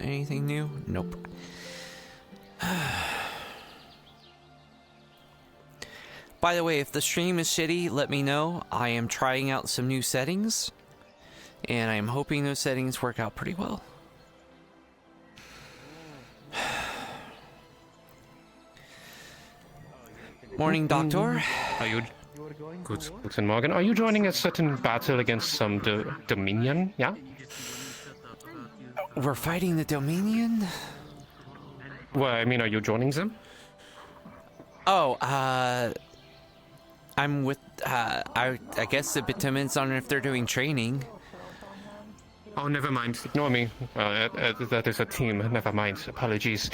Anything new? Nope. By the way, if the stream is shitty, let me know. I am trying out some new settings, and I'm hoping those settings work out pretty well. Morning, Doctor. Are you... Guten Morgen. Are you joining a certain battle against some Dominion? Yeah? We're fighting the Dominion? Well, I mean, are you joining them? Oh, I'm with, I guess it depends on if they're doing training. Oh, never mind. Ignore me. That is a team. Never mind. Apologies.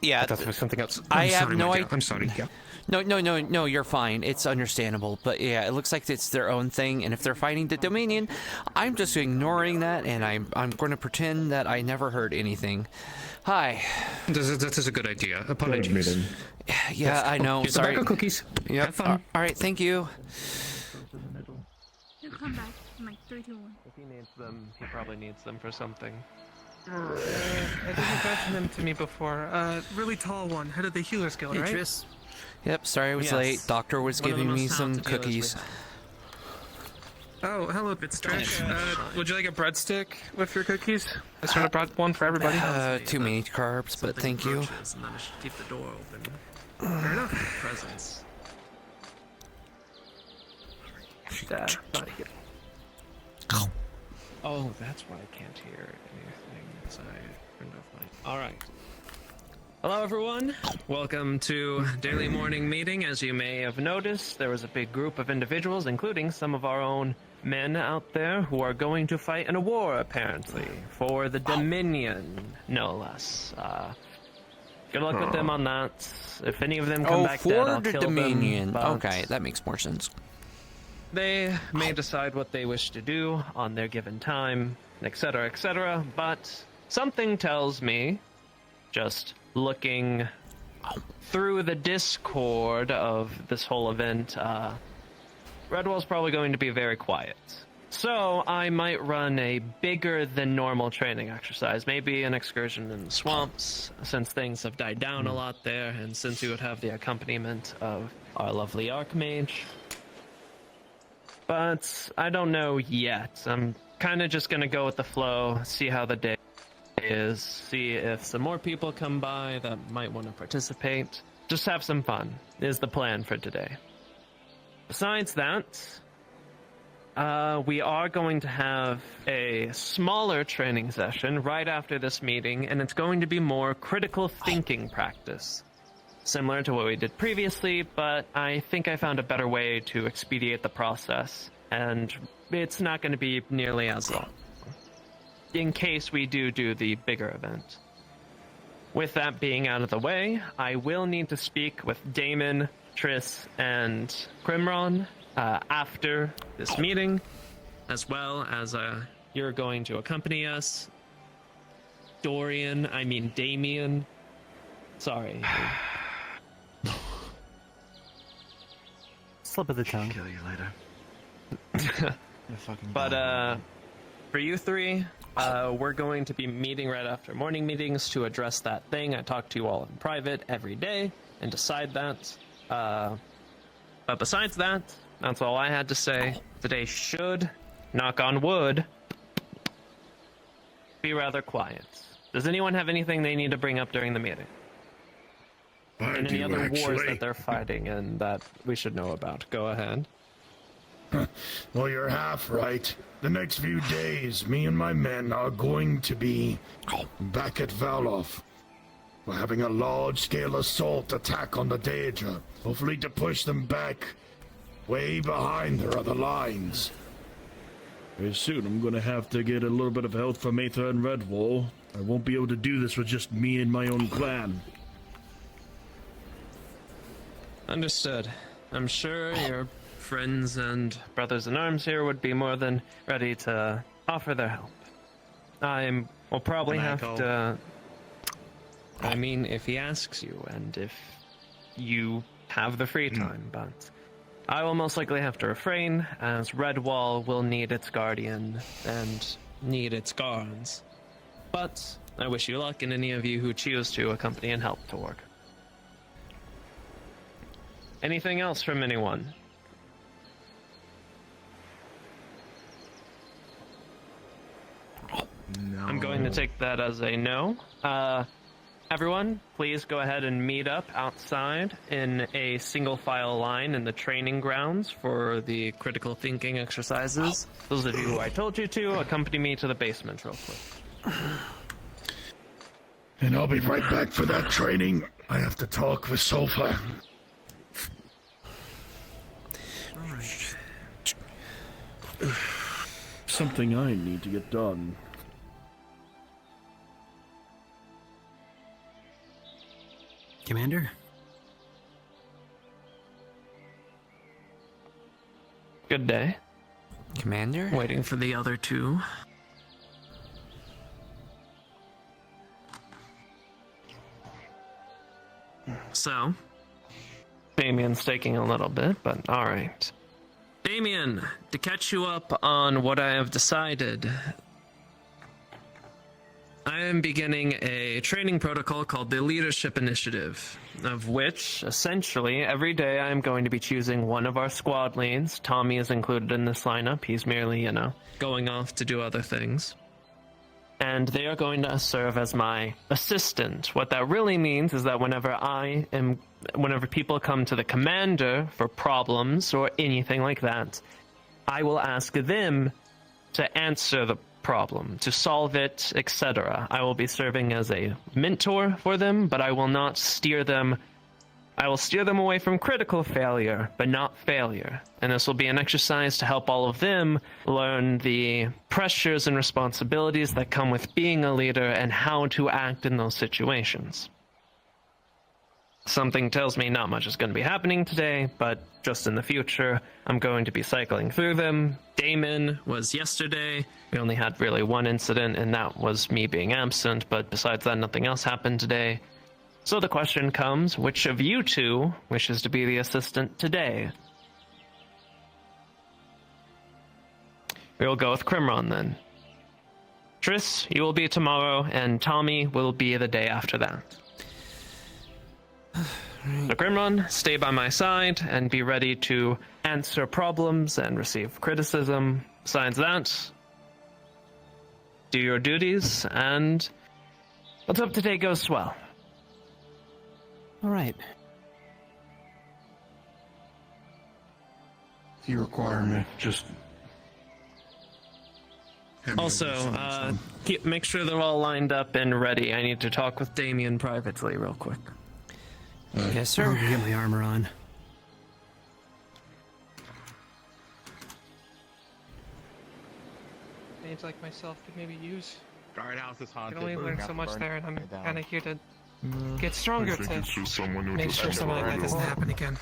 Yeah. That was something else. I have no idea. I'm sorry. Yeah. No, you're fine. It's understandable. But yeah, it looks like it's their own thing. And if they're fighting the Dominion, I'm just ignoring that. And I'm going to pretend that I never heard anything. Hi. That is a good idea. Apologies. Yeah, I know. Here's Sorry. a bag of cookies. Yep. Have fun. All right, thank you. He'll come back in like 3, 2, 1. If he needs them, he probably needs them for something. I didn't mention them to me before. Really tall one, head of the healer's guild, right? Tris. Yep, sorry I was Yes. late. Doctor was One of the giving me most some talented healers we cookies. have. Oh, hello, it's Trish. Would you like a breadstick with your cookies? I sort of brought one for everybody. Too many carbs, but thank you. And then I should keep the door open. Fair enough. Presents. Oh, that's why I can't hear anything as I turned off my... Alright. Hello everyone, welcome to Daily Morning Meeting. As you may have noticed, there was a big group of individuals, including some of our own men out there, who are going to fight in a war, apparently, for the Dominion, no less. Good luck with them on that. If any of them come back dead, I'll the kill Dominion. them. but Okay, that makes more sense. They may decide what they wish to do on their given time, etc., but something tells me, just looking through the Discord of this whole event, Redwall's probably going to be very quiet. So I might run a bigger than normal training exercise, maybe an excursion in the swamps, since things have died down a lot there, and since we would have the accompaniment of our lovely Archmage. But I don't know yet. I'm kind of just going to go with the flow, see how the day is, see if some more people come by that might want to participate. Just have some fun is the plan for today. Besides that, we are going to have a smaller training session right after this meeting, and it's going to be more critical thinking practice. Similar to what we did previously, but I think I found a better way to expedite the process, and it's not going to be nearly as long, in case we do the bigger event. With that being out of the way, I will need to speak with Damon, Triss, and Crimron after this meeting, as well as you're going to accompany us. Damien. Sorry. Slip of the tongue. Kill you later. But for you three, we're going to be meeting right after morning meetings to address that thing. I talk to you all in private every day and decide that. But besides that, that's all I had to say. Today should, knock on wood, be rather quiet. Does anyone have anything they need to bring up during the meeting? And any other wars that they're fighting and that we should know about? Go ahead. Well, you're half right. The next few days, me and my men are going to be back at Valof. We're having a large-scale assault attack on the Daedra, hopefully to push them back way behind their other lines. Very soon, I'm gonna have to get a little bit of help from Aether and Redwall. I won't be able to do this with just me and my own clan. Understood. I'm sure your friends and brothers in arms here would be more than ready to offer their help. Will probably have to... I mean, if he asks you, and if you have the free time, but I will most likely have to refrain, as Redwall will need its guardian and need its guards. But I wish you luck, and any of you who choose to accompany and help to work. Anything else from anyone? No. I'm going to take that as a no. Everyone, please go ahead and meet up outside in a single file line in the training grounds for the critical thinking exercises. Those of you who I told you to, accompany me to the basement real quick. And I'll be right back for that training. I have to talk with Sofa. Something I need to get done. Commander? Good day. Commander? Waiting for the other two. So, Damien's taking a little bit, but alright. Damien, to catch you up on what I have decided, I am beginning a training protocol called the Leadership Initiative, of which, essentially, every day I am going to be choosing one of our squad leads. Tommy is included in this lineup. He's merely, going off to do other things. And they are going to serve as my assistant. What that really means is that whenever people come to the commander for problems or anything like that, I will ask them to answer the problem, to solve it, etc. I will be serving as a mentor for them, but I will not steer them. I will steer them away from critical failure, but not failure. And this will be an exercise to help all of them learn the pressures and responsibilities that come with being a leader and how to act in those situations. Something tells me not much is going to be happening today, but just in the future, I'm going to be cycling through them. Damon was yesterday. We only had really one incident, and that was me being absent, but besides that, nothing else happened today. So the question comes, which of you two wishes to be the assistant today? We'll go with Crimron then. Triss, you will be tomorrow, and Tommy will be the day after that. So Crimron, stay by my side and be ready to answer problems and receive criticism. Besides that, do your duties, and let's hope today goes well. All right. If you require me, just... Also, make sure they're all lined up and ready. I need to talk with Damien privately real quick. Yes, sir. I'll get my armor on. Mage like myself could maybe use. Guardhouse is I haunted. can only learn so much there, and I'm down. kind of here to get stronger to make sure something like that doesn't happen again.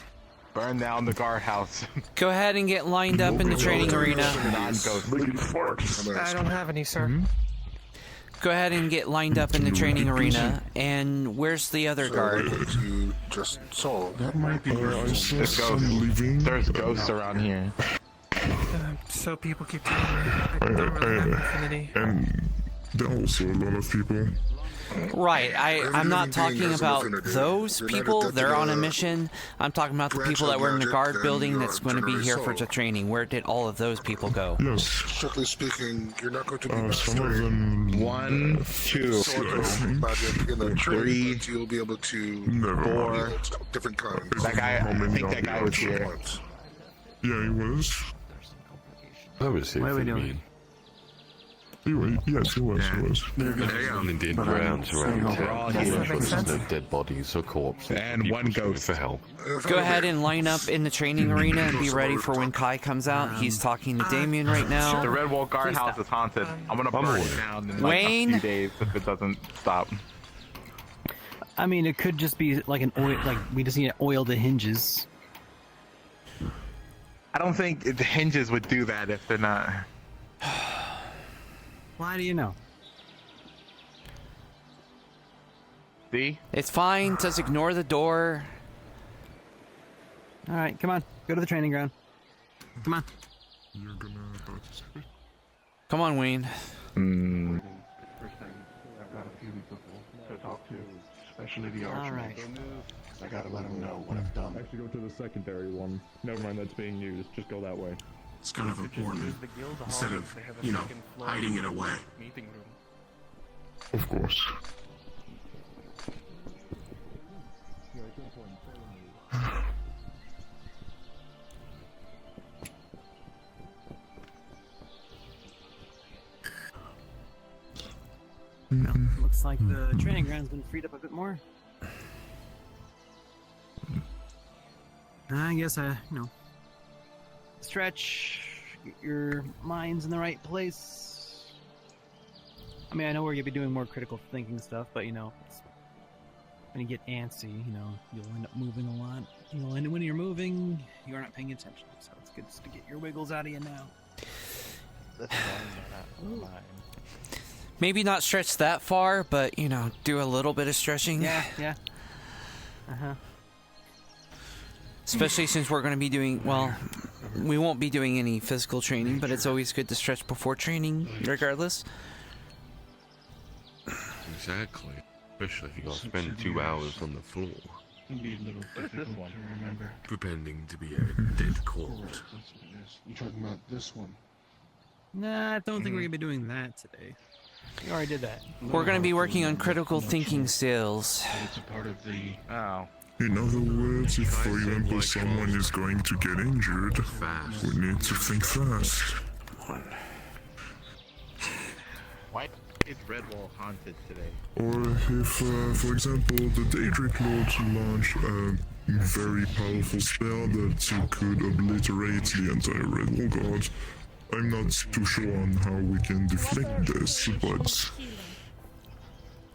Burn down the guardhouse. Go ahead and get lined up in the training arena. I don't have any, sir. Go ahead and get lined up in the training arena. And where's the other guard? You just saw. That might be There's ghosts. There's ghosts around here. So people keep telling me I don't really have infinity. And there are also a lot of people. Right, I'm not talking about those people. They're on a mission. I'm talking about the people that were in the guard building that's going to be here for the training. Where did all of those people go? Yes. Strictly speaking, you're not going to be Some of them... 1, 2, 3, you'll be able to 4. different kinds. That guy, I think that guy was here. Yeah, he was. What are we doing? Yes, he was. They're on the dead grounds around town. Sense. No dead bodies or corpses. And one ghost. For help. Go ahead and line up in the training arena and be ready for when Kai comes out. He's talking to Damien right now. The Red Wall guardhouse is haunted. I'm gonna burn it down in like Wayne? a few days if it doesn't stop. I mean, it could just be like an oil. Like we just need to oil the hinges. I don't think the hinges would do that if they're not. Why do you know? See? It's fine. Just ignore the door. All right, come on, go to the training ground. Come on. You're gonna participate? Come on, Wayne. got a few people to talk to, especially the All archer. right. I gotta let him know what I've done. Actually, go to the secondary one. Never mind, that's being used. Just go that way. It's kind of important instead of, hiding it away. Meeting room. Of course. Looks like the training ground's been freed up a bit more. I guess stretch, get your mind's in the right place. I mean, I know we're gonna be doing more critical thinking stuff, but when you get antsy, you'll end up moving a lot. And when you're moving, you're not paying attention. So it's good just to get your wiggles out of you now. Maybe not stretch that far, but do a little bit of stretching. Yeah. Especially since we're going to be doing, we won't be doing any physical training, but it's always good to stretch before training, regardless. Exactly. Especially if you got to spend 2 hours on the floor. What is this one? Remember. Pretending to be a dead corpse. You talking about this one? Nah, I don't think we're gonna be doing that today. We already did that. We're going to be working on critical thinking skills. It's a part of the. Oh. In other words, if for example someone is going to get injured, we need to think fast. Why is Redwall haunted today? Or if, for example, the Daedric Lords launch a very powerful spell that could obliterate the entire Redwall God. I'm not too sure on how we can deflect this, but...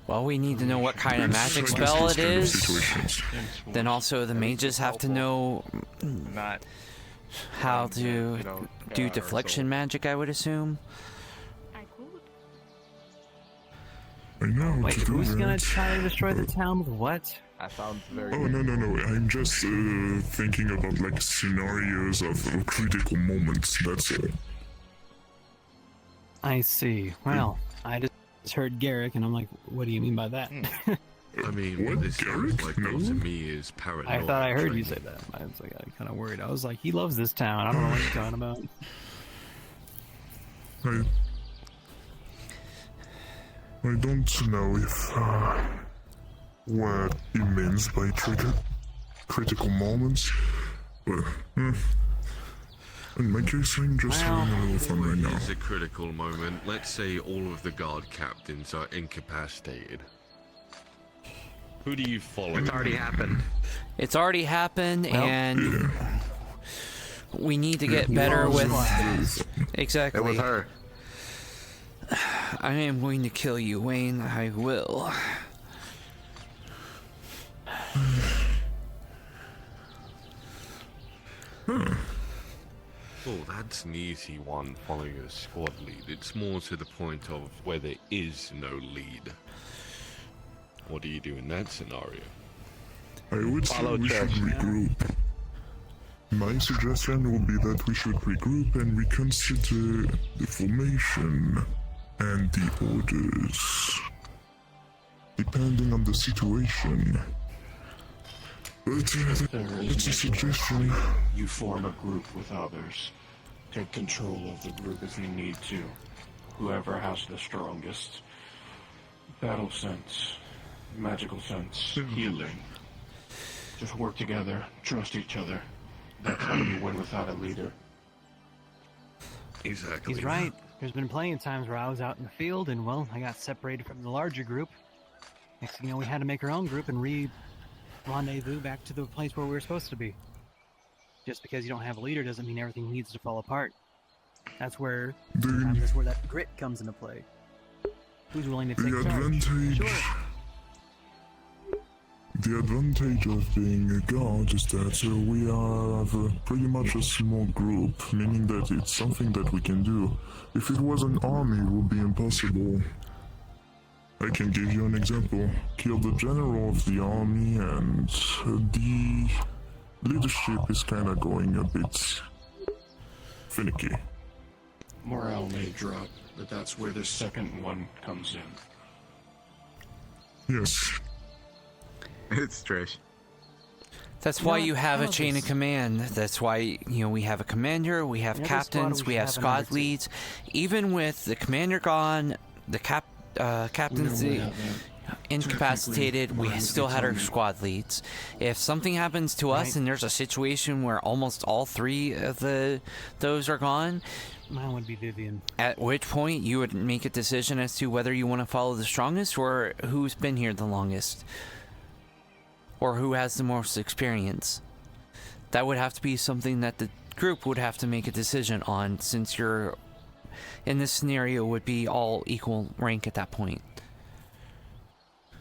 Well, we need to know what kind of magic spell it is. Then also the mages have to know how to do deflection magic, I would assume. I know how Wait, to do who's that. gonna try to destroy the town with what? That sounds very Oh, no. I'm just thinking about like scenarios of critical moments, that's all. I see. Well, I just heard Garrick, and I'm like, what do you mean by that? I mean, what this sounds like to me is paranoid. I thought I heard you say that. I was like, I'm kind of worried. I was like, he loves this town. I don't know what you're talking about. I don't know if what he means by critical moments, but in my case, I'm just having a little fun right now. It's a critical moment. Let's say all of the guard captains are incapacitated. Who do you follow? It's already happened. It's already happened, and we need to get better with... Exactly. It was her. I am going to kill you, Wayne. I will. Oh, that's an easy one, following a squad lead. It's more to the point of where there is no lead. What do you do in that scenario? I would say we should regroup. My suggestion would be that we should regroup and reconsider the formation and the orders, depending on the situation. But it's a suggestion. You form a group with others. Take control of the group if you need to. Whoever has the strongest battle sense, magical sense, healing. Just work together, trust each other. That's how you win without a leader. Exactly. He's right. There's been plenty of times where I was out in the field and, well, I got separated from the larger group. Next thing you know, we had to make our own group and rendezvous back to the place where we were supposed to be. Just because you don't have a leader doesn't mean everything needs to fall apart. That's where that grit comes into play. Who's willing to take charge? The advantage of being a god is that we are pretty much a small group, meaning that it's something that we can do. If it was an army, it would be impossible. I can give you an example. Kill the general of the army and the leadership is kind of going a bit finicky. Morale may drop, but that's where the second one comes in. Yes. It's Trish. That's why you have a how chain of this- command. That's why, we have a commander, we have In every squad, captains, we we should have have a number squad two. leads. Even with the commander gone, the captaincy incapacitated, we still had our squad leads. If something happens to us Right. and there's a situation where almost all three of those are gone, Mine would be Vivian. at which point you would make a decision as to whether you want to follow the strongest or who's been here the longest. Or who has the most experience. That would have to be something that the group would have to make a decision on, since you're in this scenario would be all equal rank at that point.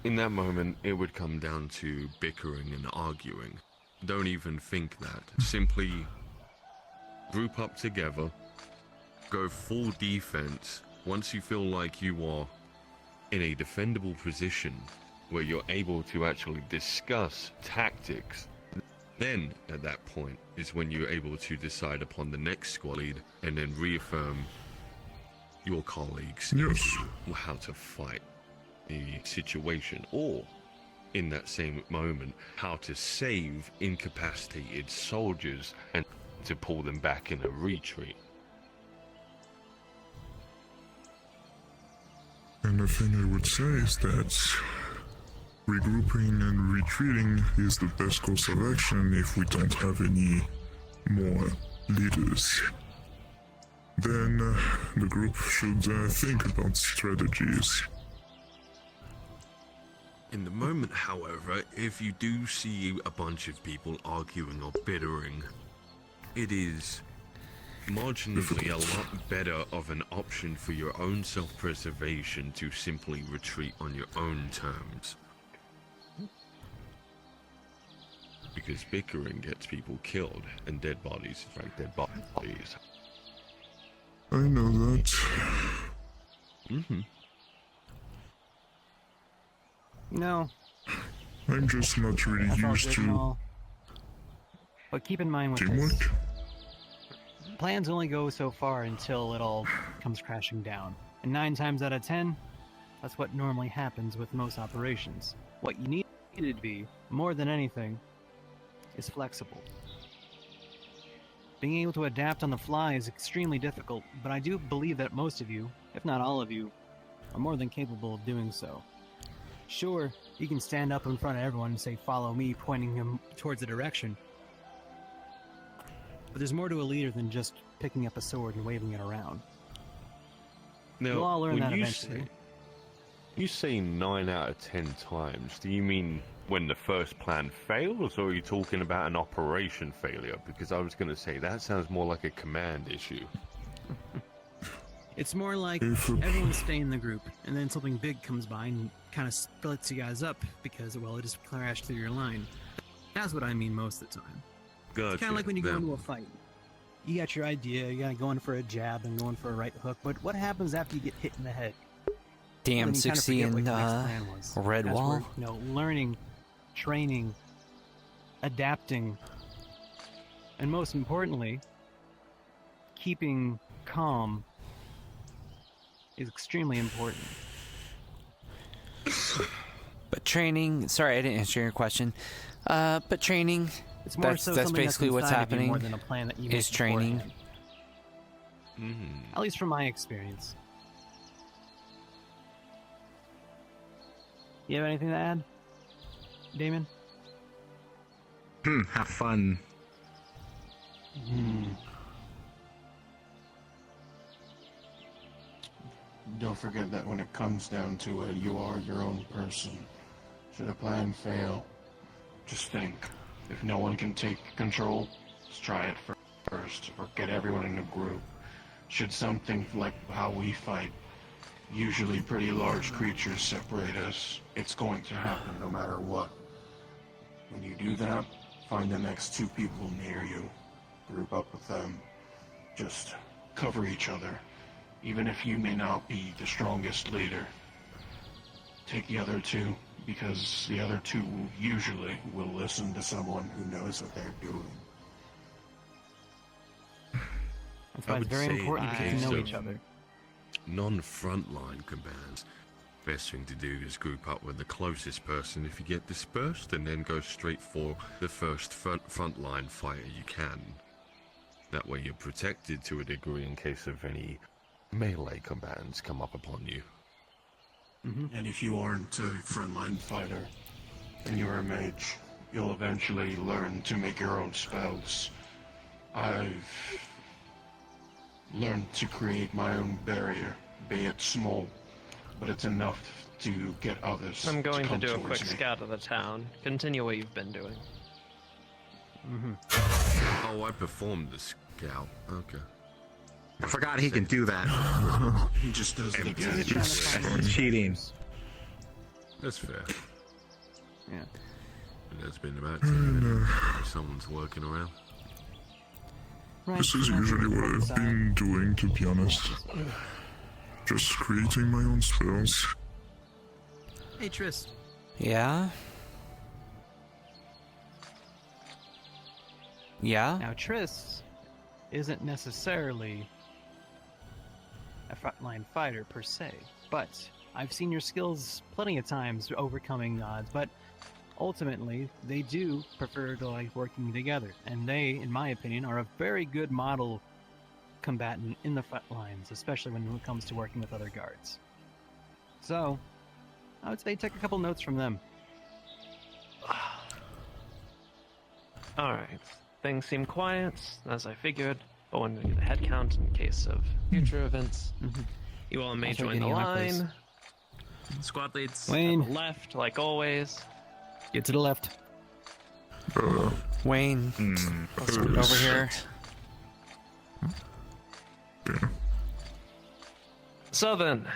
In that moment, it would come down to bickering and arguing. Don't even think that. Simply group up together, go full defense. Once you feel like you are in a defendable position where you're able to actually discuss tactics, then at that point is when you're able to decide upon the next squad lead and then reaffirm your colleagues Yes. how to fight the situation, or in that same moment how to save incapacitated soldiers and to pull them back in a retreat. And the thing I would say is that regrouping and retreating is the best course of action if we don't have any more leaders. Then the group should think about strategies. In the moment, however, if you do see a bunch of people arguing or bittering, it is marginally a lot better of an option for your own self-preservation to simply retreat on your own terms. Because bickering gets people killed, and dead bodies attract dead bodies. I know that. No, I'm just not really that's all used good and to all. But keep in mind with teamwork. this, plans only go so far until it all comes crashing down. And 9 times out of 10, that's what normally happens with most operations. What you need to be, more than anything, is flexible. Being able to adapt on the fly is extremely difficult, but I do believe that most of you, if not all of you, are more than capable of doing so. Sure, you can stand up in front of everyone and say, "Follow me," pointing him towards a direction. But there's more to a leader than just picking up a sword and waving it around. Now, You'll all learn when that you eventually. you say 9 out of 10 times, do you mean when the first plan fails, or are you talking about an operation failure? Because I was going to say, that sounds more like a command issue. It's more like If- everyone stay in the group, and then something big comes by and kind of splits you guys up because, well, it just crashed through your line. That's what I mean most of the time. Gotcha. It's kind of like when you go That into a one. fight. You got your idea, you gotta go in for a jab and going for a right hook, but what happens after you get hit in the head? Damn, Then you kinda 60 forget what and your next plan was. Red That's Wall. where, learning, training, adapting, and most importantly, keeping calm is extremely important. But training, sorry, I didn't answer your question. But training, It's more that's so that's something basically what's inside of you happening. more than a plan that you is make training. beforehand. At least from my experience. You have anything to add, Damon? Have fun. Don't forget that when it comes down to it, you are your own person. Should a plan fail, just think. If no one can take control, let's try it first, or get everyone in a group. Should something like how we fight, usually pretty large creatures, separate us, it's going to happen no matter what. When you do that, find the next 2 people near you, group up with them, just cover each other. Even if you may not be the strongest leader, take the other 2, because the other 2 usually will listen to someone who knows what they're doing. That's I why it's would very say important to in get to know case each of other. non-frontline commands, Best thing to do is group up with the closest person if you get dispersed, and then go straight for the first frontline fighter you can. That way you're protected to a degree in case of any melee combatants come up upon you. And if you aren't a frontline fighter, and you're a mage, you'll eventually learn to make your own spells. I've learned to create my own barrier, be it small, but it's enough to get others. I'm going to come do a towards quick me. scout of the town. Continue what you've been doing. Oh, I performed the scout. Okay. I forgot he can do that. He just does it again. That's cheating. That's fair. Yeah. That's been about 10 minutes. Someone's working around. Right. This is usually what I've been doing, to be honest. Just creating my own spells. Hey, Trist. Yeah? Yeah? Now, Trist isn't necessarily a frontline fighter per se, but I've seen your skills plenty of times overcoming odds, but ultimately, they do prefer to like working together, and they, in my opinion, are a very good model combatant in the front lines, especially when it comes to working with other guards. So, I would say take a couple notes from them. Alright. Things seem quiet, as I figured, but when we get a head count in case of future events, you all may Also join the getting in my place. line. Squad leads Wayne. at the left, like always. Get to the left. Wayne, over here. So then,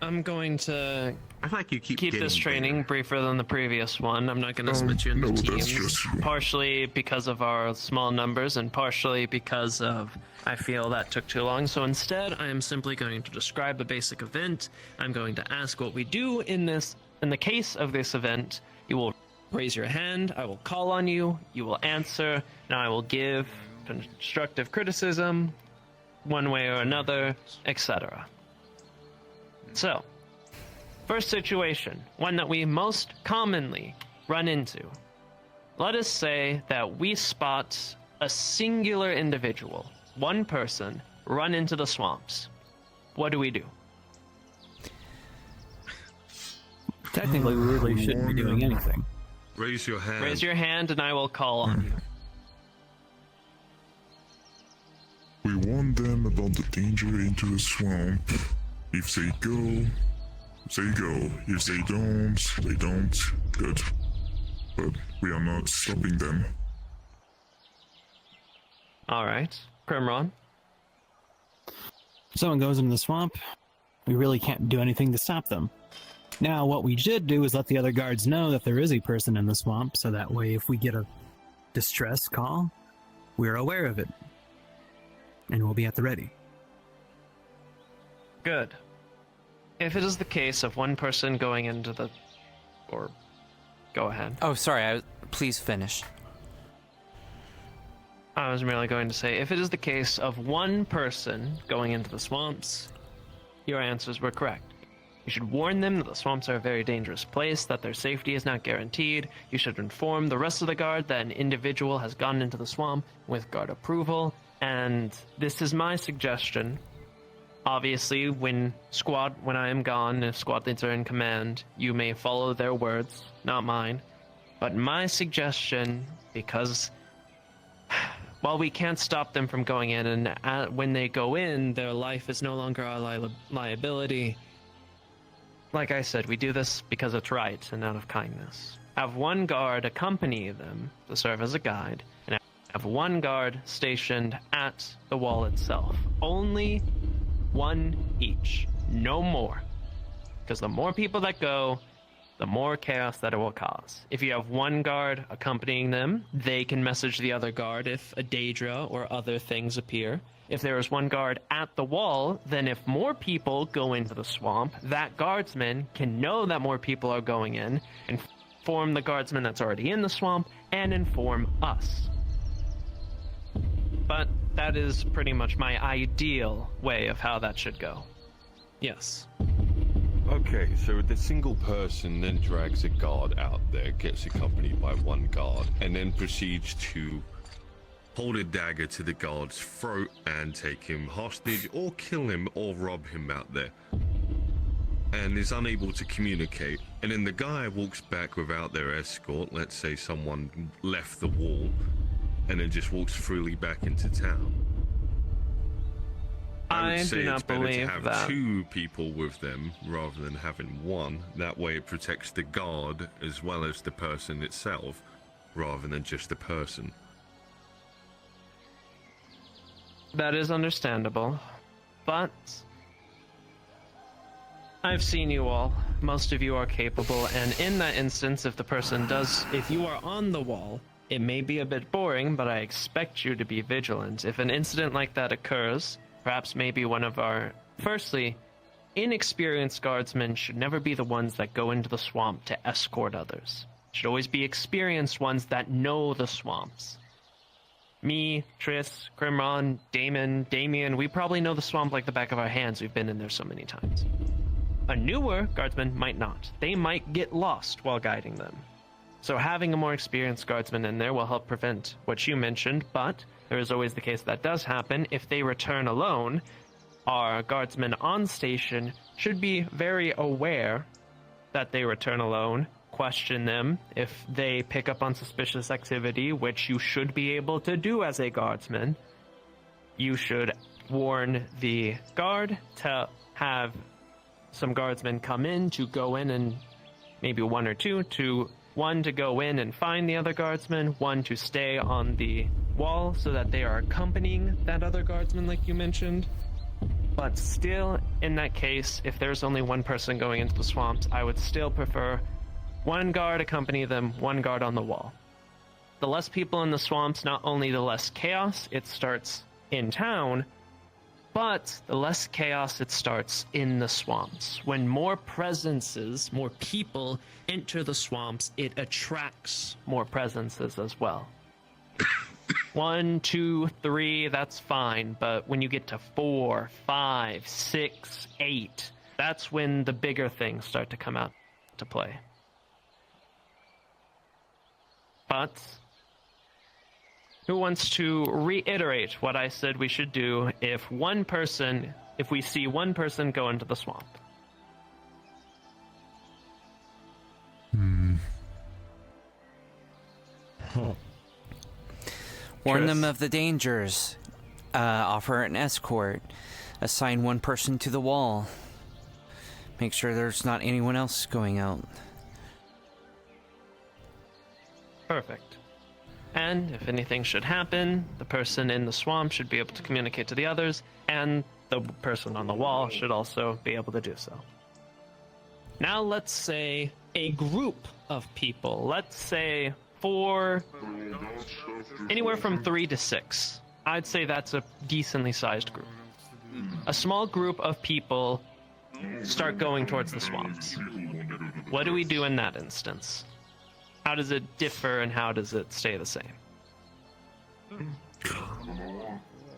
I'm going to I feel like you keep keep this getting training bigger. briefer than the previous one. I'm not going to split you into no, that's teams, just you. partially because of our small numbers and partially because of I feel that took too long. So instead, I am simply going to describe the basic event. I'm going to ask what we do in this. In the case of this event, you will raise your hand, I will call on you, you will answer, and I will give constructive criticism, one way or another, etc. So, first situation, one that we most commonly run into. Let us say that we spot a singular individual, one person, run into the swamps. What do we do? Technically, we really shouldn't be doing anything. Raise your hand. Raise your hand and I will call on you. We warn them about the danger into the swamp. If they go, they go. If they don't. Good. But we are not stopping them. Alright. Primron. If someone goes into the swamp, we really can't do anything to stop them. Now, what we should do is let the other guards know that there is a person in the swamp, so that way if we get a distress call, we're aware of it. And we'll be at the ready. Good. If it is the case of one person going into the... or... go ahead. Oh, sorry. Please finish. I was merely going to say, if it is the case of one person going into the swamps, your answers were correct. You should warn them that the swamps are a very dangerous place, that their safety is not guaranteed. You should inform the rest of the guard that an individual has gone into the swamp with guard approval. And this is my suggestion. Obviously, when I am gone, if squad leads are in command, you may follow their words, not mine. But my suggestion, because while we can't stop them from going in, and when they go in, their life is no longer our liability. Like I said, we do this because it's right and out of kindness. Have one guard accompany them to serve as a guide, and have one guard stationed at the wall itself. Only one each, no more. Because the more people that go, the more chaos that it will cause. If you have one guard accompanying them, they can message the other guard if a Daedra or other things appear. If there is one guard at the wall, then if more people go into the swamp, that guardsman can know that more people are going in, inform the guardsman that's already in the swamp, and inform us. But that is pretty much my ideal way of how that should go. Yes. Okay, so the single person then drags a guard out there, gets accompanied by one guard, and then proceeds to hold a dagger to the guard's throat and take him hostage, or kill him, or rob him out there, and is unable to communicate. And then the guy walks back without their escort. Let's say someone left the wall, and then just walks freely back into town. I would say do not it's better believe to have that. 2 people with them rather than having 1. That way it protects the guard as well as the person itself, rather than just the person. That is understandable, but I've seen you all. Most of you are capable, and in that instance, if you are on the wall, it may be a bit boring, but I expect you to be vigilant. If an incident like that occurs, perhaps maybe one of our, firstly, inexperienced guardsmen should never be the ones that go into the swamp to escort others. Should always be experienced ones that know the swamps. Me, Triss, Grimron, Damien, we probably know the swamp like the back of our hands. We've been in there so many times. A newer guardsman might not. They might get lost while guiding them. So having a more experienced guardsman in there will help prevent what you mentioned, but there is always the case that does happen. If they return alone, our guardsmen on station should be very aware that they return alone, question them. If they pick up on suspicious activity, which you should be able to do as a guardsman, you should warn the guard to have some guardsmen come in to go in, and maybe 1 or 2 to one to go in and find the other guardsman, 1 to stay on the wall so that they are accompanying that other guardsman like you mentioned. But still, in that case, if there's only 1 person going into the swamps, I would still prefer 1 guard accompany them, 1 guard on the wall. The less people in the swamps, not only the less chaos it starts in town, but the less chaos it starts in the swamps. When more presences, more people enter the swamps, it attracts more presences as well. 1, 2, 3, that's fine, but when you get to 4, 5, 6, 8, that's when the bigger things start to come out to play. But who wants to reiterate what I said we should do if we see 1 person go into the swamp? Warn them of the dangers. Offer an escort. Assign 1 person to the wall. Make sure there's not anyone else going out. Perfect. And if anything should happen, the person in the swamp should be able to communicate to the others, and the person on the wall should also be able to do so. Now let's say a group of people. Let's say anywhere from 3 to 6. I'd say that's a decently sized group. A small group of people start going towards the swamps. What do we do in that instance? How does it differ and how does it stay the same?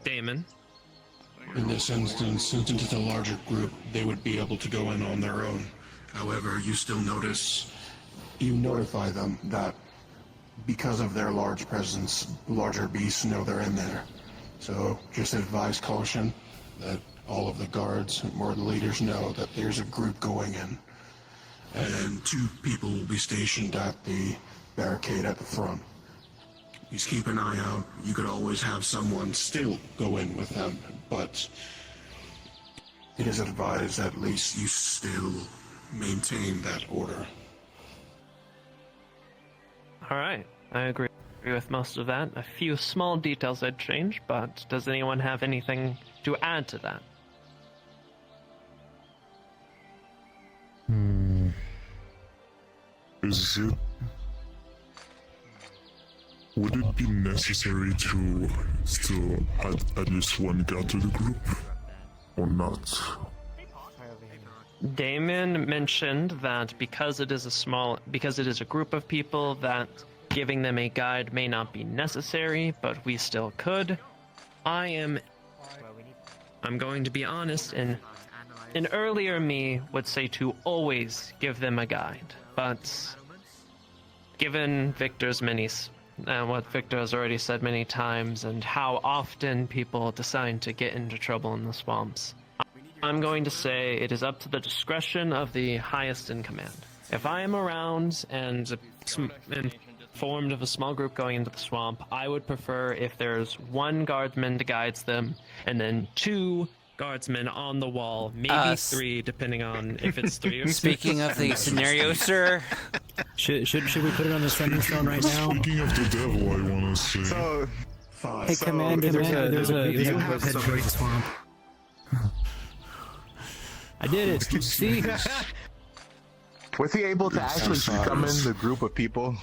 Damon? In this instance, since it is a larger group, they would be able to go in on their own. However, you notify them that because of their large presence, larger beasts know they're in there. So just advise caution that all of the guards or the leaders know that there's a group going in. And then 2 people will be stationed at the barricade at the front. Just keep an eye out. You could always have someone still go in with them, but it is advised at least you still maintain that order. Alright, I agree with most of that. A few small details I'd change, but does anyone have anything to add to that? Would it be necessary to still add at least 1 guard to the group? Or not? Damon mentioned that because it is a group of people, that giving them a guide may not be necessary, but we still could. I'm going to be honest and an earlier me would say to always give them a guide, but given Victor's what Victor has already said many times, and how often people decide to get into trouble in the swamps, I'm going to say it is up to the discretion of the highest in command. If I am around and informed of a small group going into the swamp, I would prefer if there's one guardsman to guide them, and then 2 guardsmen on the wall, maybe 3, depending on if it's 3 or 6. Speaking of the scenario, sir. Should we put it on the sending stone right now? Speaking of the devil, I want to say. Hey, Commander, there's a head towards the swamp. I did it. See? Was he able to actually summon the group of people?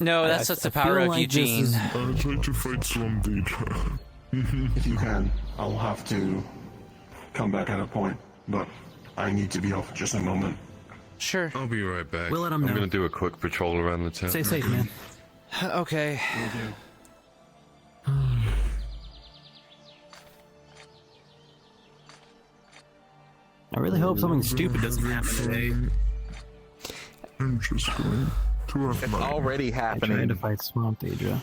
No, that's just the power of Eugene. I'll try to fight some Deidre. If you can, I'll have to come back at a point, but I need to be off just a moment. Sure. I'll be right back. We'll let him know. I'm going to do a quick patrol around the town. Stay safe, man. Okay. I really hope something stupid doesn't happen today. I'm just going to have It's my... already I tried happening. to fight Swamp Deidre.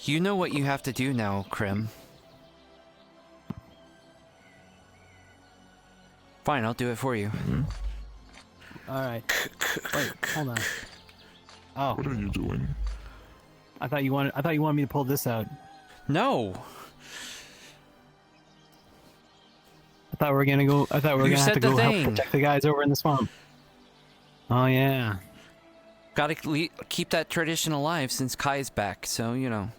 You know what you have to do now, Krim. Fine, I'll do it for you. Alright. Wait, hold on. Oh. What are you doing? I thought you wanted me to pull this out. No. I thought we were gonna have to go help thing. protect the guys over in the swamp. Oh yeah. Gotta keep that tradition alive since Kai's back, so, you know.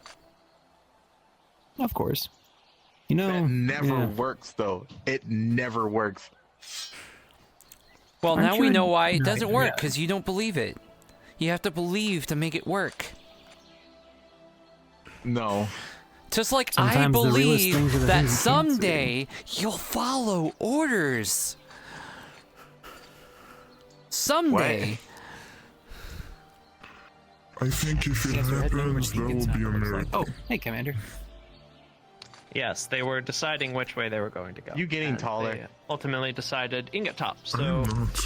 Of course. You know, That never yeah. works, though. It never works. Well, Aren't now you we in- know why it no, doesn't work, yeah. because you don't believe it. You have to believe to make it work. No. Just like Sometimes I the realest things believe are the that things you can't see. someday you'll follow orders. Someday. I think if it happens, that will be a miracle. Oh, hey, Commander. Yes, they were deciding which way they were going to go. You getting and taller. They ultimately decided ingot top, I'm so not.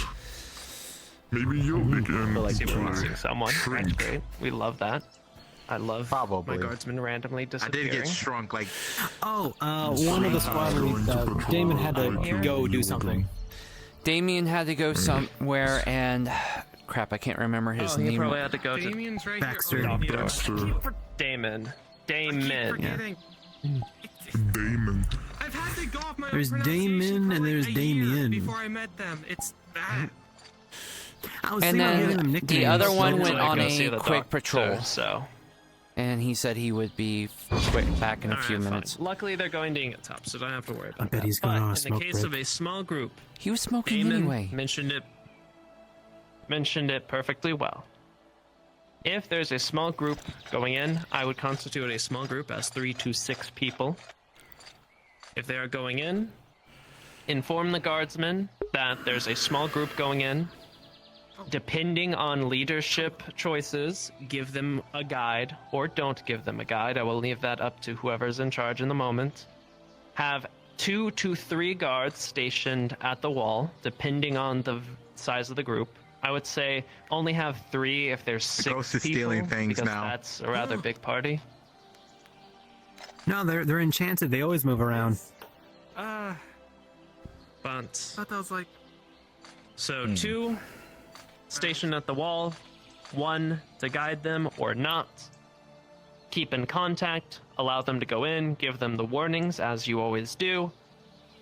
Maybe you'll begin like see you to are. missing someone. That's shrink. great. We love that. I love Probably. my guardsmen randomly I disappearing. did get shrunk, like, Oh, one of the squad Damon had to go do something. Damien had to go somewhere and... Crap, I can't remember his He name. probably had to go to Damien's right Baxter. here. Oh, Baxter. Damon. I keep Damon. forgetting. Damon. I've had to go off my own There's pronunciation Damon for and like there's a year Damien. before I met them. It's bad. I was And thinking of giving then them the nicknames. other one Until went I on go see a the quick doctor, patrol. So And he said he would be back in a few Alright, fine. minutes. Luckily, they're going to ingot top, so don't have to worry about bet that. he's going But on a in smoke the case break. of a small group, He was smoking Damon anyway. mentioned it perfectly well. If there's a small group going in, I would constitute a small group as 3 to 6 people. If they are going in, inform the guardsmen that there's a small group going in. Depending on leadership choices, give them a guide or don't give them a guide. I will leave that up to whoever's in charge in the moment. Have 2 to 3 guards stationed at the wall, depending on the size of the group. I would say only have 3 if there's 6 ghost is people, stealing things because now. that's a rather big party. No, they're enchanted. They always move around. But I thought that was like. so 2 stationed at the wall, 1 to guide them or not. Keep in contact, allow them to go in, give them the warnings as you always do.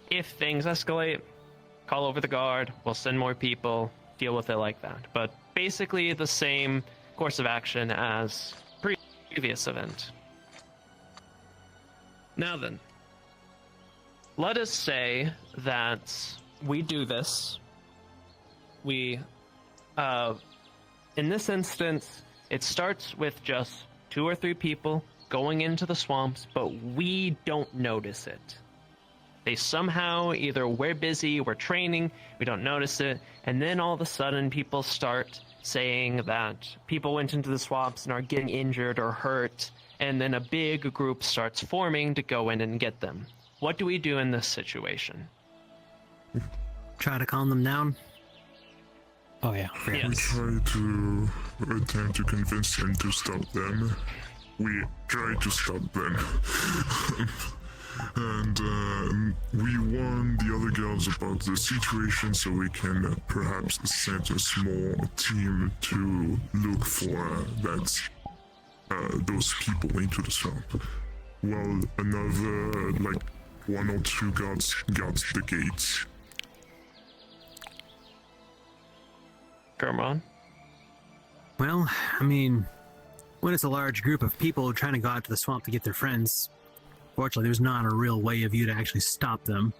If things escalate, call over the guard, we'll send more people, deal with it like that. But basically the same course of action as previous event. Now then, let us say that we do this. We, in this instance, it starts with just 2 or 3 people going into the swamps, but we don't notice it. They somehow, either we're busy, we're training, we don't notice it, and then all of a sudden people start saying that people went into the swamps and are getting injured or hurt, and then a big group starts forming to go in and get them. What do we do in this situation? Try to calm them down. Oh yeah. We try to attempt to convince them to stop them. We try to stop them. And we warn the other girls about the situation so we can perhaps send a small team to look for those people into the swamp. While another, like, 1 or 2 guards the gates. Kermon? Well, I mean, when it's a large group of people trying to go out to the swamp to get their friends, fortunately, there's not a real way of you to actually stop them.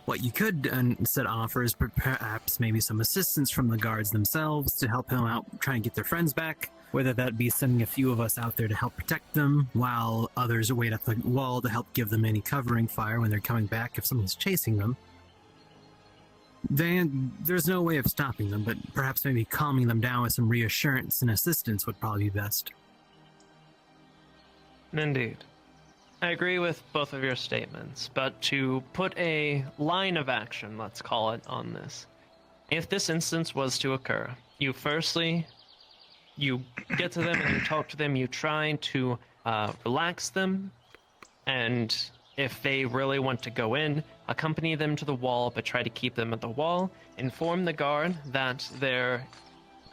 What you could instead offer is perhaps maybe some assistance from the guards themselves to help them out try and get their friends back, whether that be sending a few of us out there to help protect them, while others wait at the wall to help give them any covering fire when they're coming back if someone's chasing them. Then there's no way of stopping them, but perhaps maybe calming them down with some reassurance and assistance would probably be best. Indeed. I agree with both of your statements, but to put a line of action, let's call it, on this. If this instance was to occur, you get to them and you talk to them, you try to relax them, and if they really want to go in, accompany them to the wall, but try to keep them at the wall. Inform the guard that there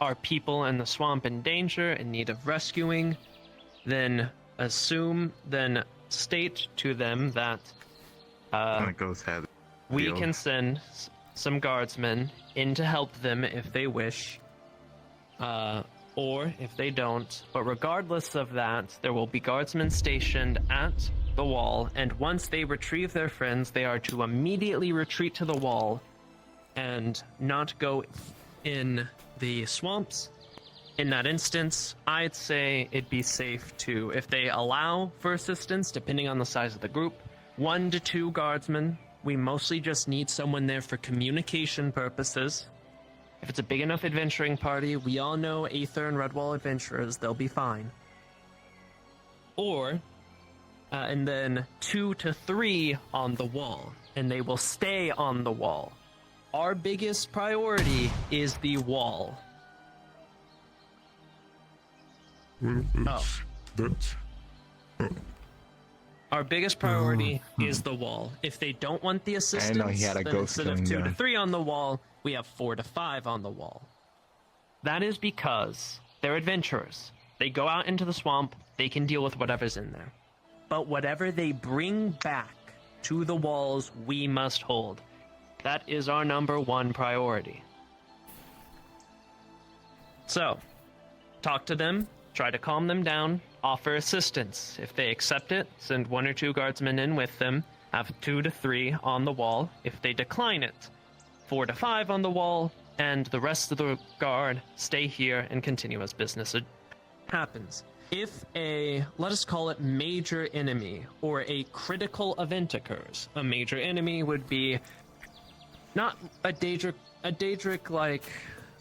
are people in the swamp in danger, in need of rescuing. Then state to them that we can send some guardsmen in to help them if they wish, or if they don't. But regardless of that, there will be guardsmen stationed at the wall, and once they retrieve their friends, they are to immediately retreat to the wall and not go in the swamps. In that instance, I'd say it'd be safe to, if they allow for assistance, depending on the size of the group, 1 to 2 guardsmen. We mostly just need someone there for communication purposes. If it's a big enough adventuring party, we all know Aether and Redwall adventurers, they'll be fine. Or, and then 2 to 3 on the wall, and they will stay on the wall. Our biggest priority is the wall. Our biggest priority is the wall. If they don't want the assistance, then instead of 2 to 3 on the wall, we have 4 to 5 on the wall. That is because they're adventurers. They go out into the swamp, they can deal with whatever's in there. But whatever they bring back to the walls, we must hold. That is our number 1 priority. So, talk to them, try to calm them down, offer assistance. If they accept it, send 1 or 2 guardsmen in with them, have 2 to 3 on the wall. If they decline it, 4 to 5 on the wall, and the rest of the guard stay here and continue as business happens. If a, let us call it major enemy, or a critical event occurs, a major enemy would be not a Daedric like,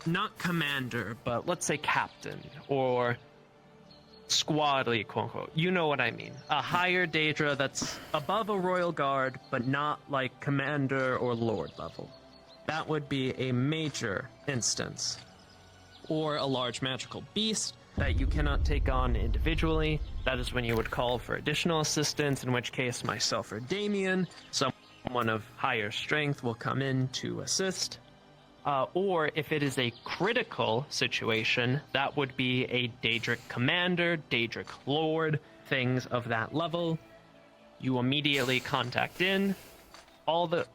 not commander, but let's say captain, or squadly, quote unquote. You know what I mean. A higher Daedra that's above a royal guard, but not like commander or lord level. That would be a major instance. Or a large magical beast that you cannot take on individually. That is when you would call for additional assistance, in which case myself or Damien, someone of higher strength, will come in to assist. Or if it is a critical situation, that would be a Daedric commander, Daedric lord, things of that level. You immediately contact in. All the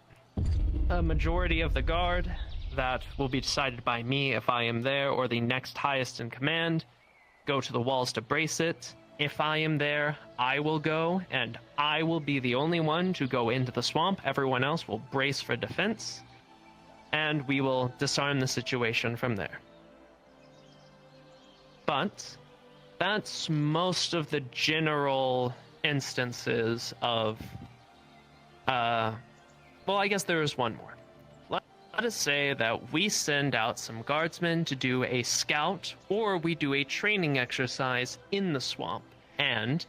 majority of the guard, that will be decided by me if I am there, or the next highest in command, go to the walls to brace it. If I am there, I will go, and I will be the only one to go into the swamp. Everyone else will brace for defense, and we will disarm the situation from there. But that's most of the general instances of, well, I guess there is one more. Let us say that we send out some guardsmen to do a scout, or we do a training exercise in the swamp, and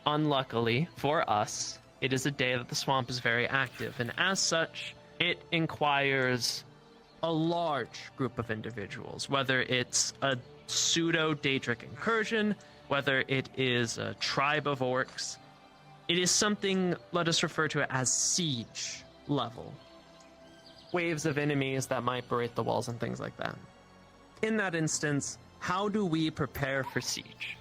unluckily for us, it is a day that the swamp is very active, and as such, it inquires a large group of individuals, whether it's a pseudo Daedric incursion, whether it is a tribe of orcs. It is something, let us refer to it as siege level. Waves of enemies that might berate the walls and things like that. In that instance, how do we prepare for siege?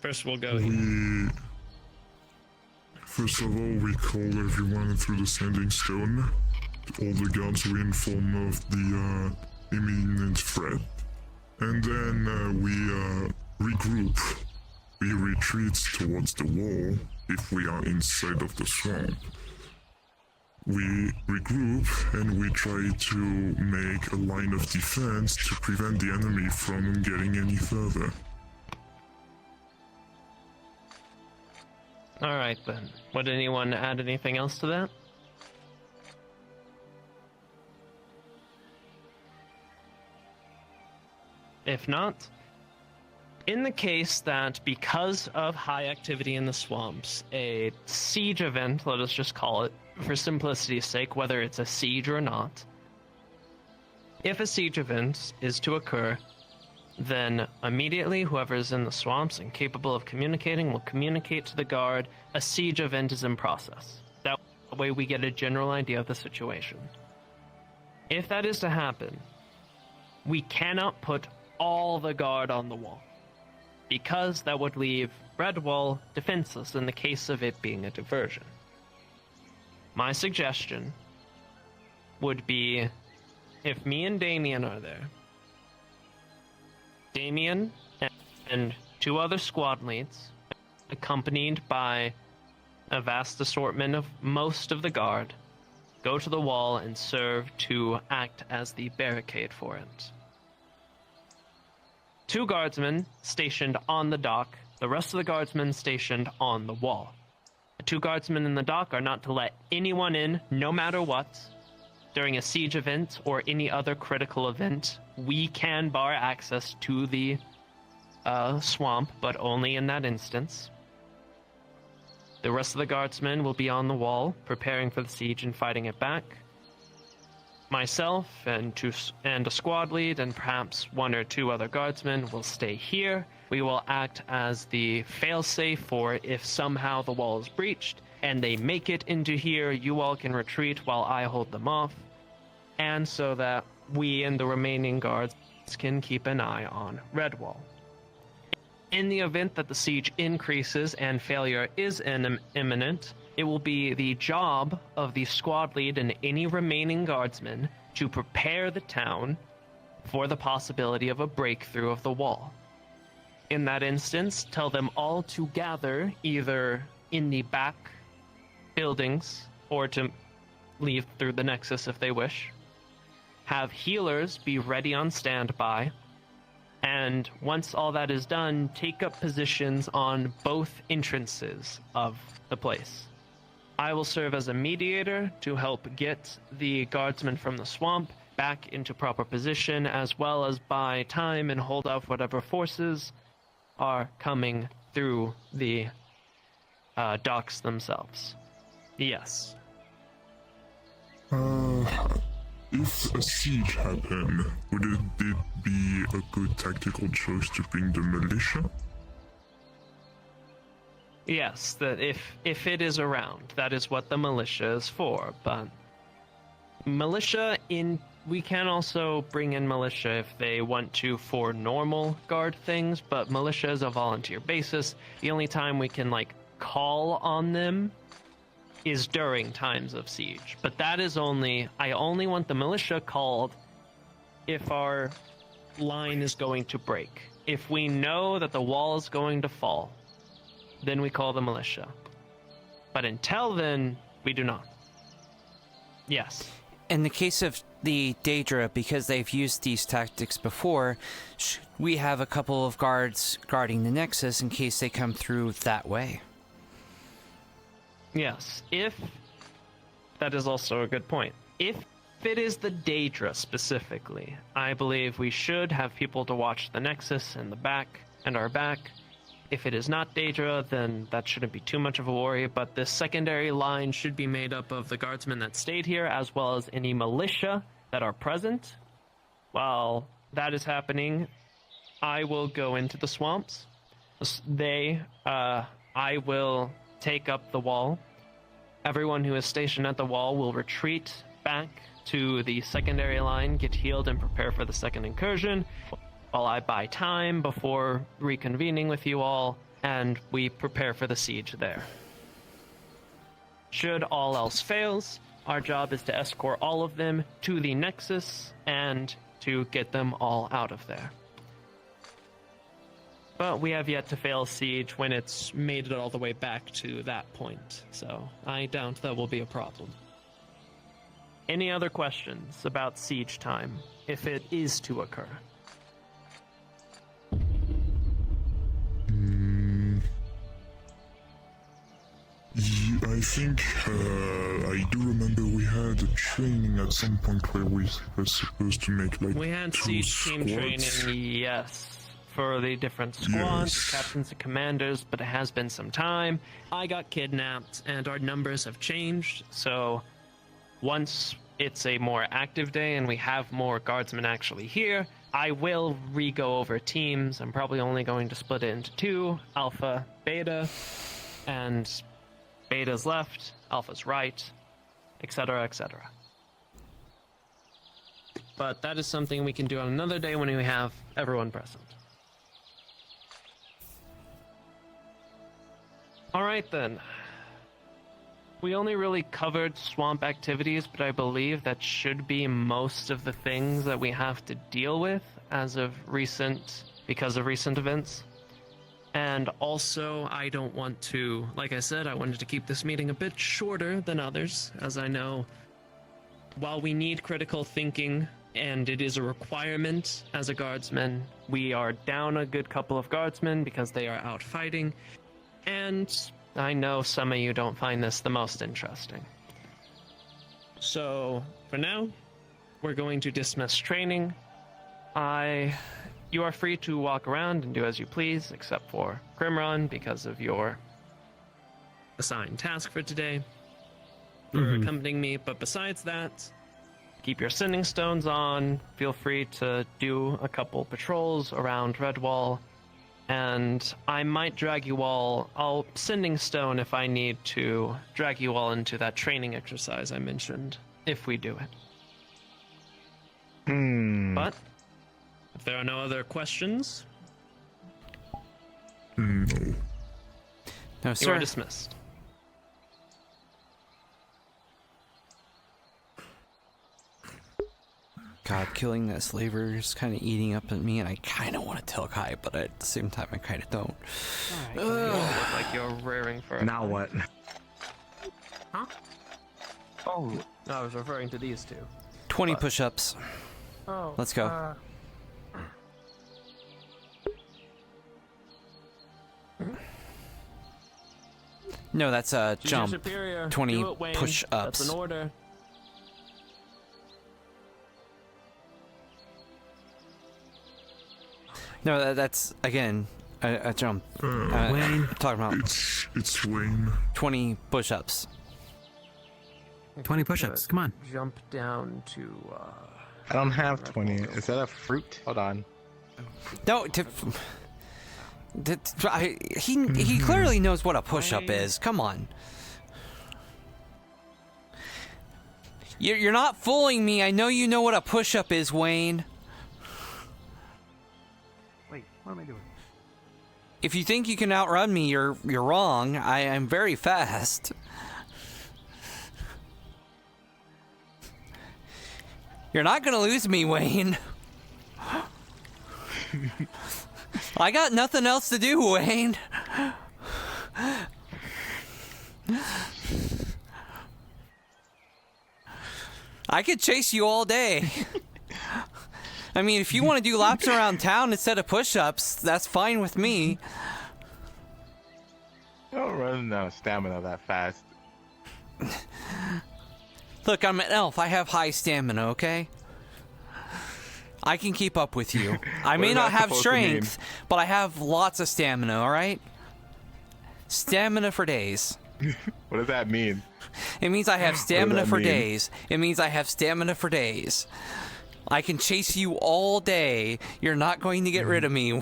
First, we'll go here. First of all, we call everyone through the Standing Stone. All the guards we inform of the imminent threat. And then we regroup. We retreat towards the wall if we are inside of the swamp. We regroup and we try to make a line of defense to prevent the enemy from getting any further. Alright then. Would anyone add anything else to that? If not, in the case that because of high activity in the swamps, a siege event, let us just call it, for simplicity's sake, whether it's a siege or not, if a siege event is to occur, then immediately whoever is in the swamps and capable of communicating will communicate to the guard a siege event is in process. That way we get a general idea of the situation. If that is to happen, we cannot put all the guard on the wall, because that would leave Redwall defenseless in the case of it being a diversion. My suggestion would be, if me and Damien are there, Damien and two other squad leads, accompanied by a vast assortment of most of the guard, go to the wall and serve to act as the barricade for it. 2 guardsmen stationed on the dock, the rest of the guardsmen stationed on the wall. The 2 guardsmen in the dock are not to let anyone in, no matter what. During a siege event or any other critical event, we can bar access to the swamp, but only in that instance. The rest of the guardsmen will be on the wall, preparing for the siege and fighting it back. Myself and a squad lead and perhaps 1 or 2 other guardsmen will stay here. We will act as the failsafe for if somehow the wall is breached and they make it into here, you all can retreat while I hold them off, and so that we and the remaining guards can keep an eye on Redwall. In the event that the siege increases and failure is imminent, it will be the job of the squad lead and any remaining guardsmen to prepare the town for the possibility of a breakthrough of the wall. In that instance, tell them all to gather either in the back buildings or to leave through the nexus if they wish. Have healers be ready on standby. And once all that is done, take up positions on both entrances of the place. I will serve as a mediator to help get the guardsmen from the swamp back into proper position, as well as buy time and hold off whatever forces are coming through the docks themselves. Yes. If a siege happened, would it be a good tactical choice to bring the militia? Yes, that if it is around, that is what the militia is for, but we can also bring in militia if they want to for normal guard things, but militia is a volunteer basis. The only time we can call on them is during times of siege, but that is I only want the militia called if our line is going to break. If we know that the wall is going to fall, then we call the militia. But until then, we do not. Yes. In the case of the Daedra, because they've used these tactics before, we have a couple of guards guarding the Nexus in case they come through that way. Yes, that is also a good point. If it is the Daedra specifically, I believe we should have people to watch the Nexus in the back, and are back. If it is not Daedra, then that shouldn't be too much of a worry, but this secondary line should be made up of the guardsmen that stayed here, as well as any militia that are present. While that is happening, I will go into the swamps. I will take up the wall. Everyone who is stationed at the wall will retreat back to the secondary line, get healed, and prepare for the second incursion, while I buy time before reconvening with you all, and we prepare for the siege there. Should all else fails, our job is to escort all of them to the nexus and to get them all out of there. But we have yet to fail siege when it's made it all the way back to that point, so I doubt that will be a problem. Any other questions about siege time, if it is to occur? I think I do remember we had a training at some point where we were supposed to make like we had 2 siege team squads. training, yes, for the different squads, Yes. captains and commanders, but it has been some time. I got kidnapped and our numbers have changed, so once it's a more active day and we have more guardsmen actually here, I will re-go over teams. I'm probably only going to split it into 2, Alpha, Beta, and Beta's left, Alpha's right, etc., etc. But that is something we can do on another day when we have everyone present. Alright then. We only really covered swamp activities, but I believe that should be most of the things that we have to deal with because of recent events. And also, I don't want to, like I said, I wanted to keep this meeting a bit shorter than others, as I know while we need critical thinking, and it is a requirement as a guardsman, we are down a good couple of guardsmen because they are out fighting, and I know some of you don't find this the most interesting. So, for now, we're going to dismiss training. You are free to walk around and do as you please, except for Grimron, because of your assigned task for today, for accompanying me. But besides that, keep your sending stones on. Feel free to do a couple patrols around Redwall, and I might drag you all. I'll sending stone if I need to drag you all into that training exercise I mentioned, if we do it. But if there are no other questions, No, No, you sir. are dismissed. God, killing that slaver is kind of eating up at me, and I kind of want to tell Kai, but at the same time, I kind of don't. Alright, you look like you're raring for it. Now what? Huh? Oh, no, I was referring to these two. 20 push-ups. Oh. Let's go. No, that's a Junior jump. Superior, 20 do it, Wayne. push-ups. That's an order. No, that's, again, a jump. Wayne. Talking about it's Wayne. 20 push-ups. 20 push-ups. Come on. Jump down to, I don't have 20. Is that a fruit? Hold on. No, he clearly knows what a push-up is. Come on. You're not fooling me. I know you know what a push-up is, Wayne. Wait, what am I doing? If you think you can outrun me, you're wrong. I am very fast. You're not gonna lose me, Wayne. I got nothing else to do, Wayne. I could chase you all day. I mean, if you want to do laps around town instead of push-ups, that's fine with me. I don't run out of stamina that fast. Look, I'm an elf. I have high stamina, okay? I can keep up with you. I may is not that have supposed to mean? strength, but I have lots of stamina, alright? Stamina for days. What does that mean? It means I have stamina for mean? days. It means I have stamina for days. I can chase you all day. You're not going to get rid of me.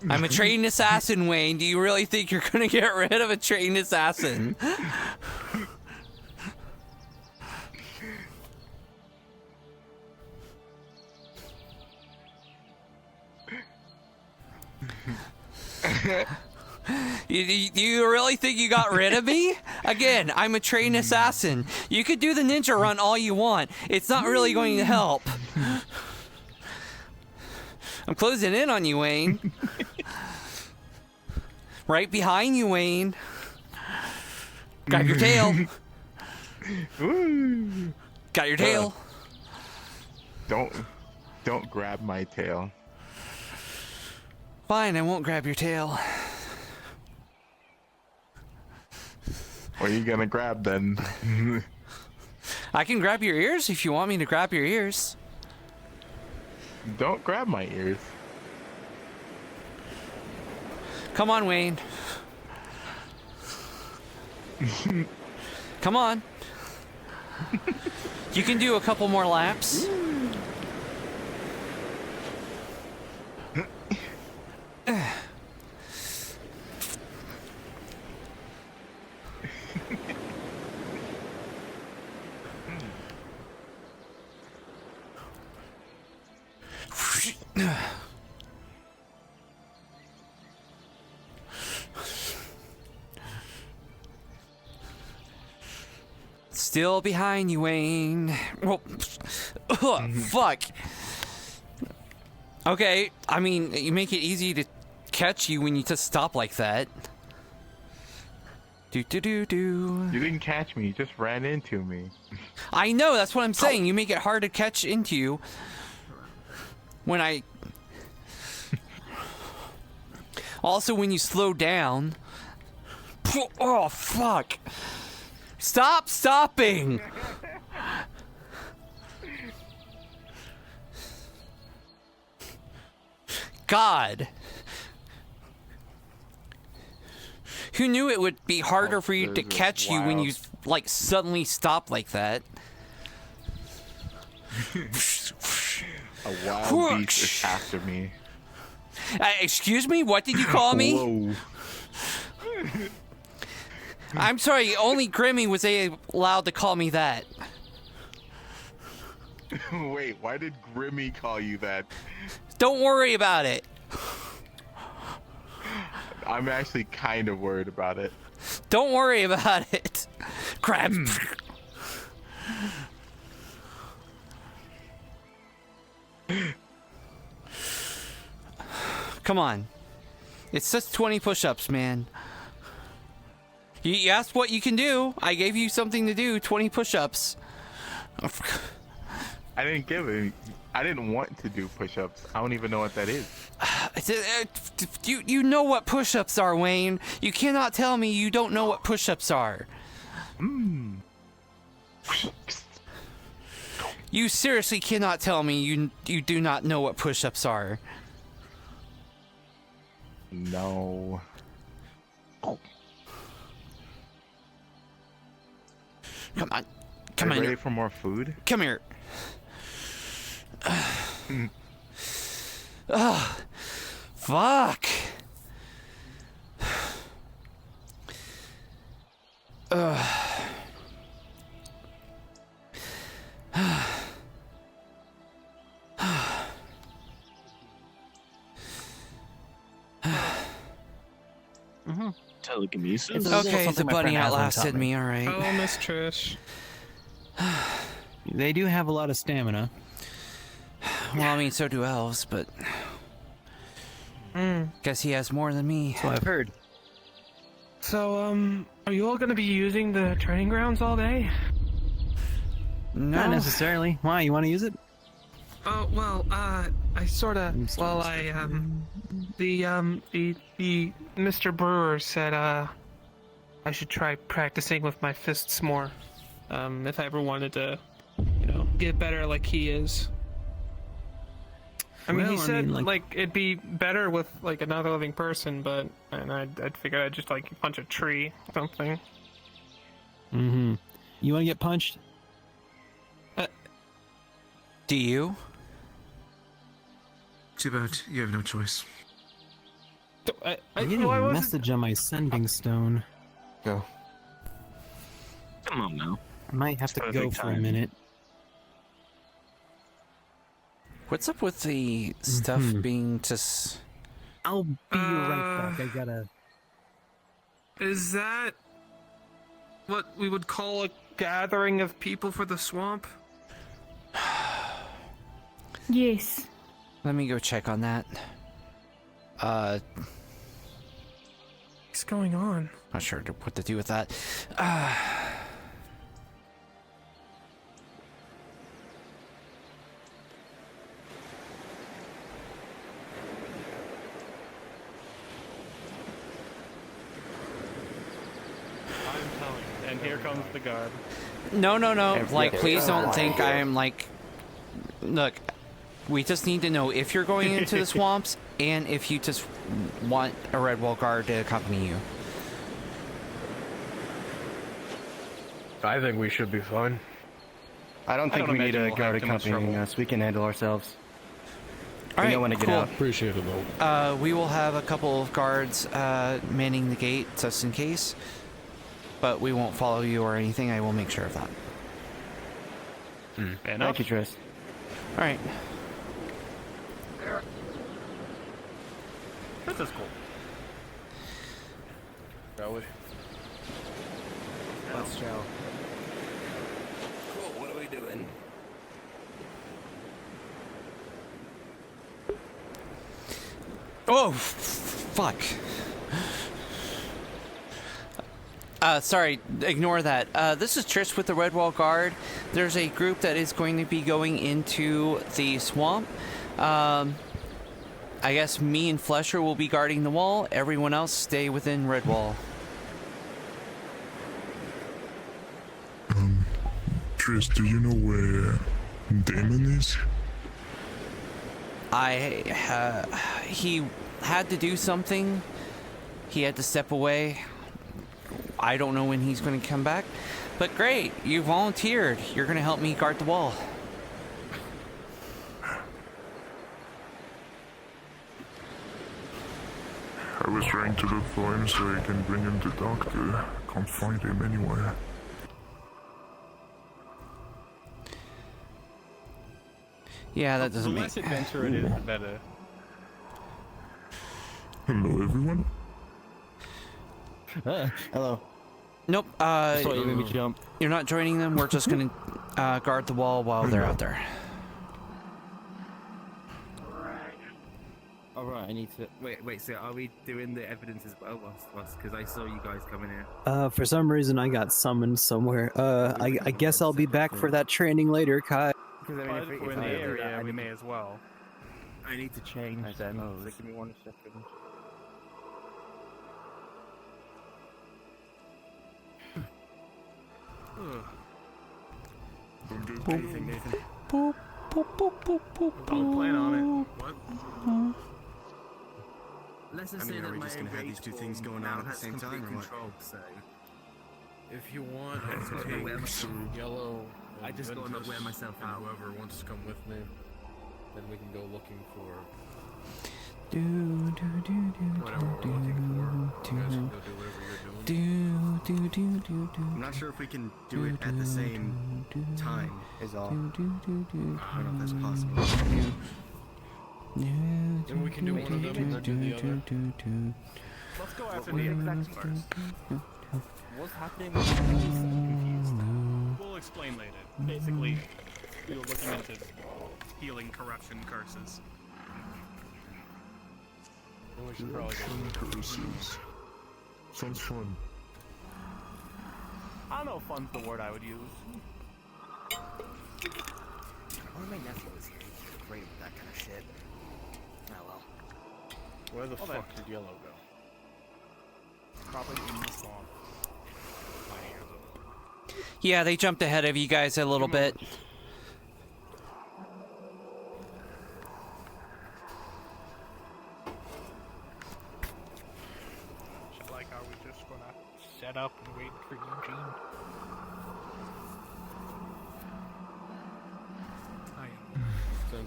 I'm a trained assassin, Wayne. Do you really think you're going to get rid of a trained assassin? You really think you got rid of me? Again, I'm a trained assassin. You could do the ninja run all you want. It's not really going to help. I'm closing in on you, Wayne. Right behind you, Wayne. Grab your tail. Got your tail. Don't grab my tail. Fine, I won't grab your tail. What are you gonna grab then? I can grab your ears if you want me to grab your ears. Don't grab my ears. Come on, Wayne. Come on. You can do a couple more laps. Still behind you, Wayne. Well, fuck. Okay, I mean, you make it easy to catch you when you just stop like that. Do. You didn't catch me, you just ran into me. I know, that's what I'm saying. You make it hard to catch into you. When I... Also, when you slow down... Oh, fuck. Stop stopping! God. Who knew it would be harder for you to catch you when you, like, suddenly stop like that? A wild beast is after me. Excuse me? What did you call me? Whoa. I'm sorry, only Grimmy was allowed to call me that. Wait, why did Grimmy call you that? Don't worry about it. I'm actually kind of worried about it. Don't worry about it. Crap. Come on. It's just 20 push-ups, man. You asked what you can do. I gave you something to do. 20 push-ups. I didn't give it. I didn't want to do push-ups. I don't even know what that is. You know what push-ups are, Wayne. You cannot tell me you don't know what push-ups are. You seriously cannot tell me you do not know what push-ups are. No. Come on. Come on. Ready for more food? Come here. Fuck. Telekinesis. Okay, the bunny outlasted me, alright. Hello, Miss Trish. They do have a lot of stamina. Well, I mean, so do elves, but... Guess he has more than me. So I've heard. So, are you all gonna be using the training grounds all day? No. Not necessarily. Why? You want to use it? Oh, well, I sorta... Well, the Mr. Brewer said, I should try practicing with my fists more. If I ever wanted to, get better like he is. I mean, Well, he I said mean, like- it'd be better with like another living person, but I'd figure I'd just like punch a tree, or something. Mm-hmm. You want to get punched? Do you? Too bad you have no choice. I'm getting a message on my sending stone. Go. Come on now. I might have to Perfect go for a time. minute. What's up with the stuff being just... I'll be right back. I gotta... Is that what we would call a gathering of people for the swamp? Yes. Let me go check on that. What's going on? Not sure what to do with that. And here comes the guard. No. Like, Yeah. please don't think I am like... Look, we just need to know if you're going into the swamps and if you just want a Redwall guard to accompany you. I think we should be fine. I don't think we need imagine a we'll guard have too much accompanying trouble. us. We can handle ourselves. All We right, know when to get cool. out. Appreciate it, though. We will have a couple of guards manning the gate just in case, but we won't follow you or anything. I will make sure of that. Thank you, Tris. All right. This is cool. Shall we? Let's go. Cool, what are we doing? Oh, fuck. Sorry, ignore that. This is Trish with the Redwall Guard. There's a group that is going to be going into the swamp. I guess me and Flesher will be guarding the wall. Everyone else stay within Redwall. Tris, do you know where Damon is? He had to do something. He had to step away. I don't know when he's going to come back. But great, you volunteered. You're going to help me guard the wall. I was trying to look for him so I can bring him to doctor. Can't find him anywhere. Yeah, that The doesn't make... less adventure it is, the better. Hello, everyone. Hello. Nope, Saw you made me jump. you're not joining them. We're just going to guard the wall while they're out there. Alright, I need to... Wait, so are we doing the evidence as well? Because I saw you guys coming in. For some reason, I got summoned somewhere. I guess I'll be back for that training later, Kai. Because I mean, If we're in the area, we may as well. I need to change then. So give me 1 second. Anything, Nathan? Boop, boop, boop, boop, boop, Don't plan on it. What? Let's just I mean, say are that we my just gonna have these two things going on at the same time, or what? Control, so If you want, I just can gotta wear take myself- some yellow. I just gotta not wear myself and out. whoever wants to come with me, then we can go looking for whatever we're looking for. You guys can go do whatever you're doing. I'm not sure if we can do it at the same time, is all. I don't know if that's possible. Then we can do one of them and then do the other. Let's go after the execs first. What's happening with I'm confused. We'll explain later. Basically, we were looking into healing corruption curses. Then we should probably go. Sounds fun. I don't know if fun's the word I would use. Only my nephew was here. He's great with that kind of shit. Oh well. Where the Well, fuck did Yellow go? Probably in the swamp. Yeah, they jumped ahead of you guys a little bit.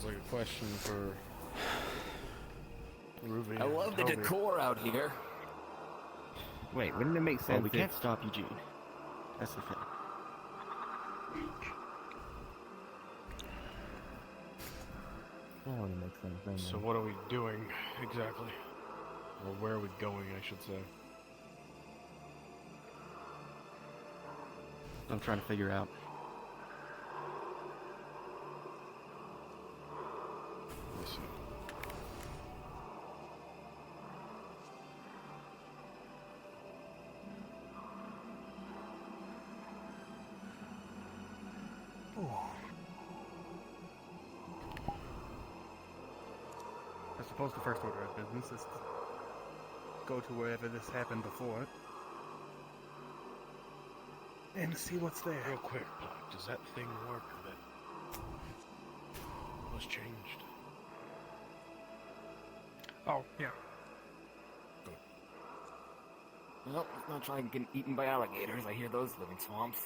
sounds like a question for Ruby. I love the decor out here. Wait, wouldn't it make sense? we if... can't stop Eugene. That's the thing. That wouldn't make sense. Never So mind. what are we doing exactly? Or where are we going, I should say? I'm trying to figure out. Let's see. I suppose the first order of business is to go to wherever this happened before and see what's there. Real quick, Black, does that thing work that was changed? Oh, yeah. Well, let's not try and get eaten by alligators. I hear those live in swamps.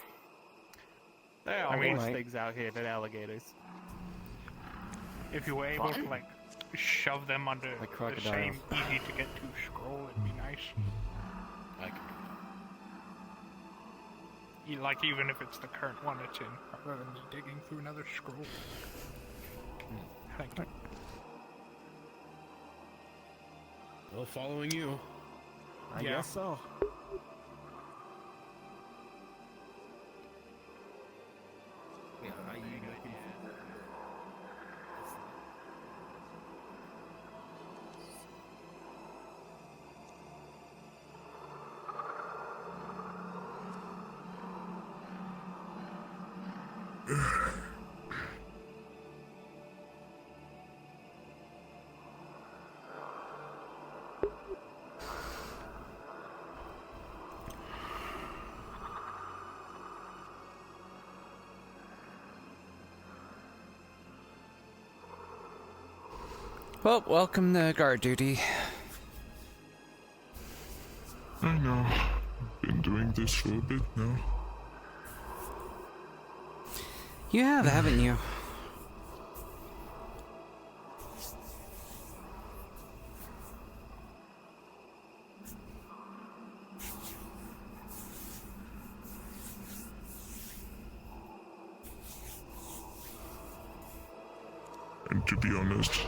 There are I mean, worse things out here than alligators. If you were able to, like, shove them under Like the crocodiles. same easy to get to scroll, it'd be nice. I can Like, even if it's the current one it's in, rather than just digging through another scroll. Thank you. Well, following you. I guess so. Yeah, are you looking Well, welcome to guard duty. I know. Been doing this for a bit now. You have, haven't you? And to be honest,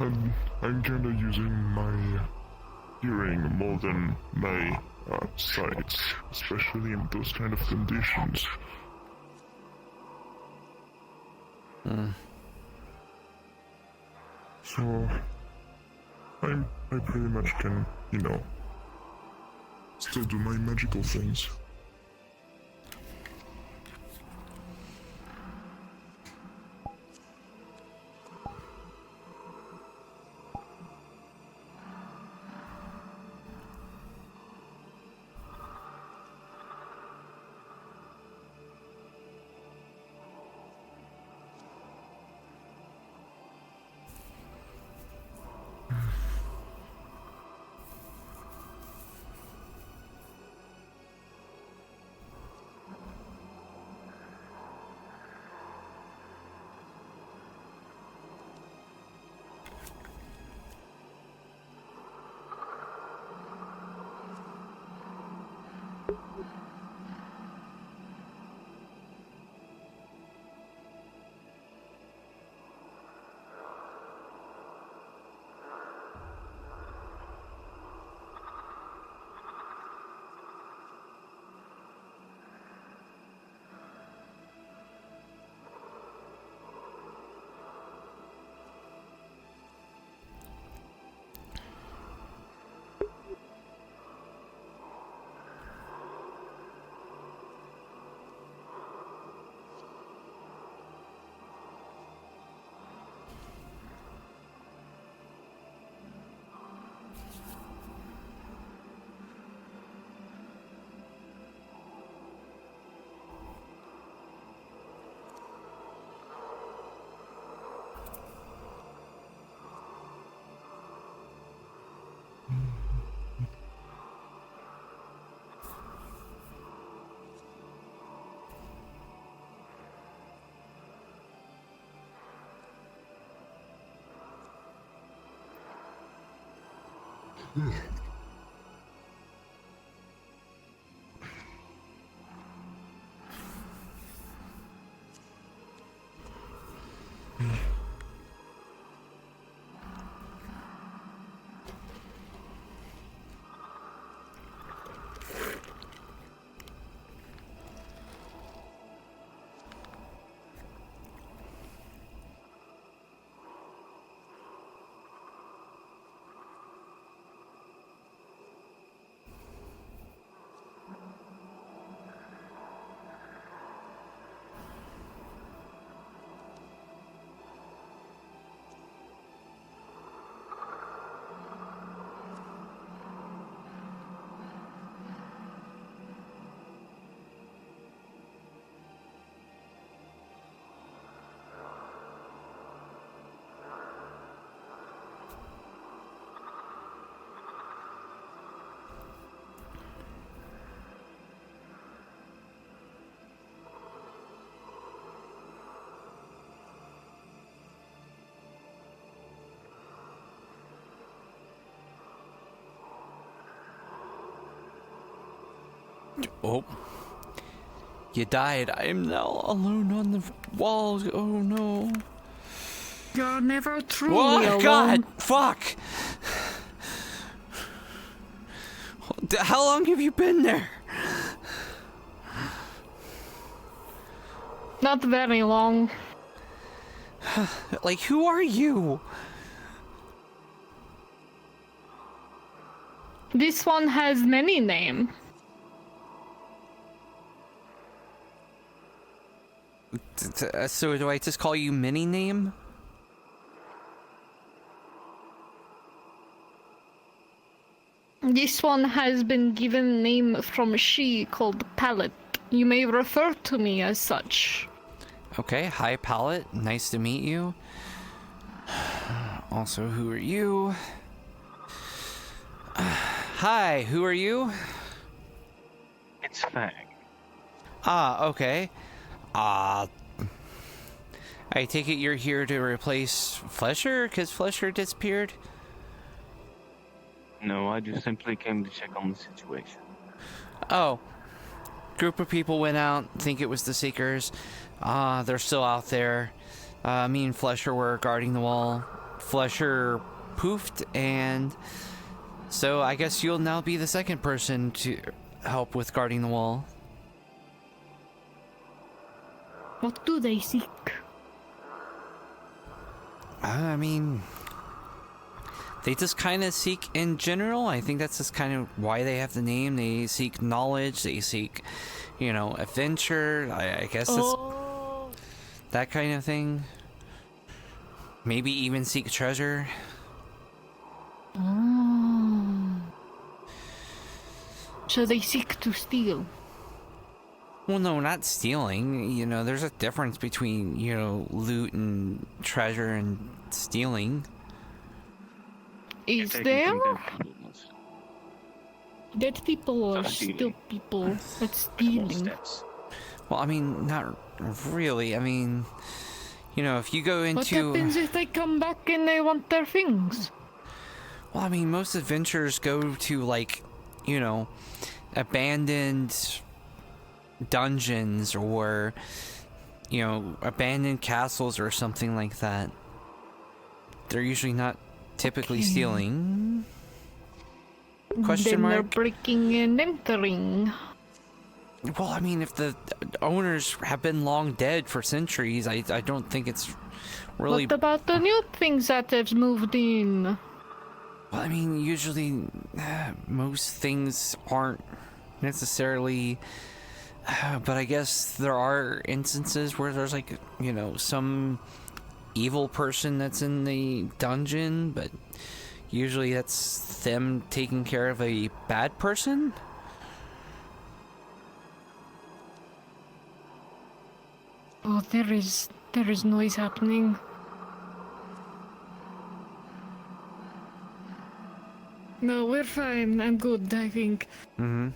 I'm kinda using my hearing more than my sight, especially in those kind of conditions. So, I pretty much can, still do my magical things. Oh. You died. I am now alone on the walls. Oh no. You're never truly Oh alone. God! Fuck! How long have you been there? Not very long. Like, who are you? This one has many names. So do I just call you mini name? This one has been given a name from she called Pallet. You may refer to me as such. Okay, hi Pallet. Nice to meet you. Also, who are you? Hi, who are you? It's Fang. Ah, okay. I take it you're here to replace Flesher, because Flesher disappeared? No, I just simply came to check on the situation. Oh. Group of people went out, think it was the Seekers. They're still out there. Me and Flesher were guarding the wall. Flesher poofed, and so I guess you'll now be the second person to help with guarding the wall. What do they seek? I mean, they just kind of seek in general. I think that's just kind of why they have the name. They seek knowledge. They seek, you know, adventure. I guess it's that kind of thing. Maybe even seek treasure. Oh. So they seek to steal. Well, no, not stealing. You know, there's a difference between, you know, loot and treasure and stealing. Is there? Dead people are still people. That's stealing. Well, I mean, not really. I mean, you know, if you go into... What happens if they come back and they want their things? Well, I mean, most adventurers go to, like, you know, abandoned dungeons or, you know, abandoned castles or something like that. They're usually not typically stealing. Question Then mark? they're breaking and entering. Well, I mean, if the owners have been long dead for centuries, I don't think it's really... What about the new things that have moved in? Well, I mean, usually most things aren't necessarily... but I guess there are instances where there's, like, you know, some evil person that's in the dungeon, but usually that's them taking care of a bad person. Oh, there is noise happening. No, we're fine. I'm good, I think. Mm-hmm.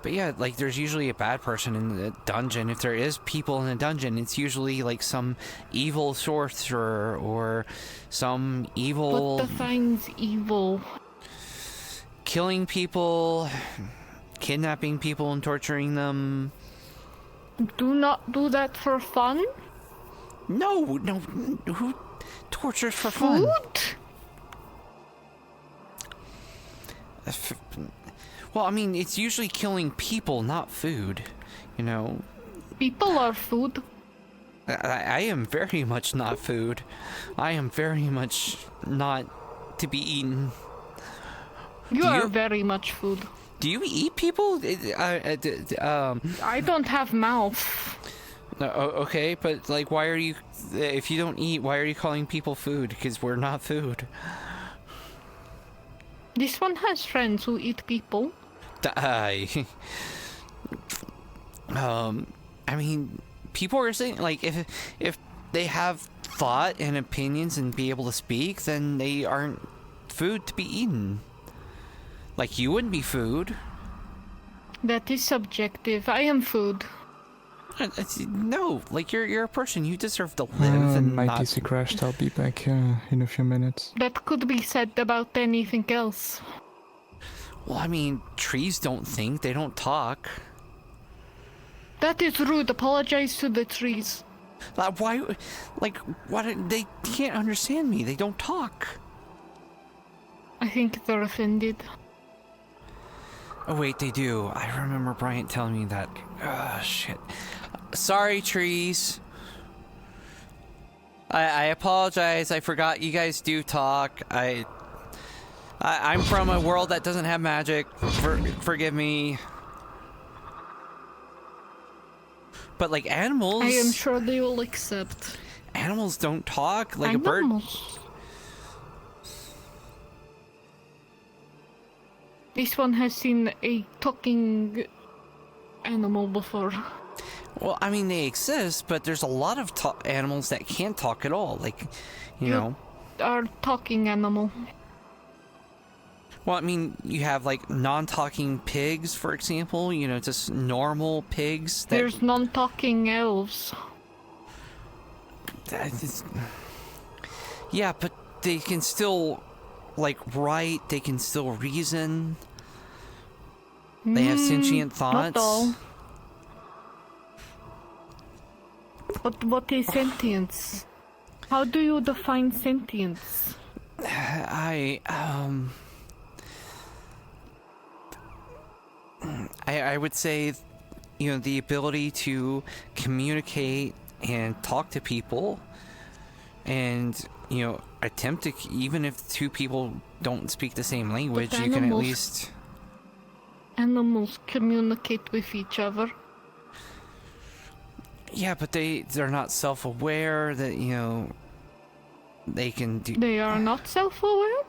But yeah, like there's usually a bad person in the dungeon. If there is people in the dungeon, it's usually like some evil sorcerer or some evil... What defines evil? Killing people, kidnapping people and torturing them. Do not do that for fun? No, who tortures for fun? Food? Well, I mean, it's usually killing people, not food, you know? People are food. I am very much not food. I am very much not to be eaten. You are very much food. Do you eat people? I don't have mouth. Okay, but like, why are you... If you don't eat, why are you calling people food? Because we're not food. This one has friends who eat people. I mean, people are saying, like, if they have thought and opinions and be able to speak, then they aren't food to be eaten. Like, you wouldn't be food. That is subjective. I am food. No, like, you're a person. You deserve to live and my not... PC crashed. I'll be back in a few minutes. That could be said about anything else. Well, I mean, trees don't think. They don't talk. That is rude. Apologize to the trees. Why? Like, why? They can't understand me. They don't talk. I think they're offended. Oh, wait, they do. I remember Bryant telling me that. Oh, shit. Sorry, trees. I apologize. I forgot you guys do talk. I'm from a world that doesn't have magic. Forgive me. But like animals... I am sure they will accept. Animals don't talk like a bird. This one has seen a talking animal before. Well, I mean, they exist, but there's a lot of animals that can't talk at all. Like, you know... Are talking animal. Well, I mean, you have, like, non-talking pigs, for example. You know, just normal pigs. There's non-talking elves. Yeah, but they can still, like, write. They can still reason. They have sentient thoughts. Not all. But what is sentience? How do you define sentience? I would say, you know, the ability to communicate and talk to people and, you know, attempt to, even if two people don't speak the same language, you can at least... Animals communicate with each other. Yeah, but they're not self-aware that, you know, they can do... They are not self-aware?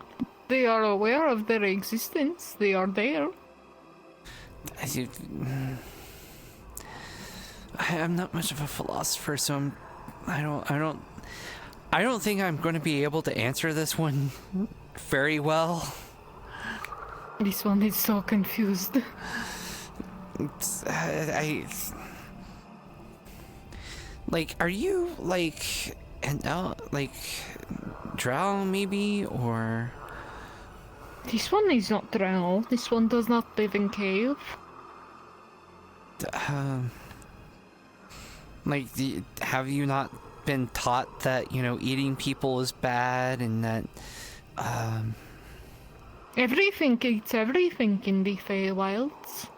They are aware of their existence. They are there. I'm not much of a philosopher, so I don't think I'm going to be able to answer this one very well. This one is so confused. Like, are you like like drow maybe, or? This one is not drow. This one does not live in cave. Like, have you not been taught that, you know, eating people is bad and that, Everything eats everything in the Feywilds.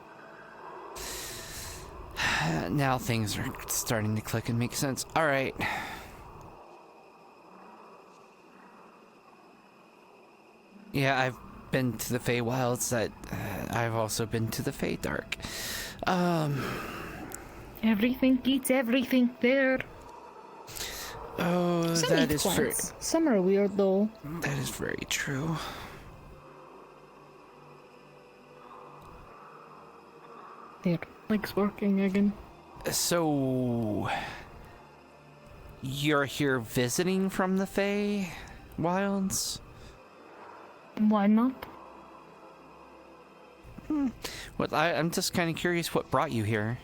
Now things are starting to click and make sense. Alright. Yeah, I've been to the Feywilds. That I've also been to the Feydark. Everything eats everything there. Oh, Some that eat is plants. true. Some are weird though. That is very true. There, legs working again. So, you're here visiting from the Feywilds? Why not? Well, I'm just kind of curious what brought you here.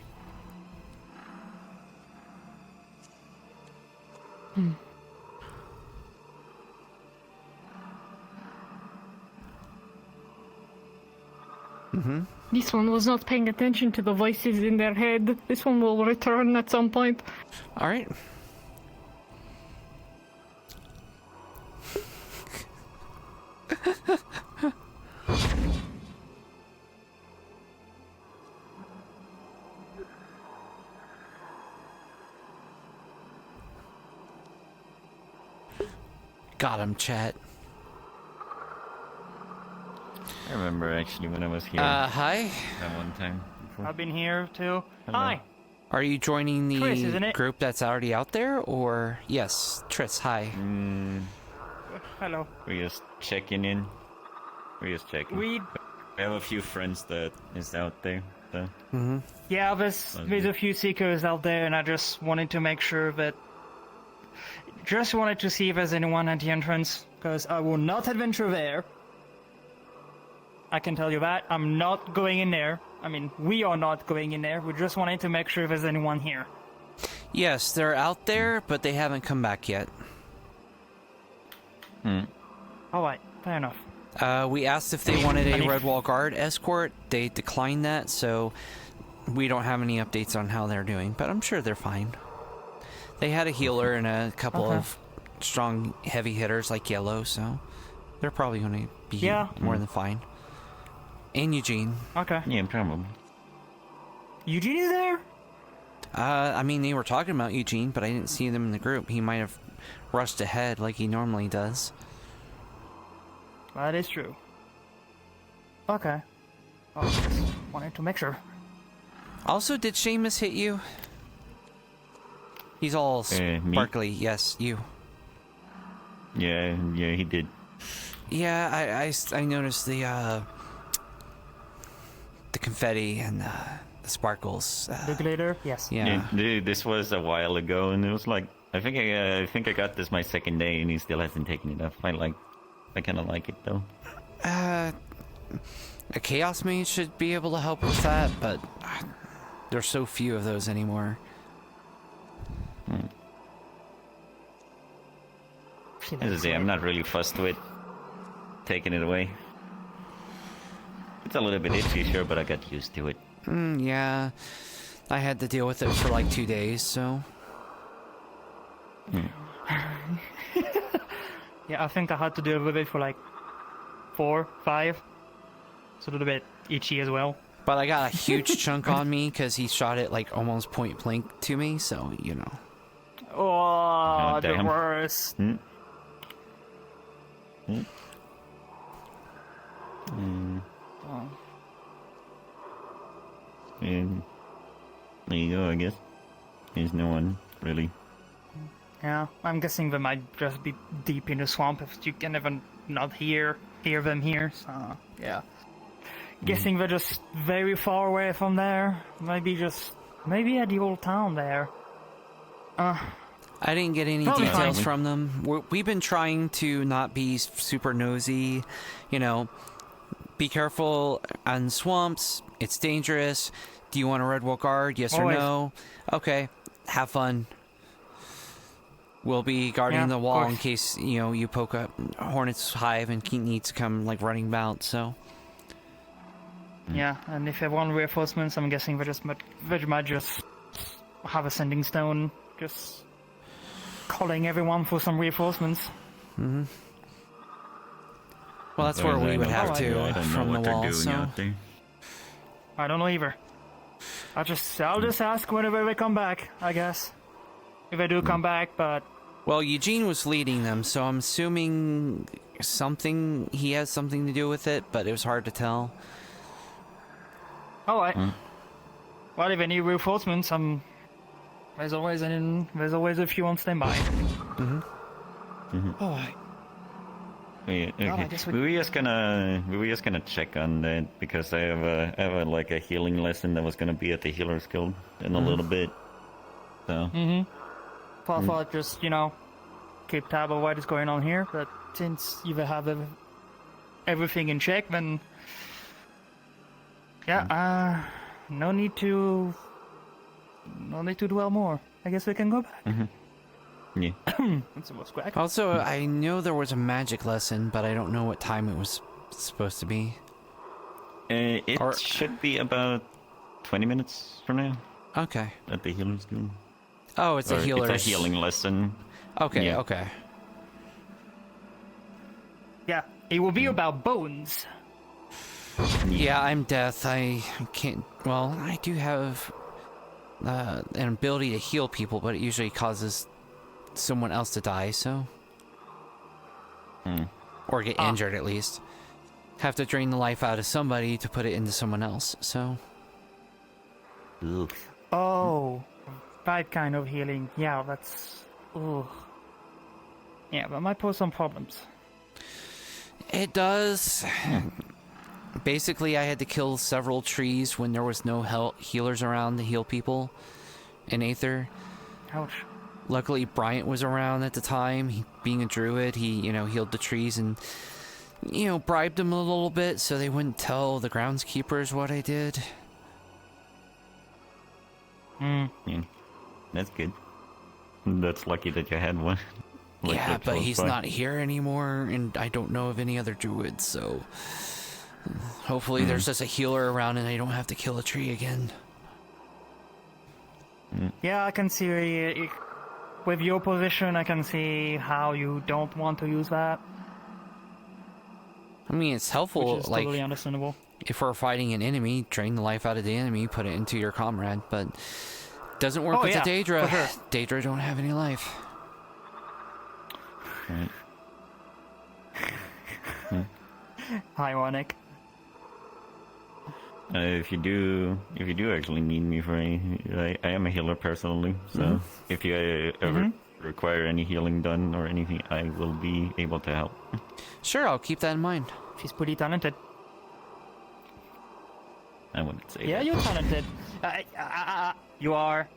This one was not paying attention to the voices in their head. This one will return at some point. All right. Got him, chat. I remember actually when I was here. Hi. That one time. Before. I've been here too. Hello. Hi. Are you joining the Tris, isn't it? group that's already out there, or yes, Tris? Hi. Hello. We're just checking in. We're just checking. We have a few friends that is out there. So. Yeah, there's a few seekers out there, and I just wanted to make sure that. Just wanted to see if there's anyone at the entrance, because I will not adventure there. I can tell you that. I'm not going in there. I mean, we are not going in there. We just wanted to make sure if there's anyone here. Yes, they're out there, but they haven't come back yet. Alright, fair enough. We asked if they wanted a Redwall Guard escort. They declined that, so we don't have any updates on how they're doing, but I'm sure they're fine. They had a healer and a couple of strong heavy hitters like Yellow, so they're probably going to be more than fine. And Eugene. Okay. Yeah, probably. Eugene is there? I mean, they were talking about Eugene, but I didn't see them in the group. He might have rushed ahead like he normally does. That is true. Okay. Oh, just wanted to make sure. Also, did Seamus hit you? He's all sparkly. Yes, you. Yeah, he did. Yeah, I noticed the confetti and the sparkles. The glitter, yes. Yeah. This was a while ago, and it was like I think I got this my second day, and he still hasn't taken it off. I kind of like it though. A Chaos Mage should be able to help with that, but there's so few of those anymore. I'm not really fussed with taking it away. It's a little bit itchy, sure, but I got used to it. Yeah. I had to deal with it for like 2 days, so... Yeah, I think I had to deal with it for like 4, 5. It's a little bit itchy as well. But I got a huge chunk on me because he shot it like almost point blank to me, so, you know. Oh, the worst. And there you go, I guess. There's no one, really. Yeah, I'm guessing they might just be deep in the swamp if you can even not hear them here, so, yeah. Guessing they're just very far away from there. Maybe at the old town there. I didn't get any details from them. We've been trying to not be super nosy, you know. Be careful on swamps. It's dangerous. Do you want a Redwall Guard? Yes or no? Okay. Have fun. We'll be guarding the wall in case, you know, you poke up Hornet's Hive and he needs to come, like, running about, so... Yeah, and if they want reinforcements, I'm guessing they might just have a sending stone, just calling everyone for some reinforcements. Well, that's where we would have to from the wall, so... I don't know either. I'll just ask whenever they come back, I guess. If they do come back, but... Well, Eugene was leading them, so I'm assuming he has something to do with it, but it was hard to tell. Alright. Well, if any reinforcements, there's always a few on standby. Alright. Yeah, okay. We were just gonna check on that because I have a healing lesson that was gonna be at the Healer's Guild in a little bit. So. I thought just, you know, keep tab of what is going on here, but since you have everything in check, then Yeah, no need to dwell more. I guess we can go back. Yeah. That's almost quick. Also, I know there was a magic lesson, but I don't know what time it was supposed to be. It should be about 20 minutes from now. Okay. At the healing school. Oh, it's a healer's... It's a healing lesson. Okay, yeah. okay. Yeah, it will be about bones. Yeah, I'm death. I can't... Well, I do have an ability to heal people, but it usually causes someone else to die, so... Or get injured, at least. Have to drain the life out of somebody to put it into someone else, so... Oh, that kind of healing. Yeah, that's... Ugh. Yeah, that might pose some problems. It does. Basically, I had to kill several trees when there was no healers around to heal people in Aether. Ouch. Luckily, Bryant was around at the time. He, being a druid, he, healed the trees and, bribed them a little bit so they wouldn't tell the groundskeepers what I did. Yeah, that's good. That's lucky that you had one. Yeah, but he's not here anymore, and I don't know of any other druids, so... Hopefully there's just a healer around and I don't have to kill a tree again. Yeah, I can see... With your position, I can see how you don't want to use that. I mean, it's helpful, which is totally understandable. If we're fighting an enemy, drain the life out of the enemy, put it into your comrade, but... Doesn't work with the Daedra. Sure. Daedra don't have any life. Ironic. If you do actually need me for any, I am a healer personally. So if you ever require any healing done or anything, I will be able to help. Sure, I'll keep that in mind. She's pretty talented. I wouldn't say. Yeah, that. you're talented. You are.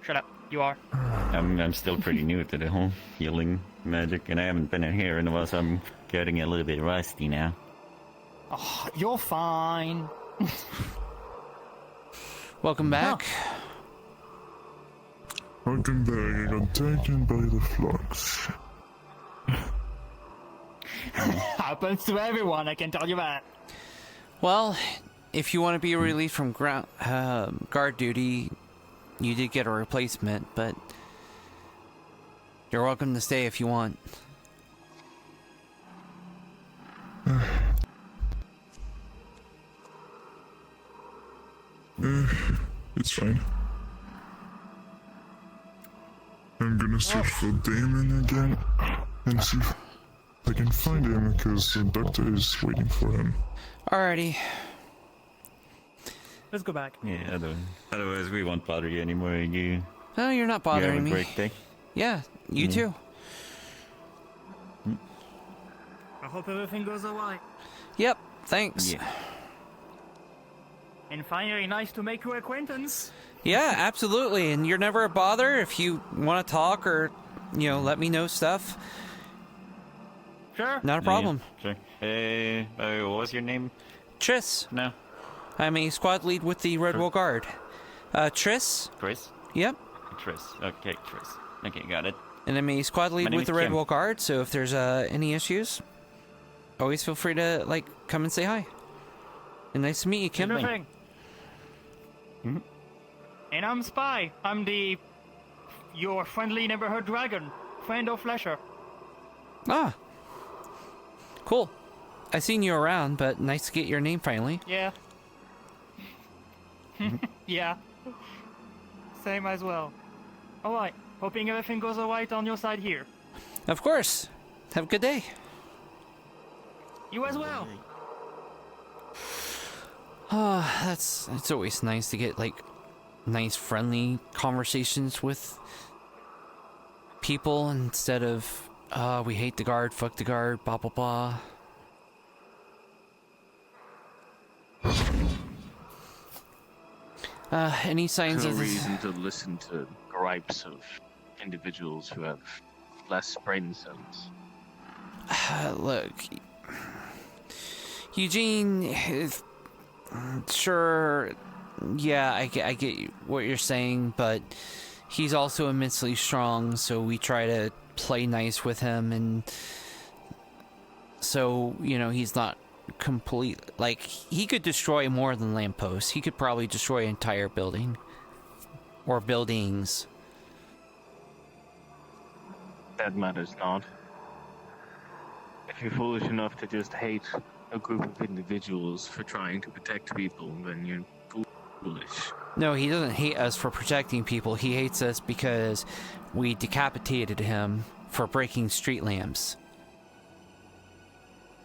Shut up. You are. I'm still pretty new to the whole healing magic, and I haven't been in here in a while, so I'm getting a little bit rusty now. Oh, you're fine. Welcome back. Welcome back. I got taken by the flux. Happens to everyone, I can tell you that. Well, if you want to be released from guard duty, you did get a replacement, but you're welcome to stay if you want. It's fine. I'm gonna search for Damon again and see if I can find him because the doctor is waiting for him. Alrighty. Let's go back. Yeah, otherwise we won't bother you anymore. You. No, you're not bothering me. You have a great day. Yeah, you too. I hope everything goes alright. Yep, thanks. Yeah. And finally, nice to make your acquaintance. Yeah, absolutely. And you're never a bother if you want to talk or, let me know stuff. Sure. Not a problem. Yeah, sure. What was your name? Tris. No. I'm a squad lead with the Redwall Guard. Tris? Chris? Yep. Tris. Okay, Tris. Okay, got it. And I'm a squad lead with the Redwall Guard, so if there's any issues, always feel free to, come and say hi. And nice to meet you, Kim. And I'm Spy. I'm your friendly neighborhood dragon. Friend of Flesher. Ah. Cool. I've seen you around, but nice to get your name finally. Yeah. Yeah. Same as well. Alright. Hoping everything goes alright on your side here. Of course. Have a good day. You as well. It's always nice to get, nice friendly conversations with people instead of, we hate the guard, fuck the guard, blah, blah, blah. Any signs no of this? reason to listen to gripes of individuals who have less brain cells. Look, Eugene, Sure, yeah, I get what you're saying, but he's also immensely strong, so we try to play nice with him, and so, you know, he's not complete. Like, he could destroy more than lampposts. He could probably destroy an entire building. Or buildings. That matters not. If you're foolish enough to just hate a group of individuals for trying to protect people, then you're foolish. No, he doesn't hate us for protecting people. He hates us because we decapitated him for breaking street lamps.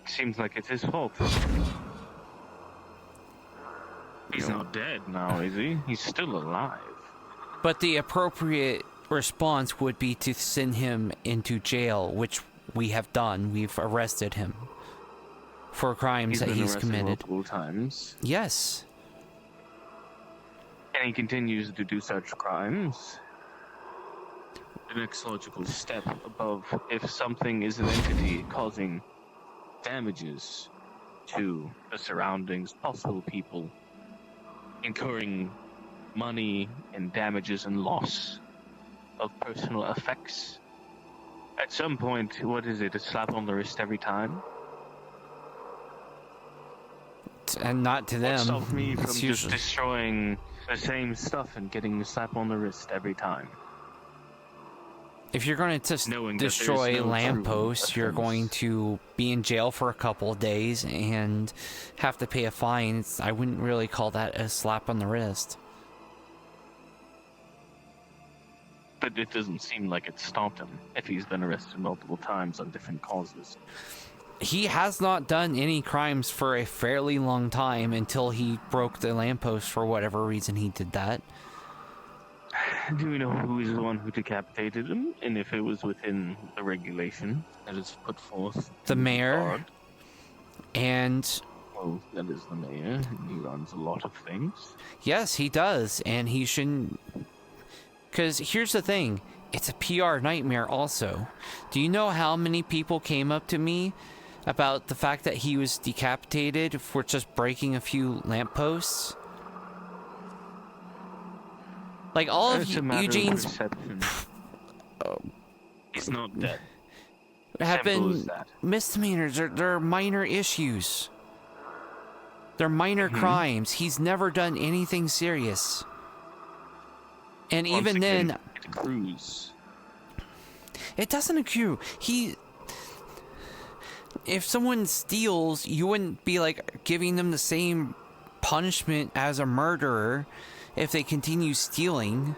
Seems like it's his fault. He's not dead now, is he? He's still alive. But the appropriate response would be to send him into jail, which we have done. We've arrested him for crimes that he's committed multiple times. Yes. And he continues to do such crimes. The next logical step above, if something is an entity causing damages to the surroundings, possible people, incurring money and damages and loss of personal effects. At some point, what is it, a slap on the wrist every time? And not to them. What stopped me from just destroying the same stuff and getting a slap on the wrist every time? If you're going to destroy lampposts, you're going to be in jail for a couple of days and have to pay a fine. I wouldn't really call that a slap on the wrist. But it doesn't seem like it stopped him if he's been arrested multiple times on different causes. He has not done any crimes for a fairly long time until he broke the lamppost for whatever reason he did that. Do we know who is the one who decapitated him, and if it was within the regulation that is put forth? The mayor. And... Oh, that is the mayor. He runs a lot of things. Yes, he does, and he shouldn't... Because here's the thing. It's a PR nightmare also. Do you know how many people came up to me about the fact that he was decapitated for just breaking a few lampposts? Like, all of Eugene's... He's not dead. Have been misdemeanors. They're minor issues. They're minor crimes. He's never done anything serious. And even then... It accrues. It doesn't accrue. If someone steals, you wouldn't be, like, giving them the same punishment as a murderer if they continue stealing.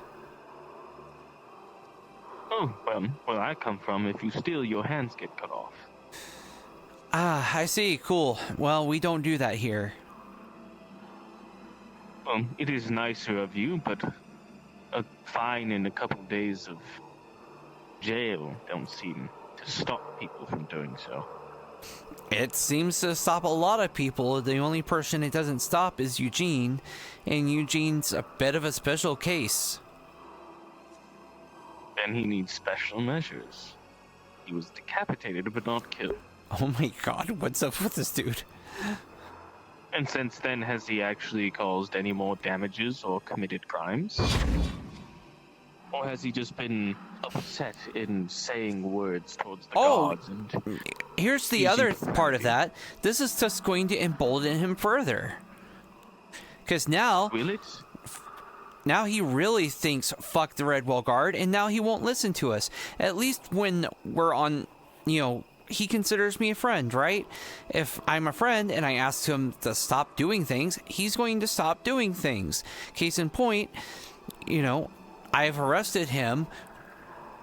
Oh, well, where I come from, if you steal, your hands get cut off. Ah, I see. Cool. Well, we don't do that here. Well, it is nicer of you, but a fine and a couple days of jail don't seem to stop people from doing so. It seems to stop a lot of people. The only person it doesn't stop is Eugene, and Eugene's a bit of a special case. Then he needs special measures. He was decapitated but not killed. Oh my god, what's up with this dude? And since then, has he actually caused any more damages or committed crimes? Or has he just been upset in saying words towards the gods? And here's the other part of that. This is just going to embolden him further. Because now... Will it? Now he really thinks, fuck the Redwall Guard, and now he won't listen to us. At least when we're on, you know, he considers me a friend, right? If I'm a friend and I ask him to stop doing things, he's going to stop doing things. Case in point, you know, I've arrested him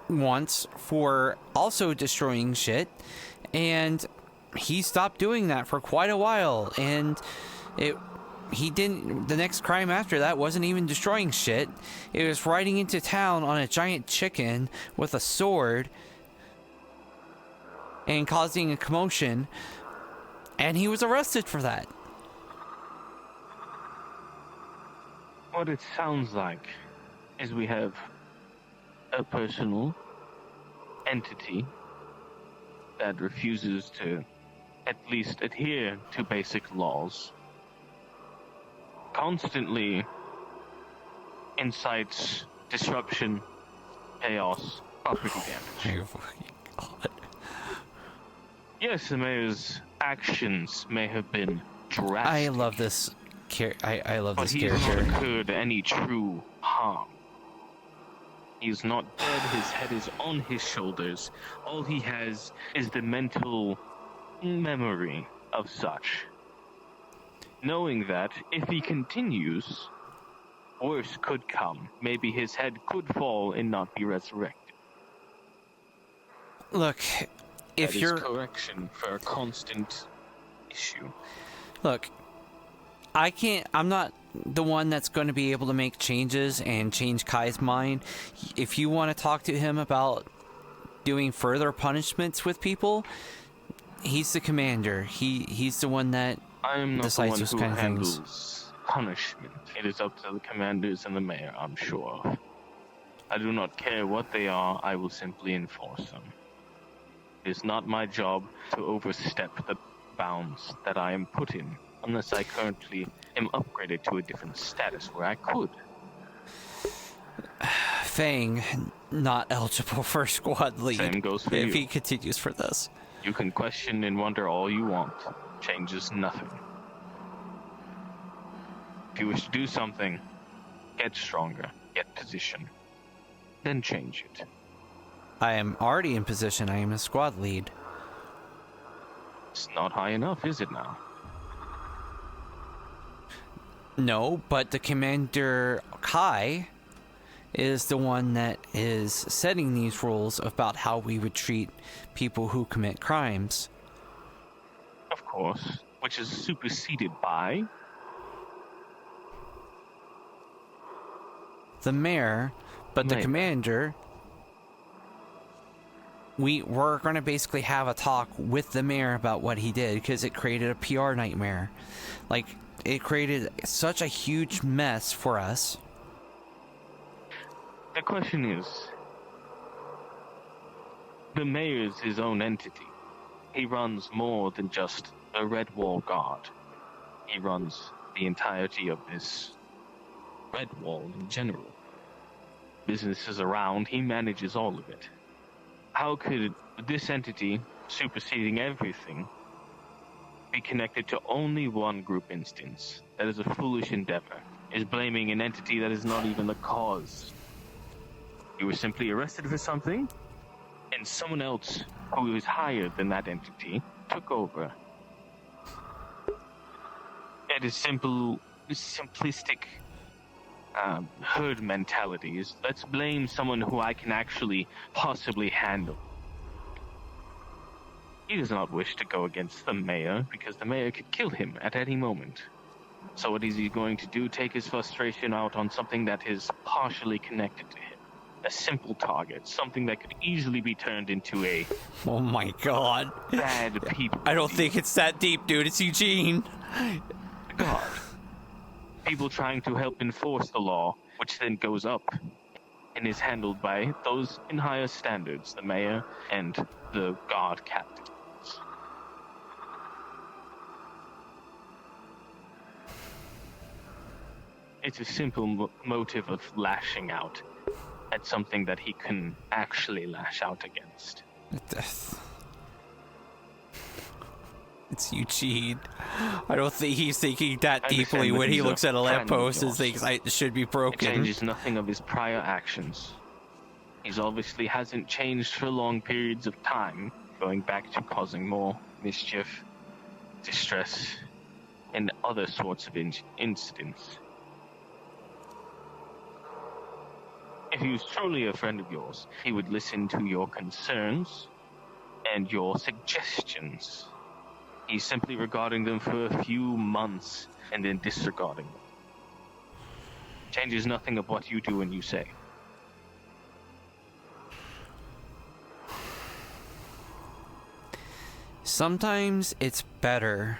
once for also destroying shit, and he stopped doing that for quite a while, and he didn't. The next crime after that wasn't even destroying shit. It was riding into town on a giant chicken with a sword and causing a commotion, and he was arrested for that. What it sounds like is we have a personal entity that refuses to at least adhere to basic laws constantly incites disruption, chaos, property damage. Yes, the mayor's actions may have been drastic. I love this. I love this character. But he's not character. incurred any true harm. He's not dead. His head is on his shoulders. All he has is the mental memory of such. Knowing that if he continues, worse could come. Maybe his head could fall and not be resurrected. Look, if that you're is correction for a constant issue. Look, I'm not the one that's going to be able to make changes and change Kai's mind. If you want to talk to him about doing further punishments with people, he's the commander. He's the one that I am not the decides one those who kind of handles things. punishment. It is up to the commanders and the mayor, I'm sure of. I do not care what they are, I will simply enforce them. It is not my job to overstep the bounds that I am put in, unless I currently am upgraded to a different status where I could. Fang, not eligible for squad lead. Same goes for if you. he continues for this. You can question and wonder all you want. Changes nothing. If you wish to do something, get stronger, get position, then change it. I am already in position. I am a squad lead. It's not high enough, is it now? No, but the commander Kai is the one that is setting these rules about how we would treat people who commit crimes. Of course, which is superseded by the mayor, but the commander. We're going to basically have a talk with the mayor about what he did, because it created a PR nightmare. Like, it created such a huge mess for us. The question is, the mayor is his own entity. He runs more than just the Red Wall Guard. He runs the entirety of this Red Wall in general. Businesses around, he manages all of it. How could this entity, superseding everything, be connected to only one group instance? That is a foolish endeavor. Is blaming an entity that is not even the cause. You were simply arrested for something, and someone else who is higher than that entity took over. It is simplistic herd mentality. Is let's blame someone who I can actually possibly handle. He does not wish to go against the mayor, because the mayor could kill him at any moment. So what is he going to do? Take his frustration out on something that is partially connected to him. A simple target, something that could easily be turned into a... Oh my god. Bad people. I don't think it's that deep, dude. It's Eugene. God. People trying to help enforce the law, which then goes up and is handled by those in higher standards, the mayor and the guard captains. It's a simple motive of lashing out at something that he can actually lash out against. It's Eugene. I don't think he's thinking that deeply when he looks at a lamppost and thinks it should be broken. It changes nothing of his prior actions. He's obviously hasn't changed for long periods of time, going back to causing more mischief, distress, and other sorts of incidents. If he was truly a friend of yours, he would listen to your concerns and your suggestions. He's simply regarding them for a few months and then disregarding them. Changes nothing of what you do and you say. Sometimes it's better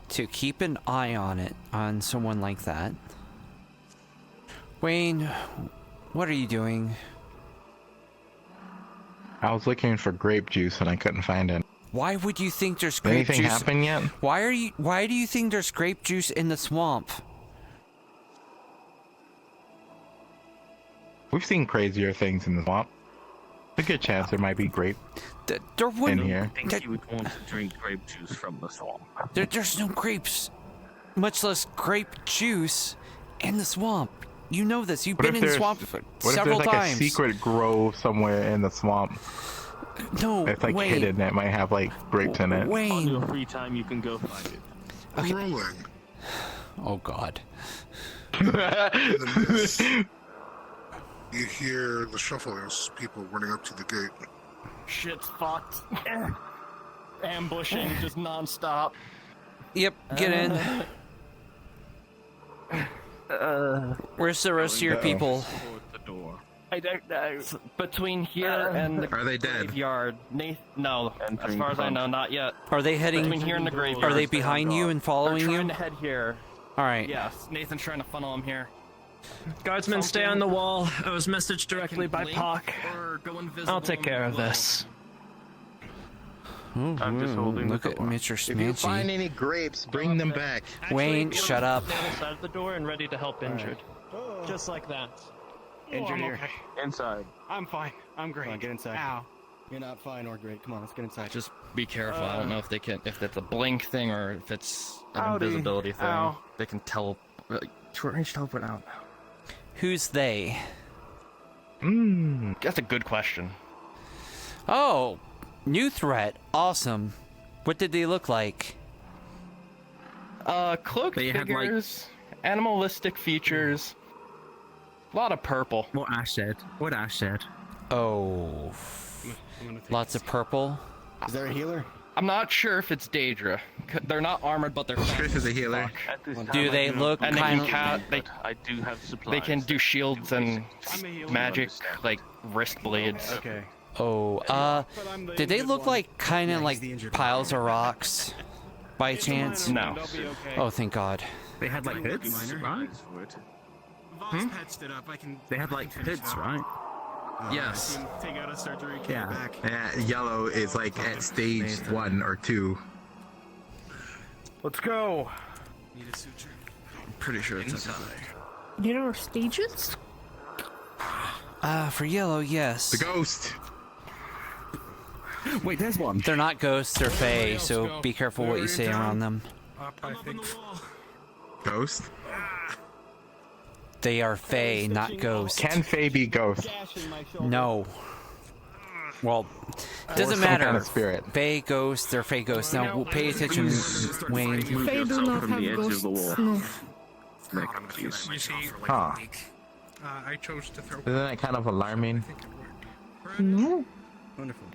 to keep an eye on someone like that. Wayne, what are you doing? I was looking for grape juice and I couldn't find it. Why would you think there's grape juice? Anything happen yet? Why do you think there's grape juice in the swamp? We've seen crazier things in the swamp. A good chance there might be grape there wouldn't, in here. I think you would want to drink grape juice from the swamp. There's no grapes, much less grape juice, in the swamp. You know this. You've been in the swamp several What if there's like times. a secret grove somewhere in the swamp? No, it's like Wayne. hidden. That might have like grapes in it. Wayne. On your free time, you can go find it. Okay. Rolling. Oh God. You hear the shuffles, people running up to the gate. Shit's fucked. Ambushing just nonstop. Yep, get in. Where's the rest of your people? The door. I don't know. Between here and the Are they dead? graveyard. No, as far as I know, not yet. Are they heading? Between here and the graveyard. Are they behind you and following They're you? trying to head here. All right. Yes, Nathan's trying to funnel him here. Guardsmen, stay on the wall. I was messaged directly by Pock. I'll take care of this. I'm just holding Look the at door. Mr. If you find Smancy. any grapes, bring them back. Wayne, shut up. On the other side of the door and ready to help injured. Just like that. Injured here. Inside. I'm fine. I'm great. Come on, get inside. Ow. You're not fine or great. Come on, let's get inside. Just be careful. I don't know if they can, if it's a blink thing or if it's an Howdy. invisibility thing. Ow. They can short-range teleport out. Who's they? That's a good question. Oh, new threat. Awesome. What did they look like? Cloaked They had, like- figures, animalistic features, a lot of purple. What Ash said. Oh, lots of purple. Is there a healer? I'm not sure if it's Daedra. They're not armored, but they're fast. Chris is a healer. Do they look And they kind can of? I do have supplies. They can do shields and magic, like wrist blades. Okay. Oh, did they look like kind of like piles of rocks, by chance? No. Oh, thank God. They had like hoods, right? Voss patched it up. I can. They had like hoods, right? Yes. I can take out a surgery kit Yeah. back. Yeah, yellow is like at stage 1 or 2. Let's go. Need a suture. I'm pretty sure it's inside. There are stages? For yellow, yes. The ghost. Wait, there's one. They're not ghosts, they're fae, so be careful what you say around them. Up, I think. Ghost. They are fae, not ghosts. Can fae be ghost? No. Well, Or doesn't some matter. kind of spirit. Fae ghosts, they're fae ghosts. Now, we'll pay attention, Wayne. They do not have ghosts. No. You see, Huh. I chose to throw. Isn't that kind of alarming? No. Wonderful.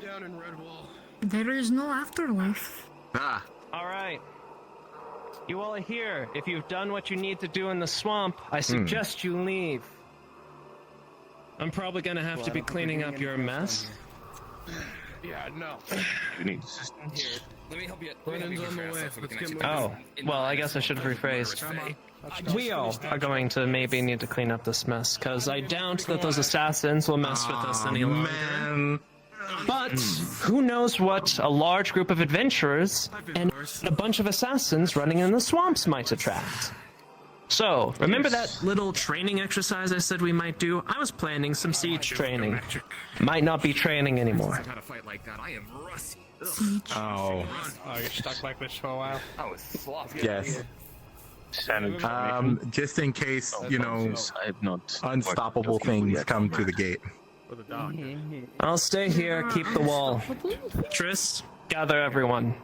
Down in Redwall. There is no afterlife. Ah. All right. You all are here. If you've done what you need to do in the swamp, I suggest you leave. I'm probably gonna have to be cleaning up your mess. Yeah, no. You need assistance. Here, let me help you. Brennan's on the way. Let's get moving. Oh, well, I guess I should rephrase. We all are going to maybe need to clean up this mess, because I doubt that those assassins will mess with us any longer. Man. But who knows what a large group of adventurers and a bunch of assassins running in the swamps might attract. So, remember that little training exercise I said we might do? I was planning some siege training. Might not be training anymore. How to fight like that? I am rusty. Oh. Oh, you're stuck like this for a while. I was sloppy. Yes. Just in case, you know, I have not unstoppable things come to the gate. I'll stay here, keep the wall. Tris, gather everyone.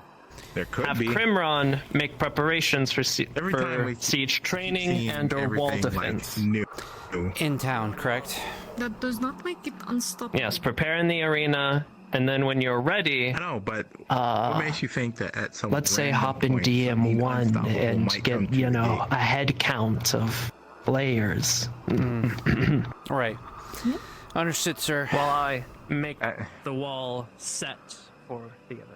There could Have be. Crimron make preparations for, Every time we siege training Seeing and or wall everything, defense. Like, new. In town, correct? That does not make it unstoppable. Yes, prepare in the arena, and then when you're ready, I know, but what makes you think that at some let's say random hop in point something DM1 unstoppable and might come get, to you the know, gate? a head count of players. All right. Understood, sir. While I make the wall set for the event.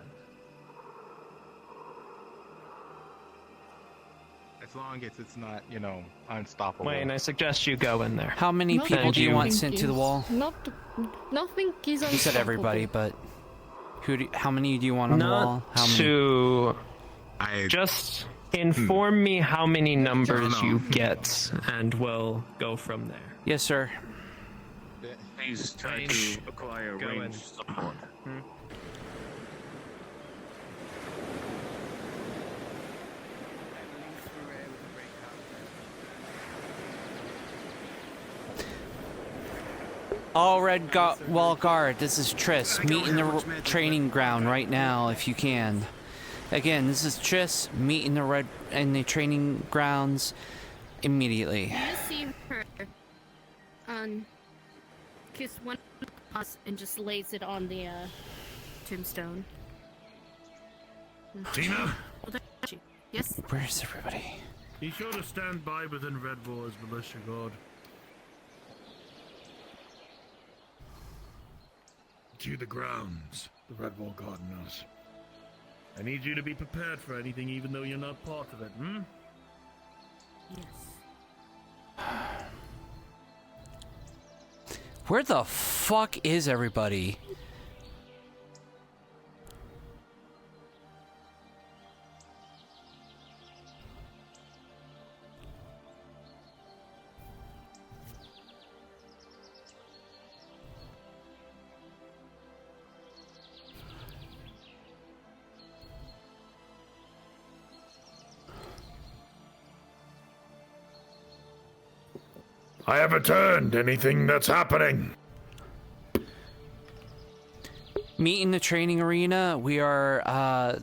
As long as it's not, you know, unstoppable. Wayne, I suggest you go in there. How many Not people do you want everything sent to the is- wall? Nothing is unstoppable. You said everybody, but how many do you want on the wall? Not How many? to I just Inform me how many numbers you get, and we'll go from there. Yes, sir. Please try to acquire range support. All Red Wall Guard, this is Triss. Meet in the training ground right now if you can. Again, this is Triss. Meet in the training grounds immediately. You see her kiss one of us and just lays it on the tombstone. Tina? Yes? Where's everybody? Be sure to stand by within Red Wall as militia guard. To the grounds, the Red Wall Guard and us. I need you to be prepared for anything even though you're not part of it, Yes. Where the fuck is everybody? I have returned. Anything that's happening? Meet in the training arena. We are,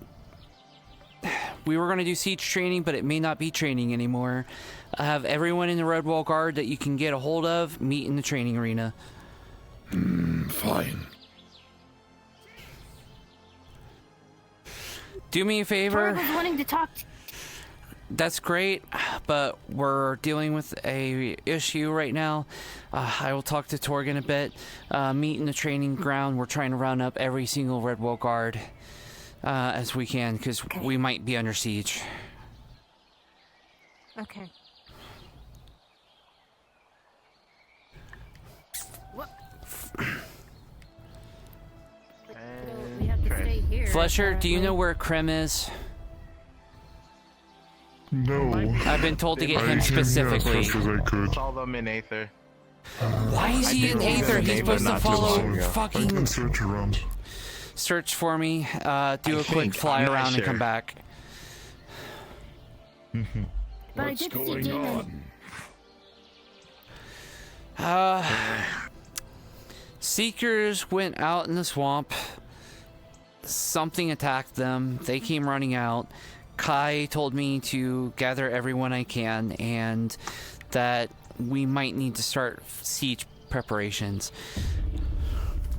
we were going to do siege training, but it may not be training anymore. I have everyone in the Red Wall Guard that you can get a hold of. Meet in the training arena. Fine. Do me a favor. Tor was wanting to talk to That's great, but we're dealing with a issue right now. I will talk to Torg in a bit. Meet in the training ground. We're trying to round up every single Red Wall Guard as we can, because we might be under siege. Okay. What? We have to stay here. Flesher, do you know where Krem is? No. I've been told to get him I came here as specifically. fast as I could. Saw them in Aether. Why is he in Aether? He's supposed to follow I fucking... can search around. Search for me, do a quick fly around and come back. But I did see Demon. Seekers went out in the swamp. Something attacked them. They came running out. Kai told me to gather everyone I can and that we might need to start siege preparations.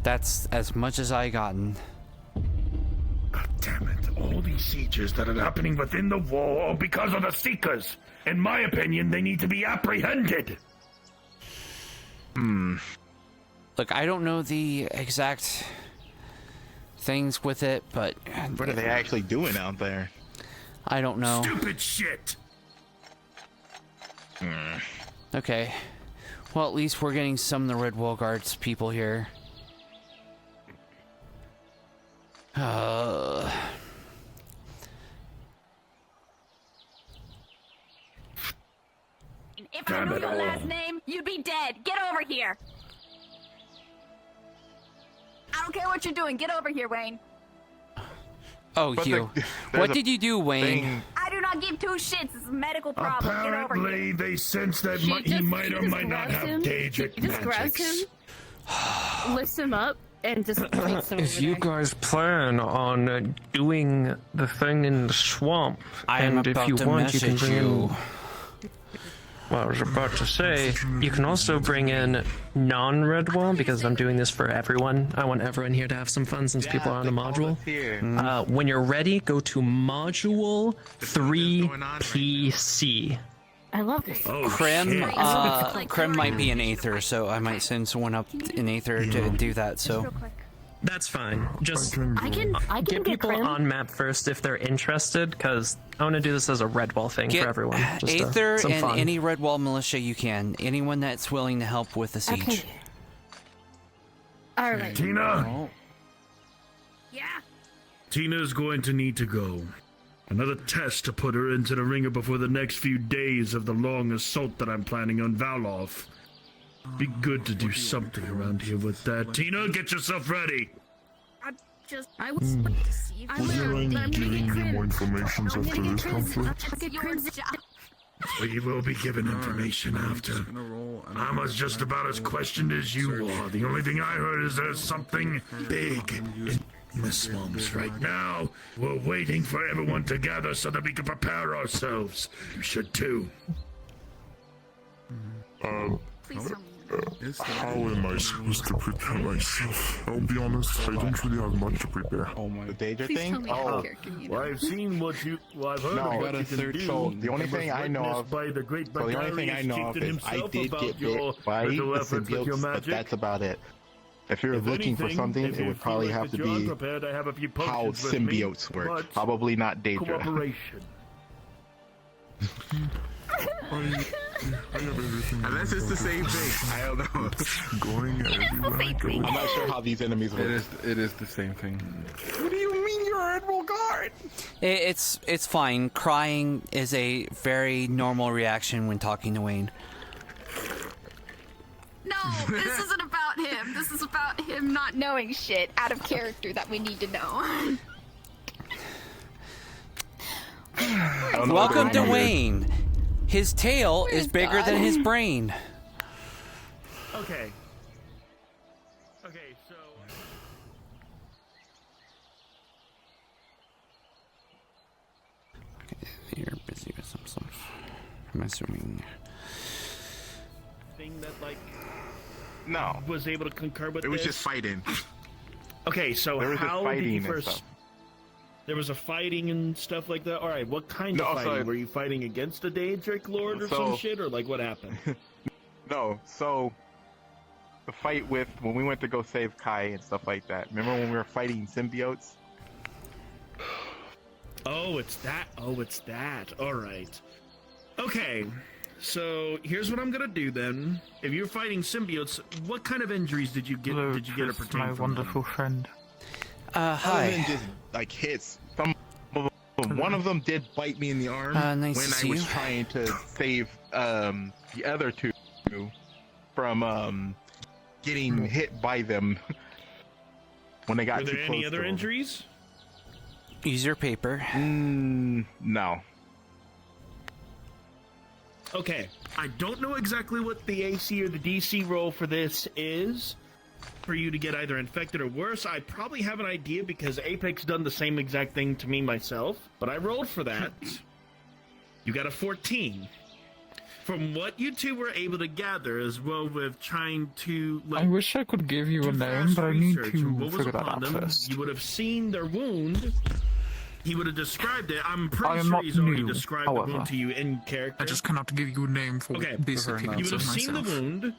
That's as much as I gotten. God damn it. All these sieges that are happening within the wall are because of the Seekers. In my opinion, they need to be apprehended. Look, I don't know the exact things with it, but... What are they actually doing out there? I don't know. Stupid shit. Okay. Well, at least we're getting some of the Red Wall Guards people here. If I knew your last name, you'd be dead. Get over here. I don't care what you're doing. Get over here, Wayne. Oh, But you. What did you do, Wayne? I do not give two shits. It's a medical problem. Get over here. Apparently, they sense that he might or might not have Daedric He just grabs magics. him, lifts him up, and just takes him If over you there. guys plan on doing the thing in the swamp, I'm and if about you to want, you can message bring you. in. Well, I was about to say, you can also bring in non-Red Wall, because I'm doing this for everyone. I want everyone here to have some fun since people are on the module. When you're ready, go to Module 3PC. I love this. Krem might be in Aether, so I might send someone up in Aether to do that, so... That's fine. Just I can get people Krem. on map first if they're interested, because I want to do this as a Red Wall thing Get for everyone. Just Aether some and fun. any Red Wall militia you can. Anyone that's willing to help with the siege. Okay. All right. Tina? Yeah. Tina's going to need to go. Another test to put her into the ringer before the next few days of the long assault that I'm planning on Valoff. Be good to do something around here with that. Tina, get yourself ready! I was deceived. Would you mind giving me more information after this conflict? We will be given information after. Mama's just about as questioned as you are. The only thing I heard is there's something big in the swamps right now. We're waiting for everyone to gather so that we can prepare ourselves. You should too. How am I supposed to prepare myself? I'll be honest, I don't really have much to prepare. The danger Please thing? tell me how character you know. Well, I've seen what you. Well, I've heard No, of what you can do. so the only thing I know of, by the great so the only thing I know of is I did get bit by the symbiotes, but that's about it. If you're looking for something, it would probably have to be how symbiotes work. Probably not Daedra. Cooperation. Unless it's the same thing. I don't know. Going everywhere I go. I'm not sure how these enemies work. It is the same thing. What do you mean you're Admiral Guard? It's fine. Crying is a very normal reaction when talking to Wayne. No, this isn't about him. This is about him not knowing shit out of character that we need to know. Welcome to Wayne. His tail is bigger than his brain. Okay. Okay, so. You're busy with some stuff. I'm assuming. Thing that, like. No. Was able to concur with It was this? just fighting. Okay, so There was just how did you fighting and first. stuff. There was a fighting and stuff like that? Alright, what kind of No, fighting? so- Were you fighting against a Daedric Lord or So- some shit? Or, like, what happened? No, so the fight with when we went to go save Kai and stuff like that. Remember when we were fighting symbiotes? Oh, it's that. Oh, it's that. Alright. Okay, so here's what I'm gonna do then. If you're fighting symbiotes, what kind of injuries did you get? Hello, did you get a Tris, pertain my from wonderful friend. Hi. Other than just like hits. One of them did bite me in the arm Nice when to I see was you. trying to save the other two from getting hit by them when they got Were too there close any to other them. injuries? Use your paper. No. Okay, I don't know exactly what the AC or the DC roll for this is for you to get either infected or worse. I probably have an idea because Apex done the same exact thing to me myself, but I rolled for that. You got a 14. From what you two were able to gather, as well with trying to... I wish I could give you a name, but I need research and to what was figure that upon out them, first. you would have seen their wound. He would have described it. I'm I pretty am sure not he's already new, described the however. wound to you in character. I just cannot give you a name for Okay, basic you opinions would of have seen the myself. wound.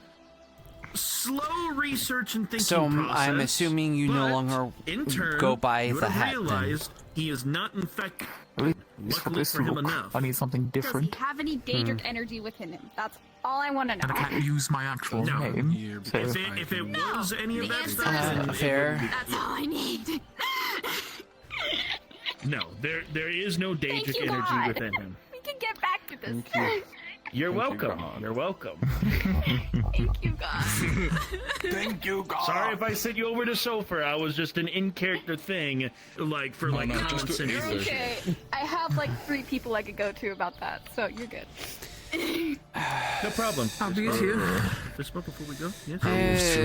Slow research and thinking So process. I'm assuming you no but longer in turn, go by you would the have hat then. realized he is not infected. At least for Luckily this for him look, enough. I need something Does he different. have any Daedric energy within him? That's all I want to know. And I can't use my actual No. name. So If it was any of the that answer stuff, is then it fair. wouldn't be- That's all I need. No, there is no Thank Daedric you, energy God. within him. We can get back to this. You're welcome. You're welcome. Thank you, God. Thank you, God. Sorry if I sent you over to sofa. I was just an in-character thing, like for common sense. You're okay. I have like 3 people I could go to about that, so you're good. No problem. I'll be with you. Fist bump before we go? Yes.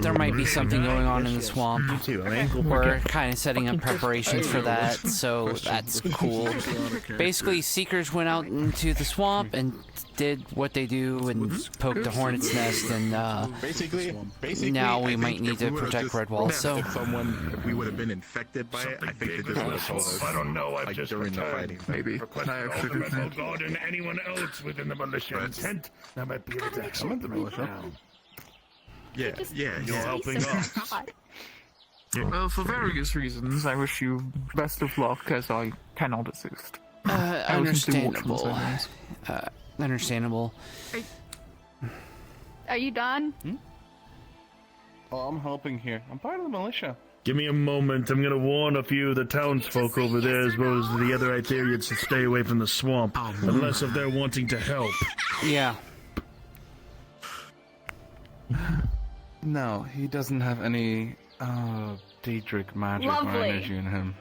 There might be something going on in the swamp. You too. Ankle We're kind of setting up preparations for that, so that's cool. Basically, Seekers went out into the swamp and did what they do and poked the hornet's nest, and Basically, now we I might think need if to we would've protect just- Redwall. So if we would have been infected by it, I think they just would have told us. I don't know. I've like, just during the returned. fighting. Maybe. Request I actually ultimate did that. of God and anyone else within the militia intent. That might be able to help them now. Yeah, You're helping us. Well, for various reasons, I wish you best of luck, as I cannot assist. I will simply watch from the understandable. sidelines. Understandable. Are you done? Oh, I'm helping here. I'm part of the militia. Give me a moment. I'm gonna warn a few of the townsfolk over there as well as the other Aetherians to stay away from the swamp, unless if they're wanting to help. Yeah. No, he doesn't have any Daedric magic or Lovely. energy in him.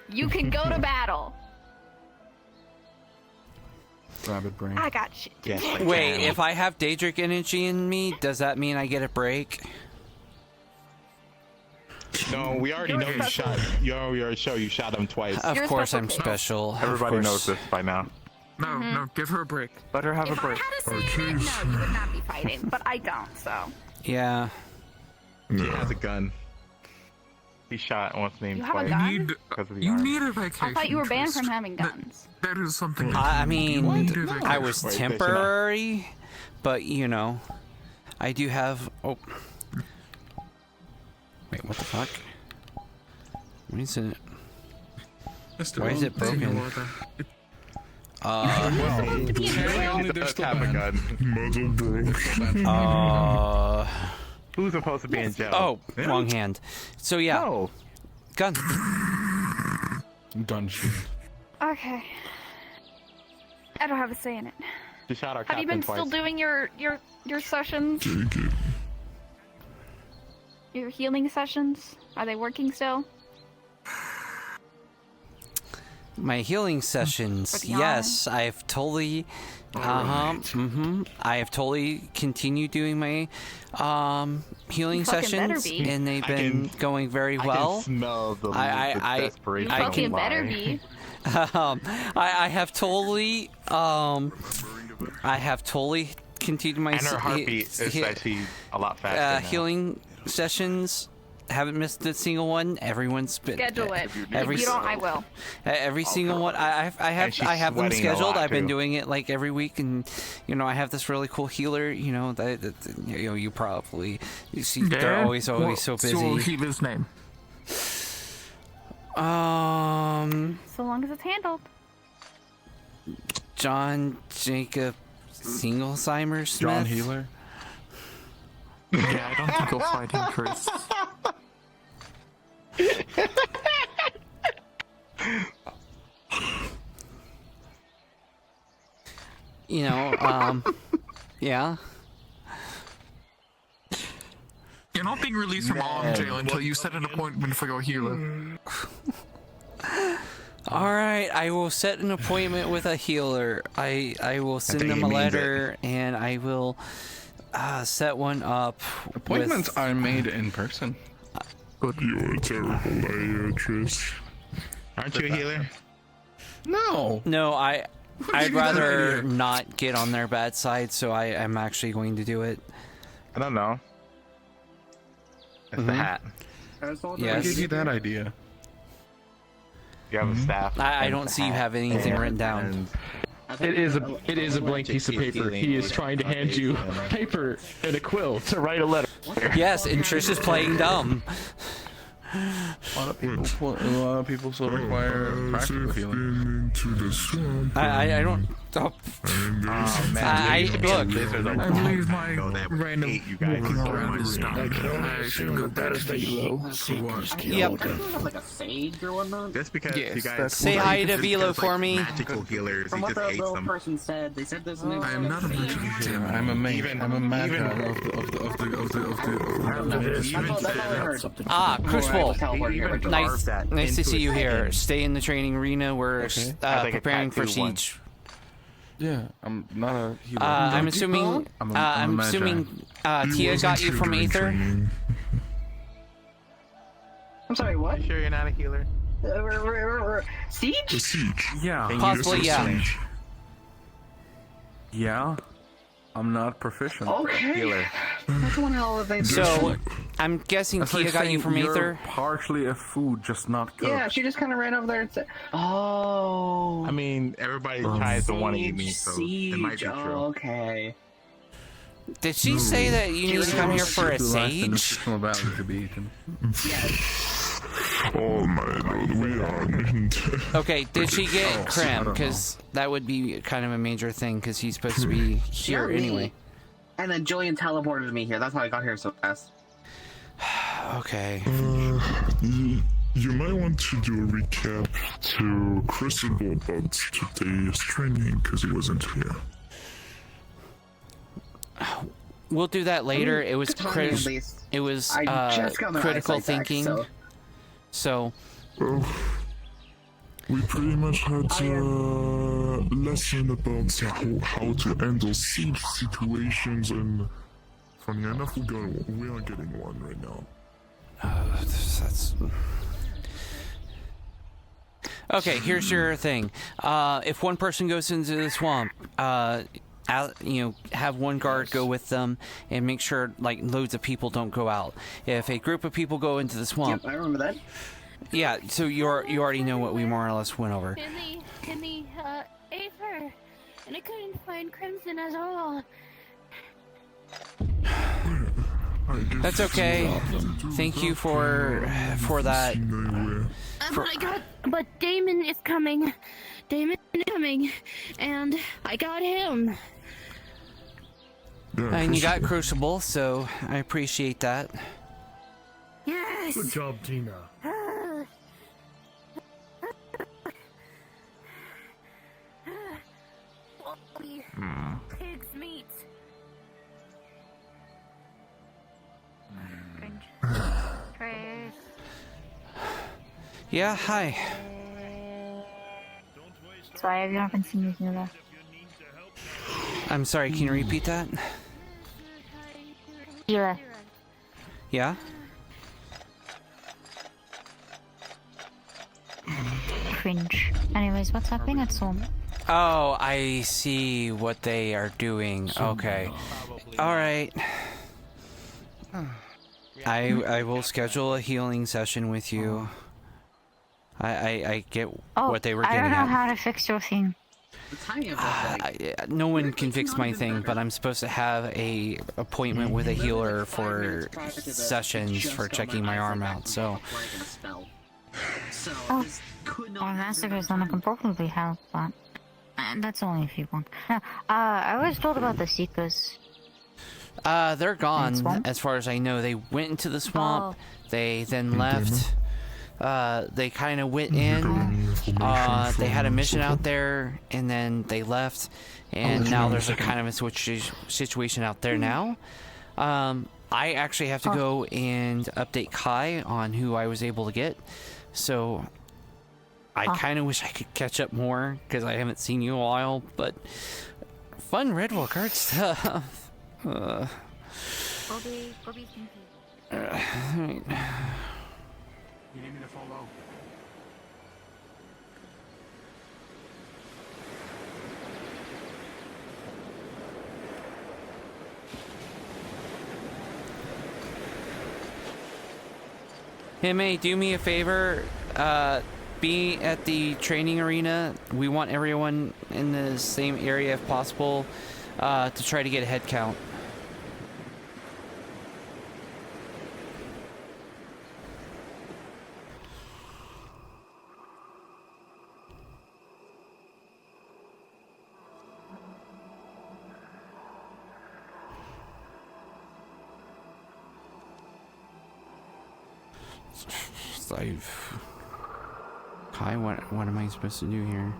You can go to battle. Rabbit brain. I got shit. Wait, if I have Daedric energy in me, does that mean I get a break? No, we already know you shot. You already show you shot him twice. Of course I'm special. Everybody knows this by now. No, no, give her a break. Let her have a break. If I had a say in it, no, you would not be fighting, but I don't, so. Yeah. He has a gun. He shot what's named You have a twice. gun? Because of the You arm. need a vacation. I thought you were banned from having guns. That is something. I mean, What? I was Wait, temporary, but you know, I do have. Oh, wait, what the fuck? Why is it? Why is it broken? He does have a gun. Who's supposed to be in jail? Oh, wrong hand. So yeah. No. Gun. Gun shoot. Okay. I don't have a say in it. She shot our Have you been still doing your sessions? Your healing sessions? Are they working still? My healing sessions, For the yes, I've totally, I have totally continued doing my healing You fucking sessions, better be. and they've been going very well. I can smell the desperation. You I fucking can better lie. be. I have totally, continued my And her heartbeat is actually a lot faster now. healing sessions. Haven't missed a single one. Everyone's been Schedule it. Every If you don't, I will. Every single one. I And she's have them sweating a scheduled. lot, I've been too. doing it like every week, and you know I have this really cool healer. You know that you know you probably you see they're always so busy. So keep his name. So long as it's handled. John Jacob Singlesheimer Smith. John Healer. Yeah, I don't think you'll fight him, Chris. You know, yeah. You're not being released from arm jail until you set an appointment for your healer. All right, I will set an appointment with a healer. I will send them a letter, and I will set one up. Appointments are made in person. You're a terrible liar, Trish. Aren't you a healer? No. No, I'd rather not get on their bad side, so I am actually going to do it. I don't know. It's the hat. Who Yes. gave you that idea? You have a staff. I don't see you have anything written down. It is a blank piece of paper. He is trying to hand you paper and a quill to write a letter. Yes, and Trish is playing dumb. A lot of people still require practical healing. I don't. Oh, man, look. I believe my random you guys walking so around much. is done. I should go back to the Yep. Like a sage or whatnot. Just because Yes, you guys that's Say what hi to just Velo because, for like, me. Magical healers, From he what just the hates little them. person said, they said there's an I am not a magical healer. I'm a mage. I'm a magi of the. Ah, Crucible. Nice, that nice to into see a you here. second. Stay in the training arena. We're I think a preparing for tattoo one. siege. Yeah, I'm not a healer. I'm assuming. I'm magi. assuming Tia got you from Aether. I'm sorry, what? You sure you're not a healer? Siege? Yeah. Possibly, yeah. Yeah. I'm not proficient. Okay. Healer. That's one hell of a thing. So, I'm guessing That's Tia like got you saying from you're Aether. partially a food, just not cooked. Yeah, she just kind of ran over there and said, "Oh." I mean, everybody tries to want to eat me, so it might be Siege, true. okay. Did she say that you need to come here for a sage? Oh my lord, we are meant. Okay, did she get I Krem? don't Because that would be kind of a major thing, because he's supposed to be here Yeah, me. anyway. And then Julian teleported me here. That's how I got here so fast. Okay. You might want to do a recap to Crucible about today's training, because he wasn't here. We'll do that later. It was I just got my critical eyesight back, thinking. so. Well, we pretty much had a lesson about how to handle siege situations, and funny enough, we are getting one right now. That's... Okay, here's your thing. If one person goes into the swamp, have one guard go with them and make sure like loads of people don't go out. If a group of people go into the swamp, Yep, I remember that. Yeah, so you already know what we more or less went over. In the Aether, and I couldn't find Crimson at all. That's okay. Thank you for that. But Damon is coming. Damon is coming, and I got him. And you got Crucible, so I appreciate that. Yes. Good job, Tina. Pig's meat. Yeah, hi. Sorry, I haven't seen you here though. I'm sorry, can you repeat that? Yeah. Yeah? Cringe. Anyways, what's happening at Swamp? Oh, I see what they are doing. Okay. Alright. I will schedule a healing session with you. I get what they were getting I don't know at. how to fix your thing. No one can fix my thing, but I'm supposed to have a appointment with a healer for sessions for checking my arm out, so... Oh, Massacres then I can probably help, but that's only if you want. I was told about the Seekers. They're gone, as far as I know. They went into the swamp, they then left. They kind of went in, they had a mission out there, and then they left, and now there's a kind of a situation out there now. I actually have to go and update Kai on who I was able to get, so I kind of wish I could catch up more, because I haven't seen you in a while, but fun Redwall card stuff. Bobby's Alright. You need me to follow? Hey, mate, do me a favor. Be at the training arena. We want everyone in the same area if possible to try to get a head count. Kai, what am I supposed to do here?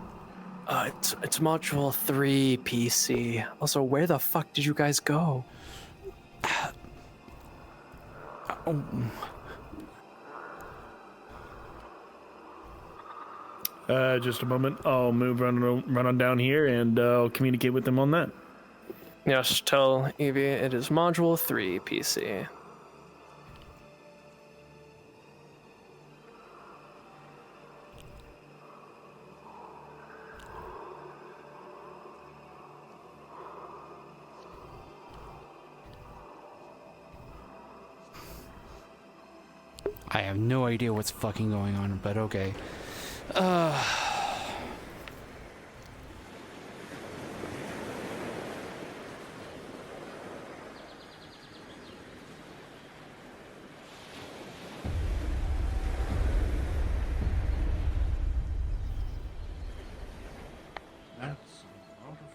It's module 3 PC. Also, where the fuck did you guys go? Just a moment. I'll run on down here and I'll communicate with them on that. Yes, tell Evie it is module 3 PC. I have no idea what's fucking going on, but okay.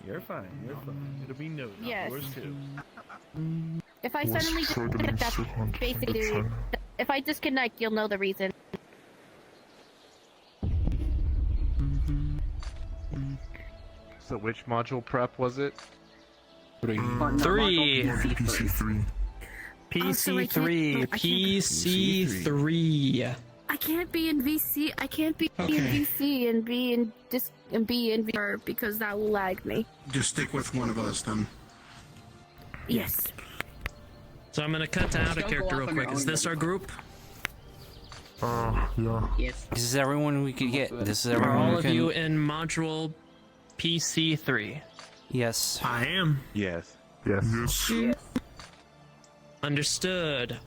You're fine. You're fine. It'll be noted. Yes. Yours too. If I suddenly just pick up that basically If I disconnect, you'll know the reason. So which module prep was it? 3. PC3. PC3. PC3. I can't be in VC. I can't be in VC and be in VR because that will lag me. Just stick with one of us then. Yes. So I'm gonna cut out a character real quick. Is this our group? Yeah. Yes. This is everyone we could get. This is Are everyone all we of can... you in module PC3? Yes. I am. Yes. Yes. Understood.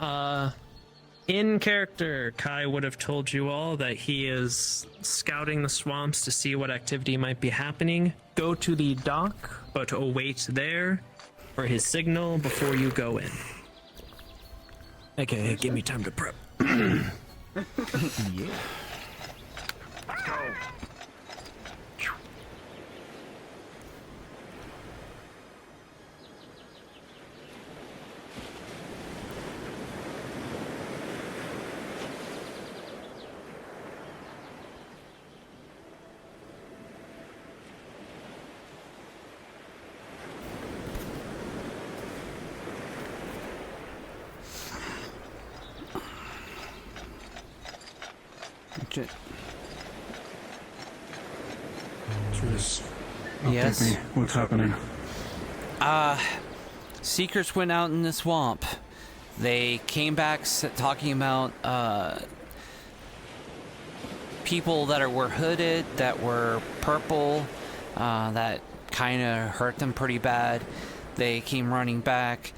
In character, Kai would have told you all that he is scouting the swamps to see what activity might be happening. Go to the dock, but await there for his signal before you go in. Okay, give me time to prep. Yeah. Yes. What's happening? Seekers went out in the swamp. They came back talking about people that were hooded, that were purple, that kind of hurt them pretty bad. They came running back.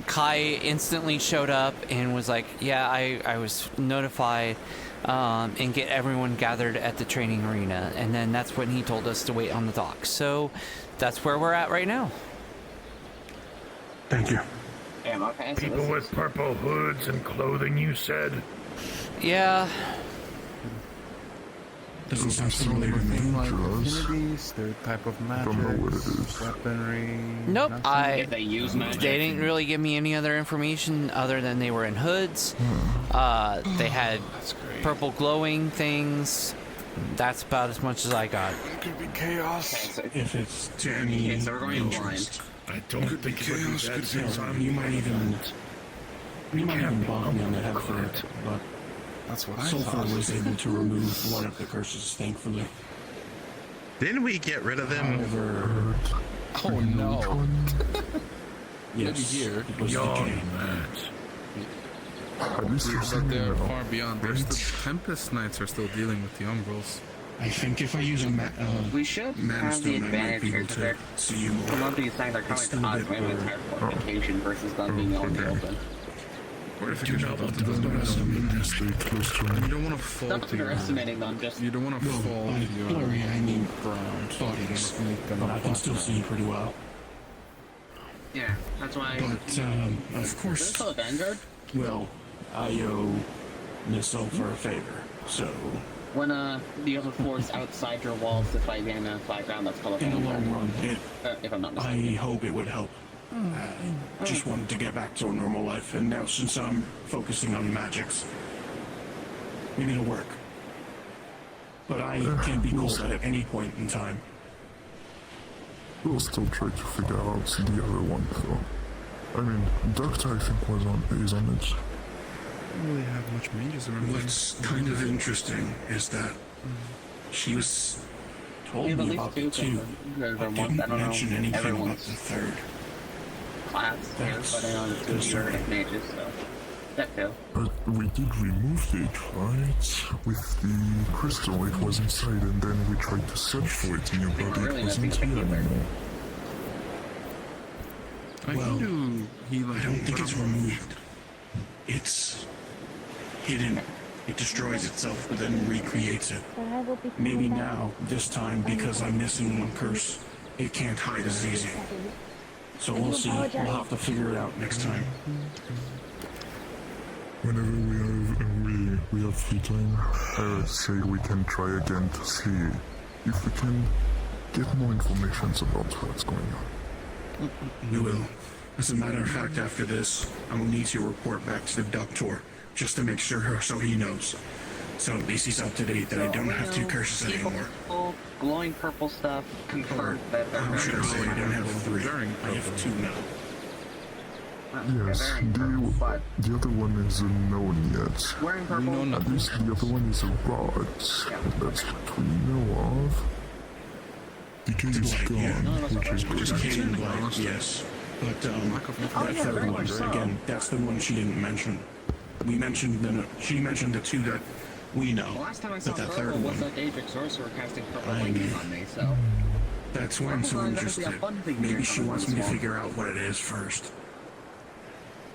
Kai instantly showed up and was like, yeah, I was notified, and get everyone gathered at the training arena. And then that's when he told us to wait on the dock. So that's where we're at right now. Thank you. Damn, okay. People with purple hoods and clothing, you said? Yeah. Doesn't sound similar to anything like affinities, their type of magic, weaponry. Nope. If they use magic. They didn't really give me any other information other than they were in hoods. They had purple glowing things. That's about as much as I got. It could be chaos. Okay, so if it's to any okay, so we're going blind. I don't think it would be that since you might even bonk me on the head for it, but that's what I Sulfur thought. was able to remove one of the curses, thankfully. Didn't we get rid of them? However, Oh no. yes, here. it was decaying. But they're far beyond. There's the Tempest Knights are still dealing with the Umbrals. I think if I use a We should have the advantage here because they're some of these things are coming to us. We have an entire fortification versus them being on the open. What if you know that doesn't You don't want to fall Stop to your underestimating them. Just You don't want to fall to your blurry, I mean ground. bodies, but I can still see pretty well. yeah, that's why. But of Is this course, still a Vanguard? well, I owe Miss Sulfur a favor, so When you have a force outside your walls to fight in a flat ground, that's called a in the Vanguard. long run, If I'm not I mistaken. hope it would help. I just wanted to get back to a normal life, and now since I'm focusing on magics, maybe it'll work. But I can be called at any point in time. We'll still try to figure out the other one, though. I mean, Doctor, I think, is on it. don't really have much mages around. What's kind of interesting is that she was told We have at me least about two the two, There's but one, didn't I don't know. mention anything about Everyone's the third. class here, but I know two of your mages, so that too. But we did remove it, right? With the crystal, it was inside, and then we tried to search for it in your body. Really It wasn't nothing here particular. anymore. I Well, can do healing. I don't think it's removed. It's hidden. It destroys itself, but then recreates it. Maybe now, this time, because I'm missing one curse, it can't hide as easy. So we'll see. We'll have to figure it out next time. Whenever we have free time, I would say we can try again to see if we can get more information about what's going on. We will. As a matter of fact, after this, I will need to report back to the doctor, just to make sure so he knows. So at least he's up to date that I don't have 2 curses anymore. Glowing purple stuff confirmed that they're How should I say I don't have 3? I have 2 now. Yes, the other one isn't known yet. Wearing purple. At least the other one is a rod. That's what we know of. DK is gone, which is good. Yes. But that third one, again, that's the one she didn't mention. She mentioned the 2 that we know. The last time I saw but that purple third was one, that Daedric sorcerer casting purple lightning on me, so... that's why I'm so interested. Maybe she wants me to figure out what it is first.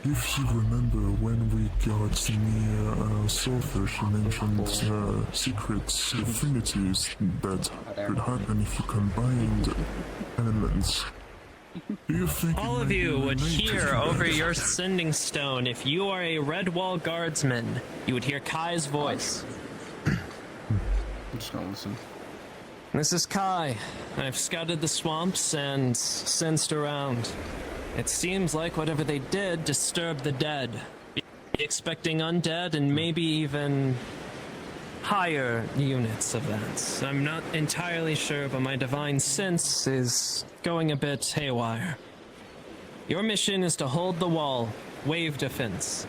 If you remember when we got near Sulfur, she mentioned secret affinities that could happen if you combined elements. Do you think All of you would hear over your sending stone, if you are a Red Wall guardsman, you would hear Kai's voice. I'm just gonna listen. This is Kai. I've scouted the swamps and sensed around. It seems like whatever they did disturbed the dead. Be expecting undead and maybe even higher units of that. I'm not entirely sure, but my divine sense is going a bit haywire. Your mission is to hold the wall, wave defense.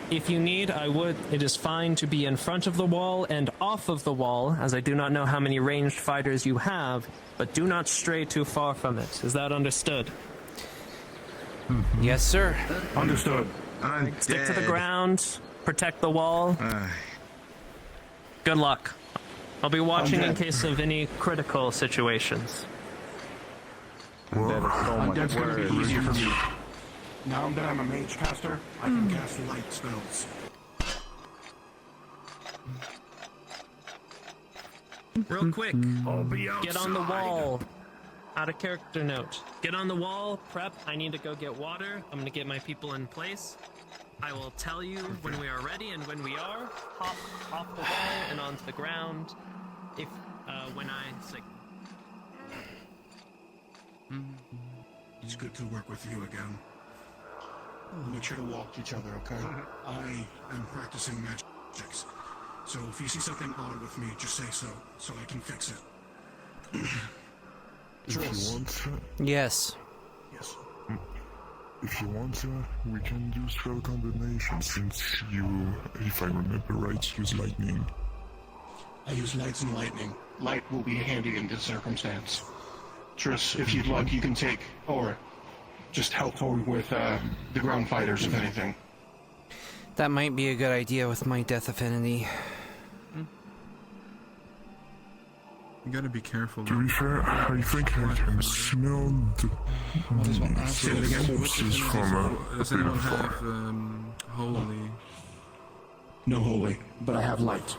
If you need, it is fine to be in front of the wall and off of the wall, as I do not know how many ranged fighters you have, but do not stray too far from it. Is that understood? Yes, sir. Understood. Stick to the ground, protect the wall. Good luck. I'll be watching in case of any critical situations. Undead's gonna be easier for me. Now that I'm a mage caster, I can cast light spells. Real quick, get on the wall. Out of character note. Get on the wall, prep. I need to go get water. I'm gonna get my people in place. I will tell you when we are ready, and when we are, hop off the wall and onto the ground. When I say. It's good to work with you again. We'll make sure to walk each other, okay? I am practicing magics. So if you see something odd with me, just say so I can fix it. If you want to, Yes. Yes. if you want to, we can do spell combinations since you, if I remember right, use lightning. I use lights and lightning. Light will be handy in this circumstance. Tris, if you'd like, you can take, or just help with the ground fighters, if anything. That might be a good idea with my death affinity. You gotta be careful. To be fair, I think I can smell the corpses from a Does bit anyone afar. have holy? No holy, but I have light.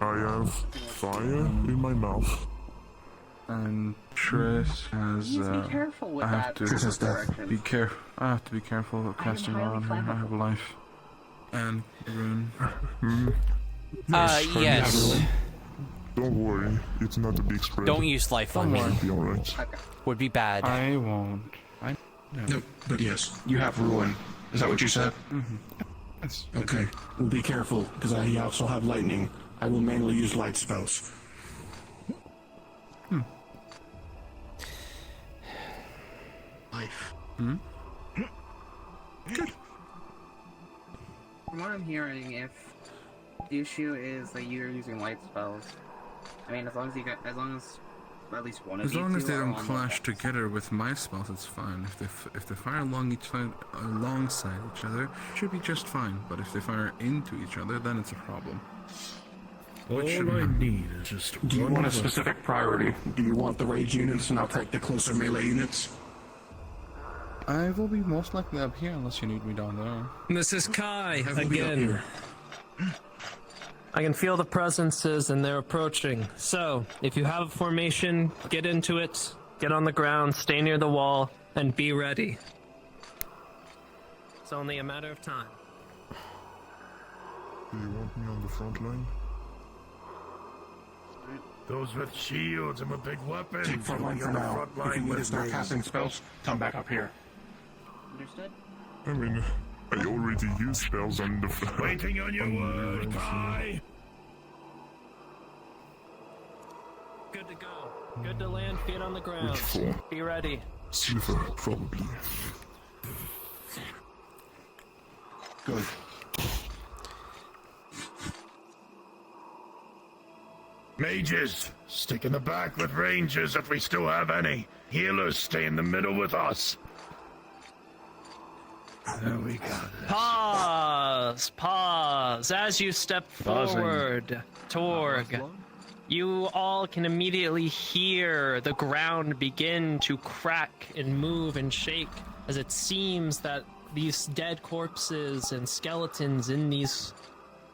I have fire in my mouth. And Tris has. Be careful with I have that. Tris has death. Be careful. I have to be careful with casting on her. I have life. And rune. Yes. Don't worry, it's not a big spread. Don't use life on me. It'll be alright. Would be bad. I won't. No, but yes, you have ruin. Is that what you said? Yes. Okay, we'll be careful, because I also have lightning. I will mainly use light spells. Life. Good. From what I'm hearing, if the issue is that you're using light spells, I mean, as long as at least one of As you long as two they are don't on clash together with my spells, it's fine. If they fire alongside each other, it should be just fine. But if they fire into each other, then it's a problem. All I need is just Do you one want a of us. specific priority? Do you want the rage units and I'll take the closer melee units? I will be most likely up here unless you need me down there. This is Kai I will be up again. here. I can feel the presences and they're approaching. So, if you have a formation, get into it, get on the ground, stay near the wall, and be ready. It's only a matter of time. Do you want me on the front line? Those with shields and with big weapons. Take front line for now. If you need to start casting spells, come back up here. Understood? I mean, I already used spells on the... Waiting on your word, Kai! Good to go. Good to land, feet on the ground. Which form? Be ready. Silver, probably. Good. Mages, stick in the back with rangers if we still have any. Healers, stay in the middle with us. There we go. Pause. As you step forward, Torg, you all can immediately hear the ground begin to crack and move and shake as it seems that these dead corpses and skeletons in these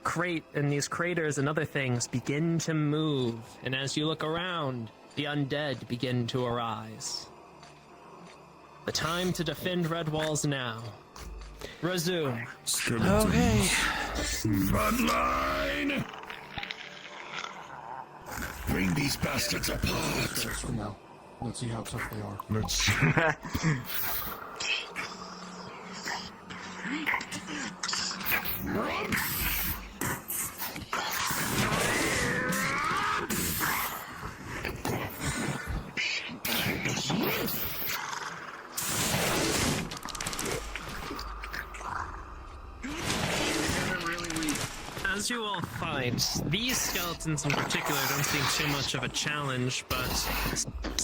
craters and other things begin to move. And as you look around, the undead begin to arise. The time to defend Red Walls now. Resume. Okay. Front line! Bring these bastards apart. For now. Let's see how tough they are. Let's... As you all find, these skeletons in particular don't seem too much of a challenge, but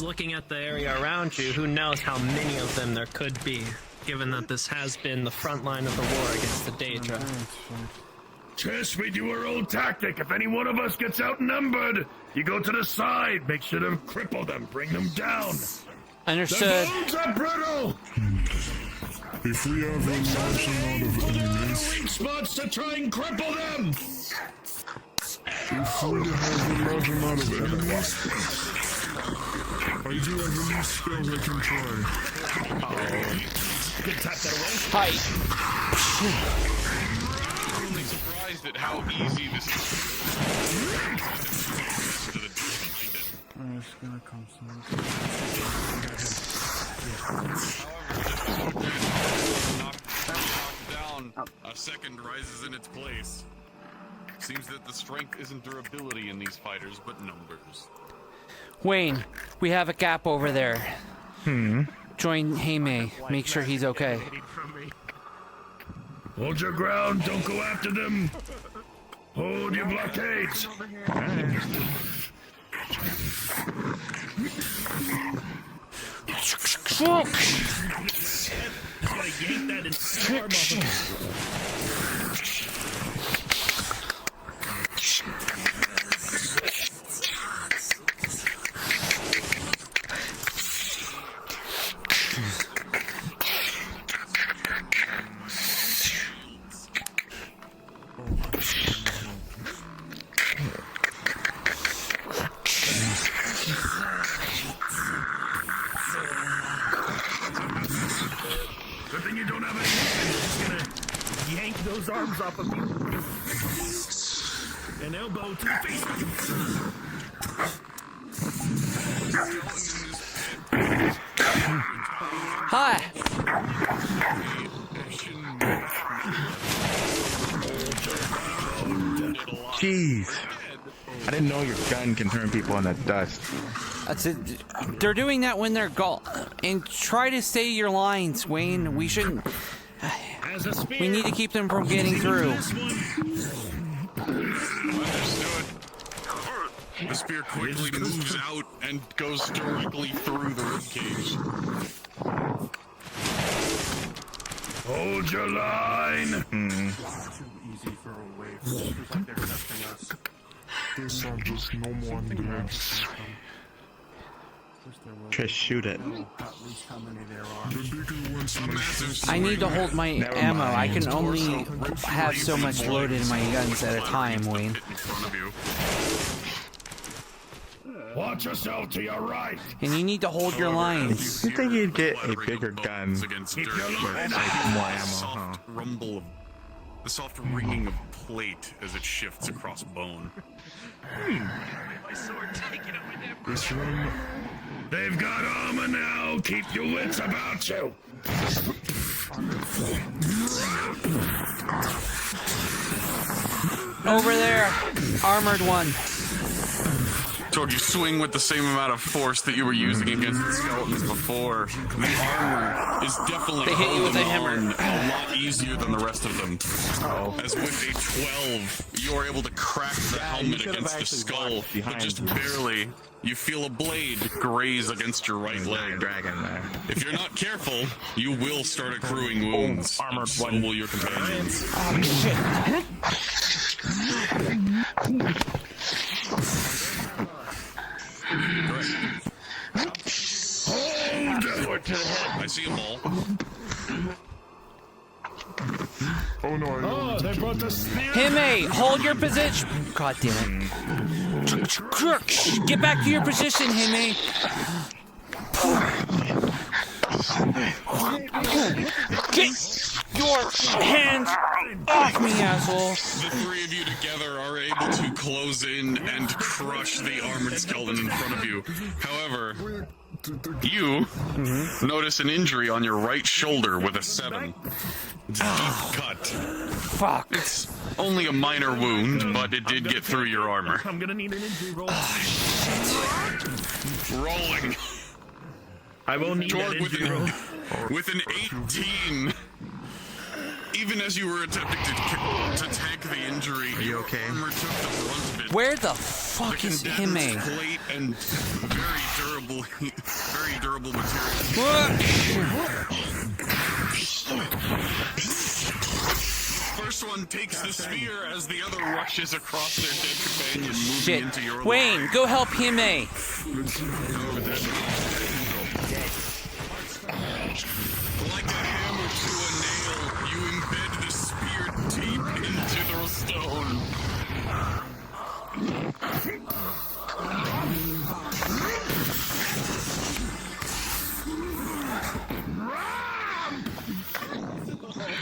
looking at the area around you, who knows how many of them there could be, given that this has been the front line of the war against the Daedra. Trish, we do our old tactic. If any one of us gets outnumbered, you go to the side. Make sure to cripple them, bring them down. Understood. The bones are brittle! If we have a large amount of enemies... Weak spots to try and cripple them! If we have a large amount of enemies... I do have a new spell I can try. You can tap that away. Hi. I'm really surprised at how easy this is. It's gonna come soon. Knocked down, a second rises in its place. Seems that the strength isn't durability in these fighters, but numbers. Wayne, we have a gap over there. Join Heimei. Make sure he's okay. Hold your ground, don't go after them. Hold your blockades. Good thing you don't have any weapons. Just gonna yank those arms off of you. An elbow to the face. Hi. Jeez. I didn't know your gun can turn people into dust. That's it. They're doing that when they're gone. And try to stay your lines, Wayne. We shouldn't. We need to keep them from getting through. Understood. The spear quickly moves out and goes directly through the ribcage. Hold your line. Too easy for a wave. It's like they're testing us. These are just normal undeads. Just shoot it. I need to hold my ammo. I can only have so much loaded in my guns at a time, Wayne. Watch yourself to your right. And you need to hold your lines. You think you'd get a bigger gun? Against Keep dirt, your but line it's up. like More the ammo, soft rumble, the soft ringing of plate as it shifts across bone. My sword taken away. This one. They've got armor now. Keep your wits about you. Over there, armored one. Told you swing with the same amount of force that you were using against the skeletons before. The armor is definitely They hit you with a hammer. a lot easier than the rest of them. As with a 12, you are able to crack the helmet against the skull, but just barely. You feel a blade graze against your right leg. Dragon there. If you're not careful, you will start accruing wounds. Armored so one. will your companions. Oh, shit. I see a ball. Oh no, I know. They brought the spear. Hime, hold your position. God damn it. Get back to your position, Hime. Get your hands off me, asshole. The three of you together are able to close in and crush the armored skeleton in front of you. However, you notice an injury on your right shoulder with a 7. It's a deep cut. Fuck. It's only a minor wound, but it did get through your armor. I'm gonna need an injury roll. Rolling. I will need that injury roll. With an 18. Even as you were attempting to tank the injury, your armor took the brunt of it. Where the fuck is Hime? Plate and very durable material. First one takes the spear as the other rushes across their dead companion, moving Shit. into your Wayne, go help Hime. Like a hammer to a nail, you embed the spear deep into the stone.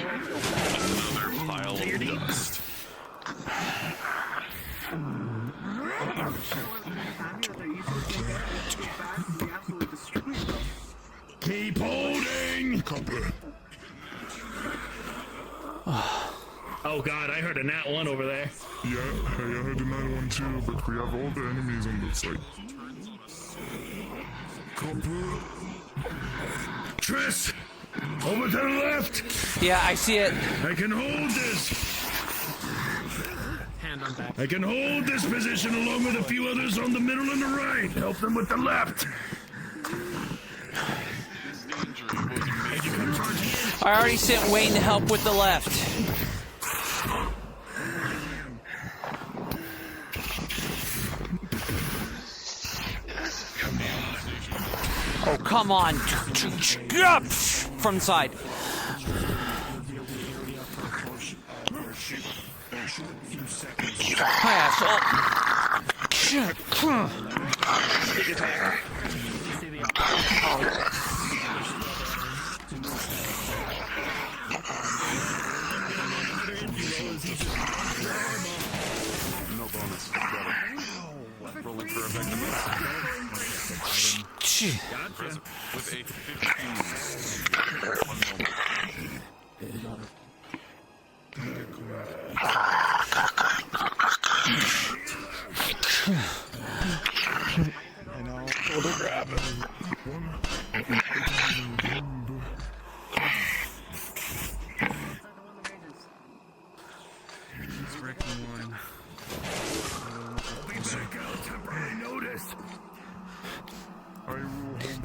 Another pile of dust. Keep holding. Oh god, I heard a nat 1 over there. Yeah, hey, I heard a nat 1 too, but we have all the enemies on that side. Triss, over to the left. Yeah, I see it. I can hold this. Hand on back. I can hold this position along with a few others on the middle and the right. Help them with the left. I already sent Wayne to help with the left. Oh, come on. Up from the side. Asshole. No bonus. Got it. Rolling for effectiveness. Gotcha. With a 15. 1 moment. I know. Shoulder grab him.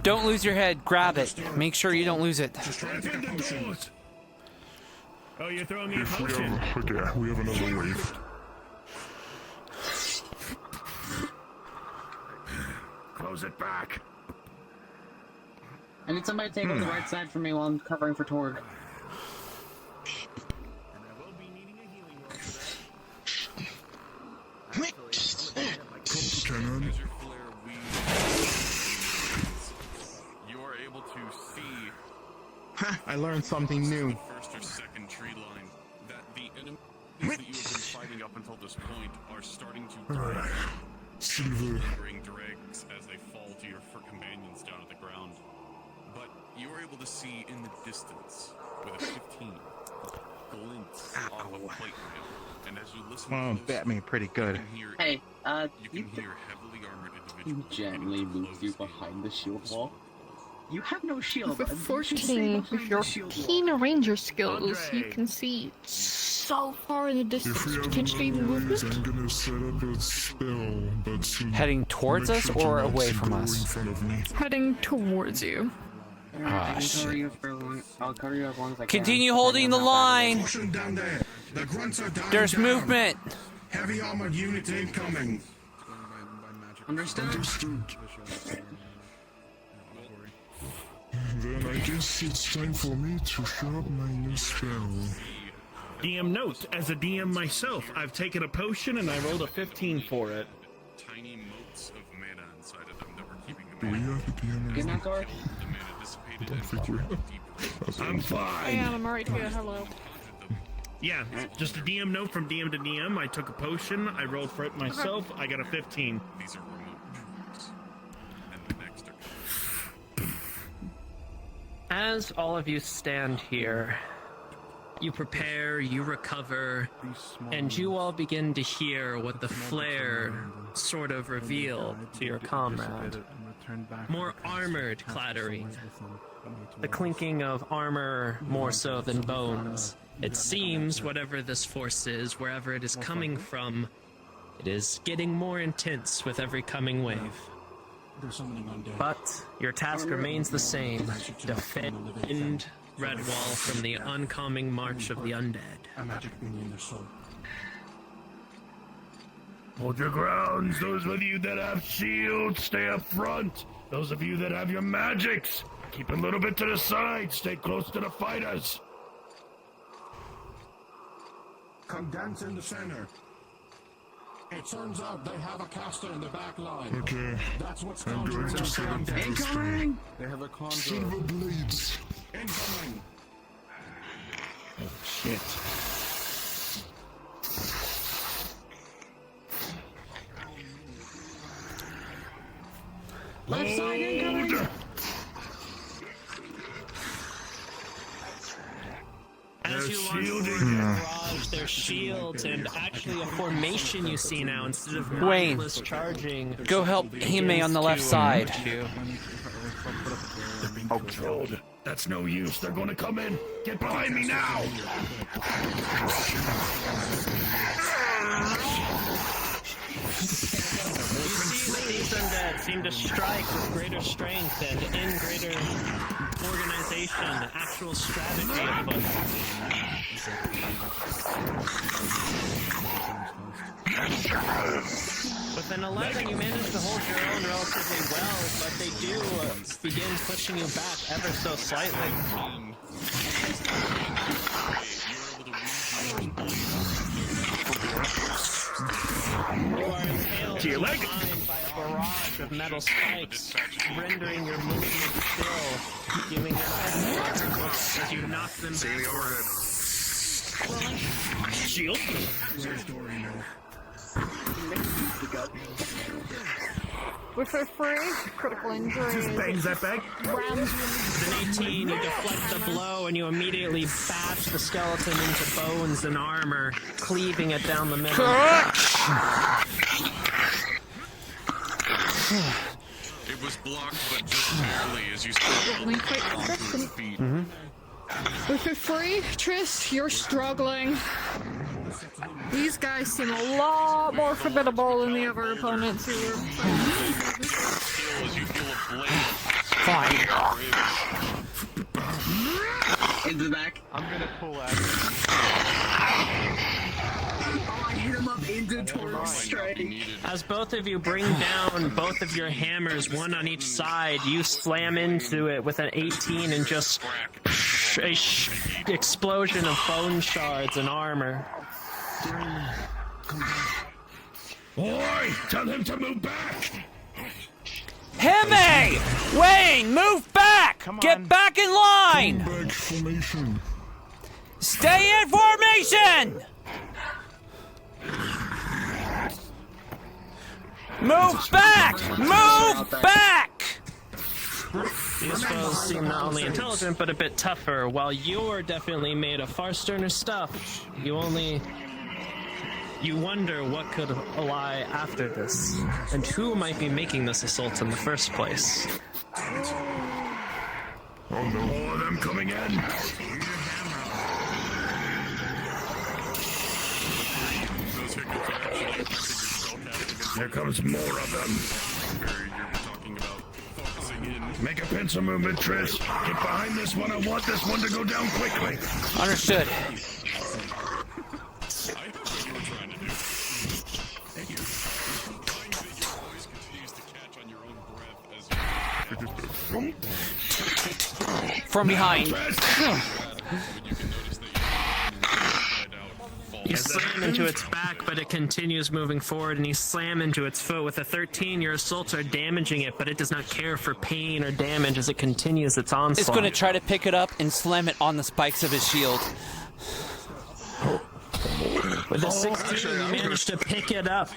Don't lose your head. Grab it. Make sure you don't lose it. Oh, you're throwing me a If we potion. have, okay, we have another wave. Close it back. I need somebody to take over the right side for me while I'm covering for Torg. Cannon. You are able to see. I learned something new. First or second tree line that the enemies that you have been fighting this point are starting to Alright. Silver. lingering dregs as they fall to your companions down at the ground. But you are able to see in the distance with a 15 glints off of plate mail. And as you listen Well, Batman pretty good. Hey, you can hear heavily armored you individuals. gently moves you behind the shield wall. You have no shield. With You should 14, stay with behind your the shield wall. keen ranger skills, you can see so far in the distance, If we have potentially even enough ways, movement. I'm gonna set up a spell, but to Heading towards make us sure or to not away from go us? in front of me. Heading towards you. I can cover you for long. I'll cover you as long as I can. Continue holding the line. Push them down there. The grunts are dying There's down. movement. Heavy armored units incoming. Understood. Then I guess it's time for me to show up my new spell. DM note, as a DM myself, I've taken a potion and I rolled a 15 for it. Tiny motes of mana inside of them that were keeping Do we have a DM? Good night, Dora. the mana dissipated Don't and think we I'm fine. I'm right here, hello. Yeah, just a DM note from DM to DM. I took a potion, I rolled for it myself, I got a 15. These are remote troops. And the next are As all of you stand here, you prepare, you recover, and you all begin to hear what the flare sort of revealed to your comrade. More armored clattering. The clinking of armor more so than bones. It seems whatever this force is, wherever it is coming from, it is getting more intense with every coming wave. But your task remains the same. Defend Redwall from the oncoming march of the undead. A magic being in their soul. Hold your grounds. Those of you that have shields, stay up front. Those of you that have your magics, keep a little bit to the side. Stay close to the fighters. Come dance in the center. It turns out they have a caster in the back line. Okay. That's what's I'm going to set up my spell. They have a conjurer. Silver blades. Incoming. Oh, shit. Left side incoming. As you launch forward your barrage, there's shields and actually a formation you see now instead of Wayne, mindless charging. go help Hime on the left side. Oh, God. That's no use. They're going to come in. Get behind me now. You see that these undead seem to strike with greater strength and in greater organization, actual strategy afoot. With an 11, you manage to hold your own relatively well, but they do begin pushing you back ever so slightly. You are impaled To your leg. behind by a barrage of metal spikes, rendering your movement still, giving your head as you knock them back. Shield. With her free critical injury, Just bangs that back. rams With an 18, you deflect the blow and you immediately bash the skeleton into bones and armor, cleaving it down the middle. It was blocked, but just barely as you started Let me quick onto his question. feet. With her free, Triss, you're struggling. These guys seem a lot more formidable than the other opponents who were. As you feel a blade Fine. Into the back. I'm gonna pull out. Oh, I hit him up into Taurus strike. As both of you bring down both of your hammers, one on each side, you slam into it with an 18 and just explosion of bone shards and armor. Oi! Tell him to move back! Hime! Wayne, move back! Get back in line! Back formation. Stay in formation! Move back! Move back! These foes seem not only intelligent, but a bit tougher. While you're definitely made of far sterner stuff, you wonder what could lie after this, and who might be making this assault in the first place. Oh no. More of them coming in. Here comes more of them. Make a pencil movement, Trish. Get behind this one. I want this one to go down quickly. Understood. From behind. You slam into its back, but it continues moving forward, and you slam into its foot. With a 13, your assaults are damaging it, but it does not care for pain or damage as it continues its onslaught. It's going to try to pick it up and slam it on the spikes of his shield. With a 16, you manage to pick it up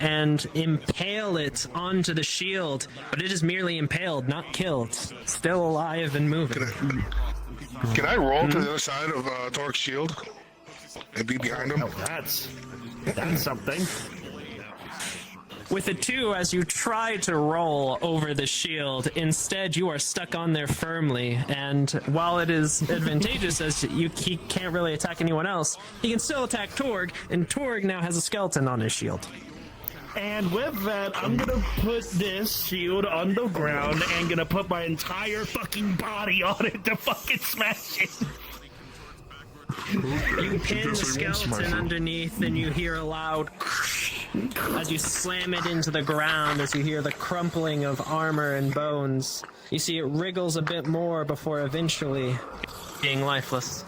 and impale it onto the shield, but it is merely impaled, not killed. Still alive and moving. Can I roll to the other side of Torque's shield? And be behind him? Oh, that's something. With a 2, as you try to roll over the shield, instead you are stuck on there firmly, and while it is advantageous as he can't really attack anyone else, he can still attack Torg, and Torg now has a skeleton on his shield. And with that, I'm gonna put this shield on the ground and gonna put my entire fucking body on it to fucking smash it. You pin the skeleton underneath, and you hear a loud as you slam it into the ground, as you hear the crumpling of armor and bones. You see it wriggles a bit more before eventually being lifeless.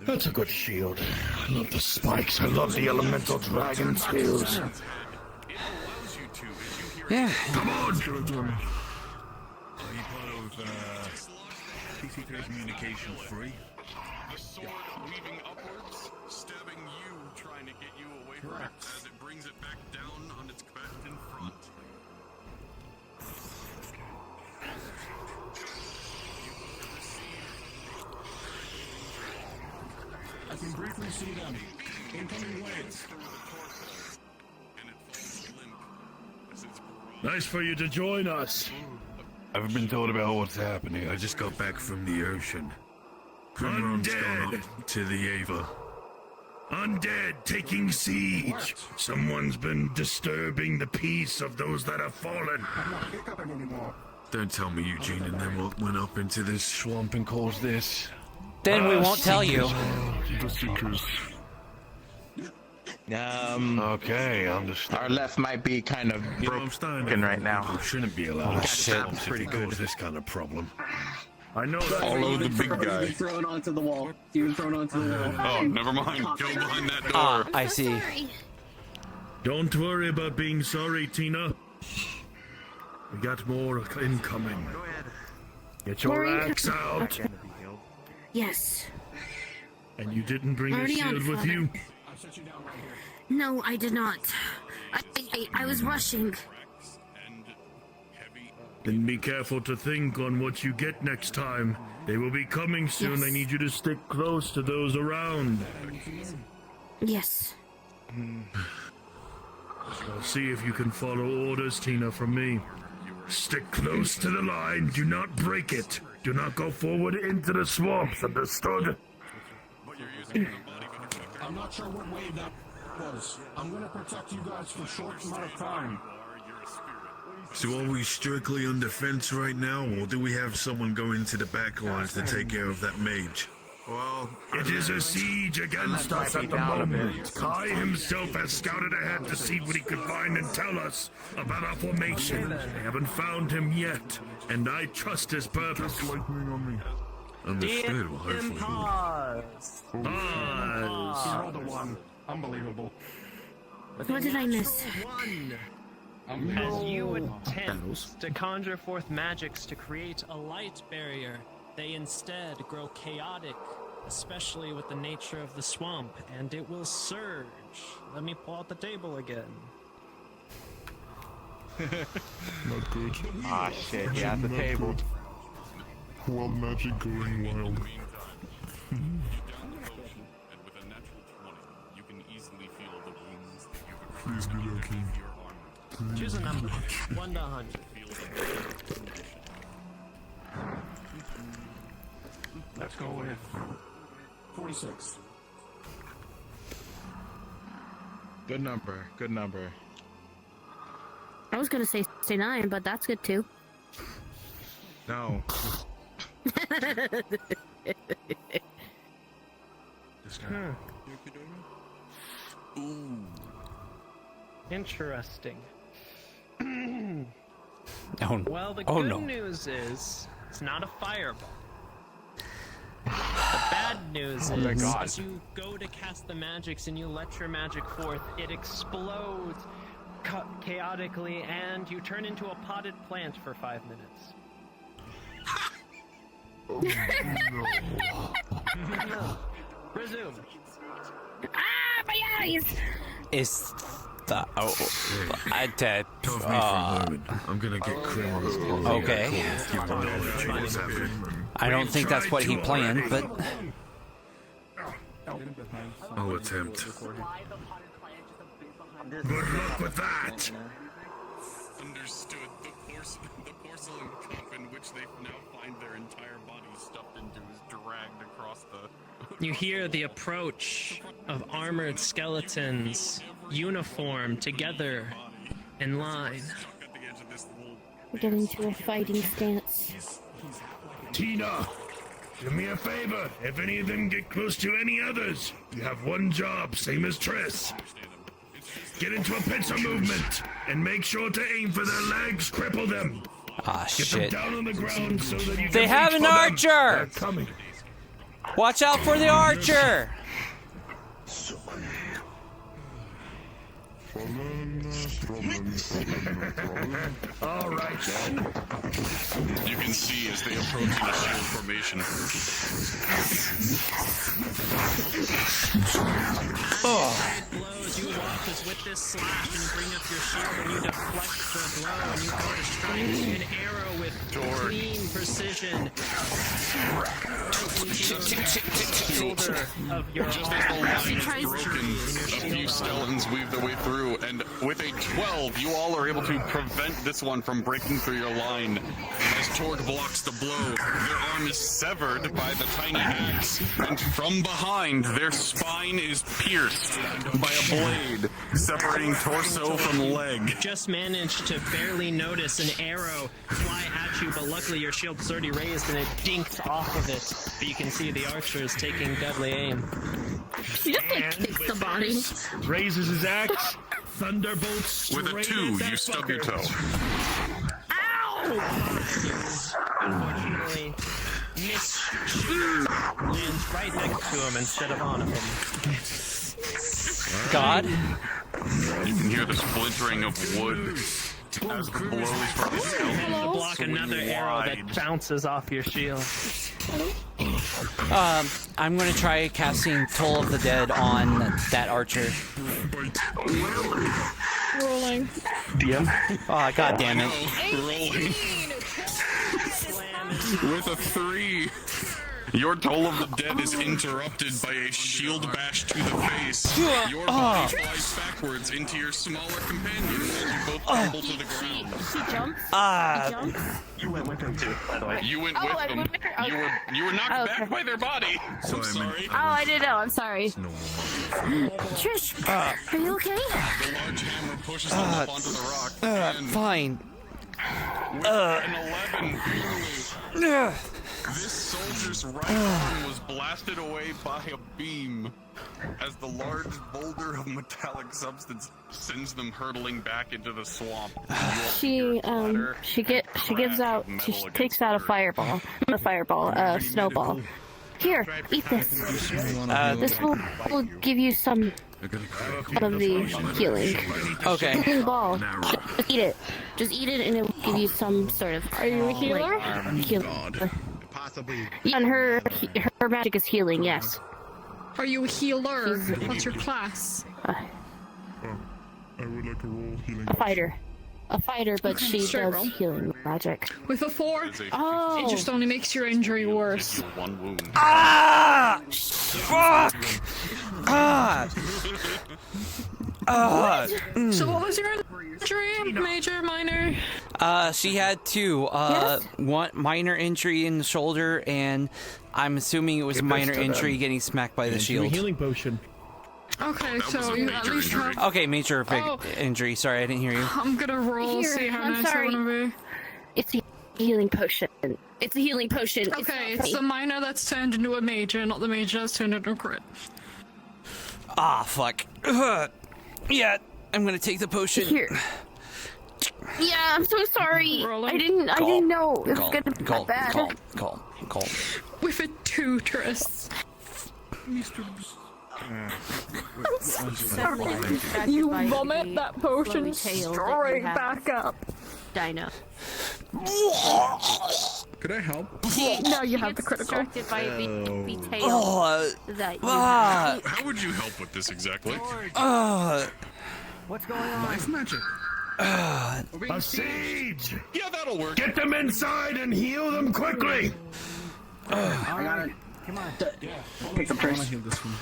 That's a good shield. I love the spikes. I love the elemental dragon skills. Yeah. Come on! Are you part of PC3 communication free? The sword weaving upwards, stabbing you, trying to get you away from it as it brings it back down on its quest in front. I can briefly see them. Incoming waves. Nice for you to join us. I haven't been told about what's happening. I just got back from the ocean. Primron's gone up to the Aether. Undead taking siege. Someone's been disturbing the peace of those that have fallen. Don't tell me Eugene and them went up into this swamp and caused this. Then we won't tell you. The Seekers. Okay, understand. Our left might be kind of broken right now. Shouldn't be allowed. Oh, shit. Pretty good. This kind of problem. I know. Follow the big guy. Thrown onto the wall. You were thrown onto the wall. Oh, never mind. Go behind that door. Ah, I see. Don't worry about being sorry, Tina. We got more incoming. Get your axe out. Yes. And you didn't bring a Already on, shield with Father. you? No, I did not. I was rushing. Then be careful to think on what you get next time. They will be coming soon. Yes. I need you to stick close to those around. Yes. I'll see if you can follow orders, Tina, from me. Stick close to the line. Do not break it. Do not go forward into the swamps. Understood? I'm not sure what wave that was. I'm gonna protect you guys for a short amount of time. So are we strictly on defense right now, or do we have someone go into the back lines to take care of that mage? Well, it is a siege against us at the moment. Kai himself has scouted ahead to see what he could find and tell us about our formation. They haven't found him yet, and I trust his purpose. Understood. Well, hopefully. Pause. Another one. Unbelievable. What did I miss? As you attempt to conjure forth magics to create a light barrier, they instead grow chaotic especially with the nature of the swamp, and it will surge. Let me pull out the table again. Not good. Ah, shit, yeah, the table. Wild magic going wild. Please be lucky. Choose a number. 1 to 100. Let's go with 46. Good number, good number. I was gonna say 9, but that's good too. No. This guy. Ooh. Interesting. Well, the good news is it's not a fireball. The bad news is as you go to cast the magics and you let your magic forth, it explodes chaotically and you turn into a potted plant for 5 minutes. No. Resume. Ah, my eyes! Is the I'm gonna get criminal. Okay. I don't think that's what he planned, but I'll attempt. Good luck with that. Understood. The porcelain cup in which they now find their entire body stuffed into is dragged across the... You hear the approach of armored skeletons, uniform, together, in line. We're getting to a fighting stance. Tina, do me a favor. If any of them get close to any others, you have one job, same as Triss. Get into a pincer movement and make sure to aim for their legs, cripple them. Ah, Get shit. them down on the ground so that you They can have reach an for them. archer! They're coming. Watch out for the archer! All right, then. You can see as they approach in a shield formation. Blows, you walk as with this slash and you bring up your shield and you deflect the blow and you go to strike an arrow with clean precision. Shoulder of your Just as the line is broken, a few skeletons weave their way through, and with a 12, you all are able to prevent this one from breaking through your line. As Torg blocks the blow, their arm is severed by the tiny axe, and from behind, their spine is pierced by a blade, separating torso from leg. Just managed to barely notice an arrow fly at you, but luckily your shield is already raised and it dinks off of it. But you can see the archer is taking deadly aim. You just like kicks the body. Raises his axe. Thunderbolts. With a 2, you stub your toe. Unfortunately, lands right next to him instead of on him. God. You can hear the splintering of wood as the blows from the skeleton To block swing another arrow wide. that bounces off your shield. I'm gonna try casting Toll of the Dead on that archer. Rolling. DM? Oh, god damn it. Rolling. With a 3. Your Toll of the Dead is interrupted by a shield bash to the face. Your body flies backwards into your smaller companion as you both tumble to the ground. He jumps. Ah. He jumps. You went with him too, by the way. You went Oh, with I them. went with her? You were knocked Oh, back okay. by their body. So I'm sorry. Oh, I didn't know. I'm sorry. Trish, are you okay? The large hammer pushes them up onto the rock. and Fine. with an 11, this soldier's right arm was blasted away by a beam as the large boulder of metallic substance sends them hurtling back into the swamp. She gives out. She takes out a fireball. Not a fireball. A snowball. Here, eat this. This will give you some of the healing. Okay. Healing ball. Just eat it. Just eat it, and it will give you some sort of. Are you a healer? Healing. possibly? And her magic is healing. Yes. Are you a healer? What's your class? I would like to roll healing. A fighter. A fighter, but Okay, she straight does roll. healing magic. With a 4? Oh. It just only makes your injury worse. One wound. Ah! Fuck! Ah! So what was your injury? Major, minor? She had 2. One minor injury in the shoulder, and I'm assuming it was a minor injury getting smacked by the shield. Healing potion. Okay, so you at least have... Okay, major injury. Sorry, I didn't hear you. I'm gonna roll, Here, see how I'm nice sorry. I wanna be. It's a healing potion. It's a healing potion. Okay, it's the minor that's turned into a major, not the major that's turned into a crit. Ah, fuck. Yeah, I'm gonna take the potion. Here. Yeah, I'm so sorry. I didn't know it was gonna be that bad. Call. With a 2, Tris. I'm sorry. You vomit that potion straight back up. Dino. Could I help? No, you have the critical. Distracted by a tail. Oh, that you How would you help with this exactly? What's going on? Life magic. A siege! Yeah, that'll work. Get them inside and heal them quickly! I got it. Come on. Take some I want first. to heal this one.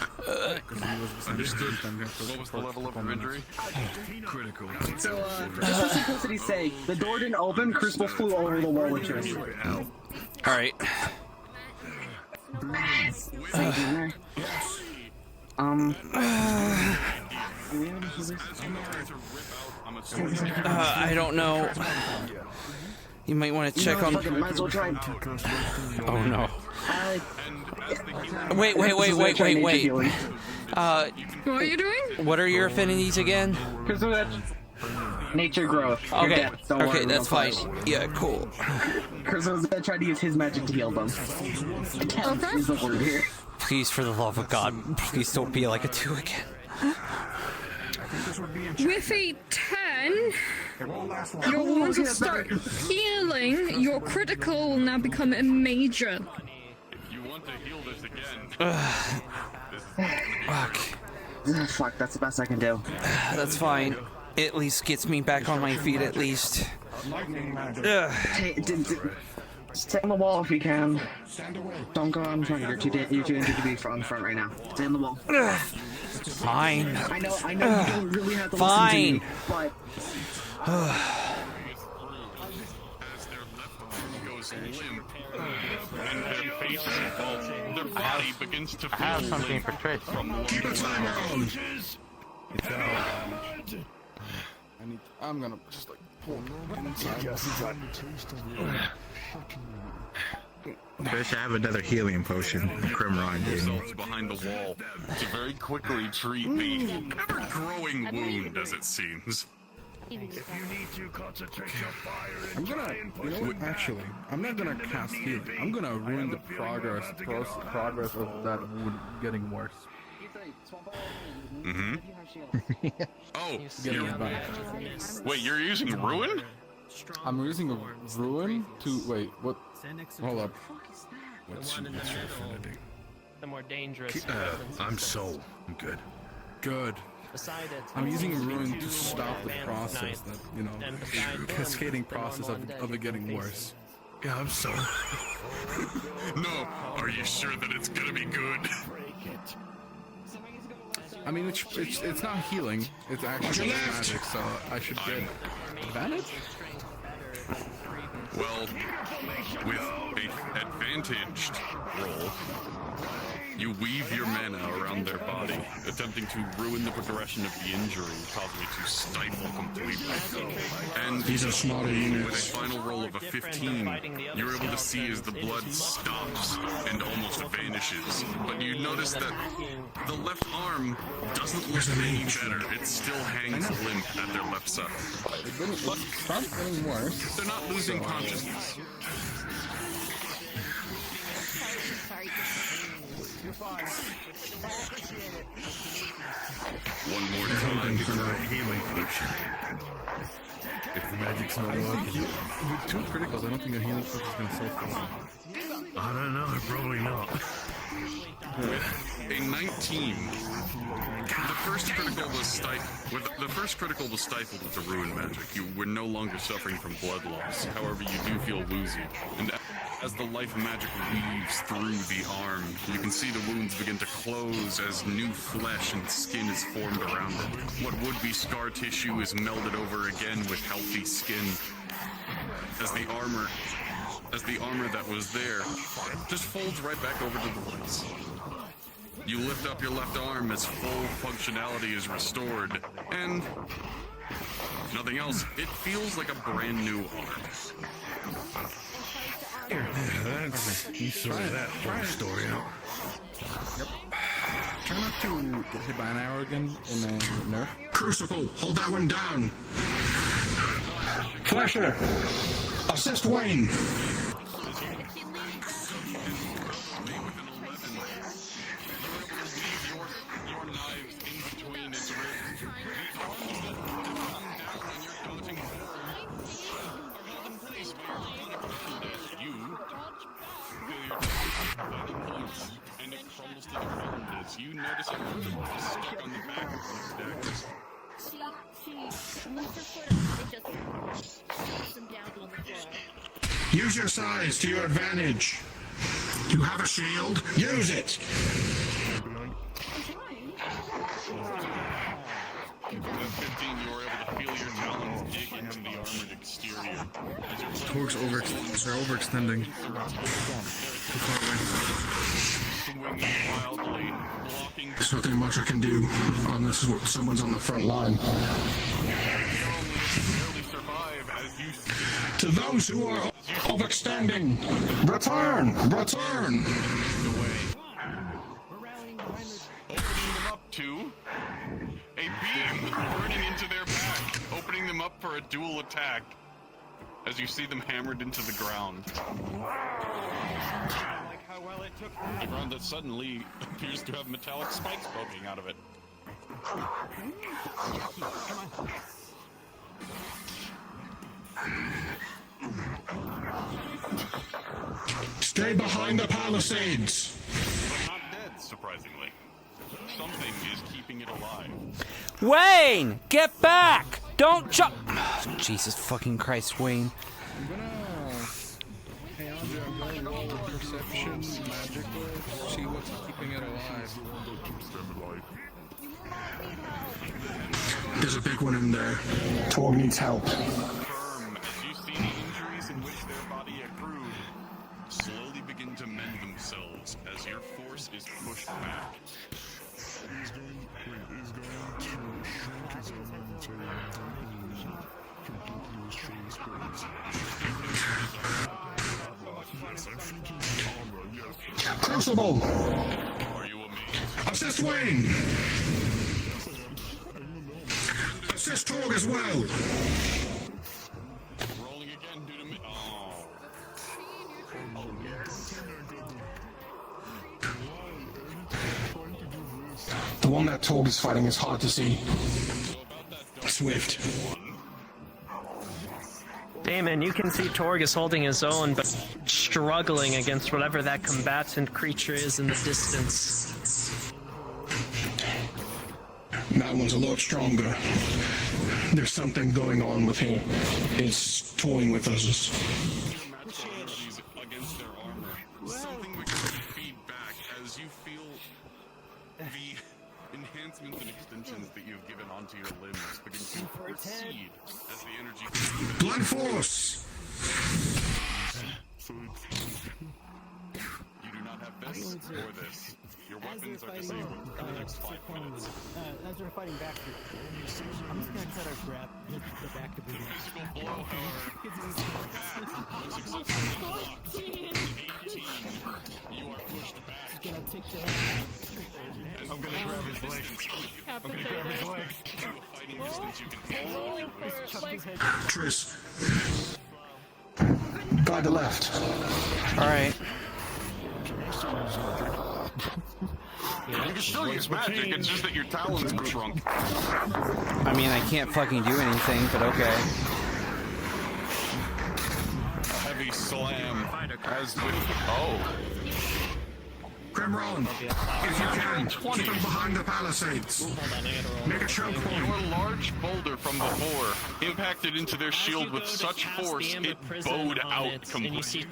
Understood. What was the level of her injury? Critical. So, just for simplicity's sake, the door didn't open, Crucible flew over the wall with Trish. Alright. I don't know. You might want to check on... Might as well try. Oh no. Wait. What are you doing? What are your affinities again? Nature growth. You're Okay, dead. Don't worry, that's we'll fine. fight. Yeah, cool. Kurzo's gonna try to use his magic to heal them. Attempt is the word here. Please, for the love of God, please don't be like a 2 again. With a 10, your wounds will start healing. Your critical will now become a major. If you want to heal this again, Fuck. Fuck, that's the best I can do. That's fine. It at least gets me back on my feet, at least. Stay on the wall if you can. Don't go on front. You're too injured to be on the front right now. Stay on the wall. Fine. I know you don't really have to Fine. listen to me, but... as their left arm goes limp and their face falls, their body begins to feel limp for Trish. from I'm gonna just like pull inside. Trish, I have another healing potion. Crimron gave me. yourselves behind the wall to very quickly treat the ever-growing wound, as it seems. If you need to concentrate your fire I'm gonna, you know what, actually, I'm not gonna cast healing. I'm gonna ruin the progress of that wound getting worse. Mm-hmm. Oh, wait, you're using Ruin? I'm using a ruin to, wait, what? Hold up. What's your affinity? The more dangerous. I'm so good. Good. I'm using a ruin to stop the process that, you know, cascading process of it getting worse. Yeah, I'm so... No, are you sure that it's gonna be good? I mean, it's not healing. It's actually magic, so I should get advantage? Well, with an advantaged roll, you weave your mana around their body, attempting to ruin the progression of the injury, causing it to stifle completely. And these are smaller units. With a final roll of a 15, you're able to see as the blood stops and almost vanishes. But you notice that the left arm doesn't look any better. It still hangs limp at their left side. It's getting worse. They're not losing consciousness. One more time for the healing potion. If the magic's not working. With 2 criticals, I don't think a healing potion is gonna solve the problem. I don't know, probably not. With a 19, the first critical was stifled. The first critical was stifled with the ruin magic. You were no longer suffering from blood loss. However, you do feel woozy, and as the life magic weaves through the arm, you can see the wounds begin to close as new flesh and skin is formed around it. What would be scar tissue is melded over again with healthy skin. As the armor that was there just folds right back over to the place. You lift up your left arm as full functionality is restored, and if nothing else, it feels like a brand new arm. You sorted that whole story out. Yep. Try not to get hit by an arrow again in a nerf. Crucible, hold that one down. Flasher, assist Wayne. And it crumbles to the ground as you notice a wound is stuck on the back of one of the daggers. She moves her foot up and just puts them down on the floor. Use your size to your advantage. You have a shield? Use it! At 15, you were able to feel your talons dig into the armored exterior. Torque's overextending. Too far away. There's nothing much I can do unless someone's on the front line. To those who are overextending, return! Return! Opening them up to a beam burning into their back, opening them up for a dual attack as you see them hammered into the ground. Like how well it took the ground that suddenly appears to have metallic spikes poking out of it. Stay behind the palisades! But not dead, surprisingly. Something is keeping it alive. Wayne, get back! Don't jump! Jesus fucking Christ, Wayne. I'm gonna roll the perception magic see what's keeping it alive. There's a big one in there. Torg needs help. As you see the injuries in which their body accrued slowly begin to mend themselves as your force is pushed back. He's going to shrink his completely restrain spirits. Yes, I'm shrinking his armor, yes. Crucible! Are you amazed? Assist Wayne! Assist Torg as well! Rolling again due to me. Oh. The one that Torg is fighting is hard to see. Swift. Damon, you can see Torg is holding his own, but struggling against whatever that combatant creature is in the distance. That one's a lot stronger. There's something going on with him. It's toying with us. Against their armor. Something begins to feed back as you feel the enhancements and extensions that you've given onto your limbs begin to recede as the energy. Blood force! You do not have this or this. Your weapons are disabled for the next 5 minutes. As we're fighting back, I'm just gonna try to grab the back of his neck. Physical blow, however, you are pushed back. Gonna take the I'm gonna grab his leg. I'm gonna grab his leg. To a fighting distance, you can follow your way. Tris. Guard the left. Alright. You can still use magic, it's just that your talons are shrunk. I mean, I can't fucking do anything, but okay. A heavy a slam as with Grimron, if you can, keep them behind the palisades. Make a choke point. Your large boulder from before impacted into their shield with such force it bowed out completely.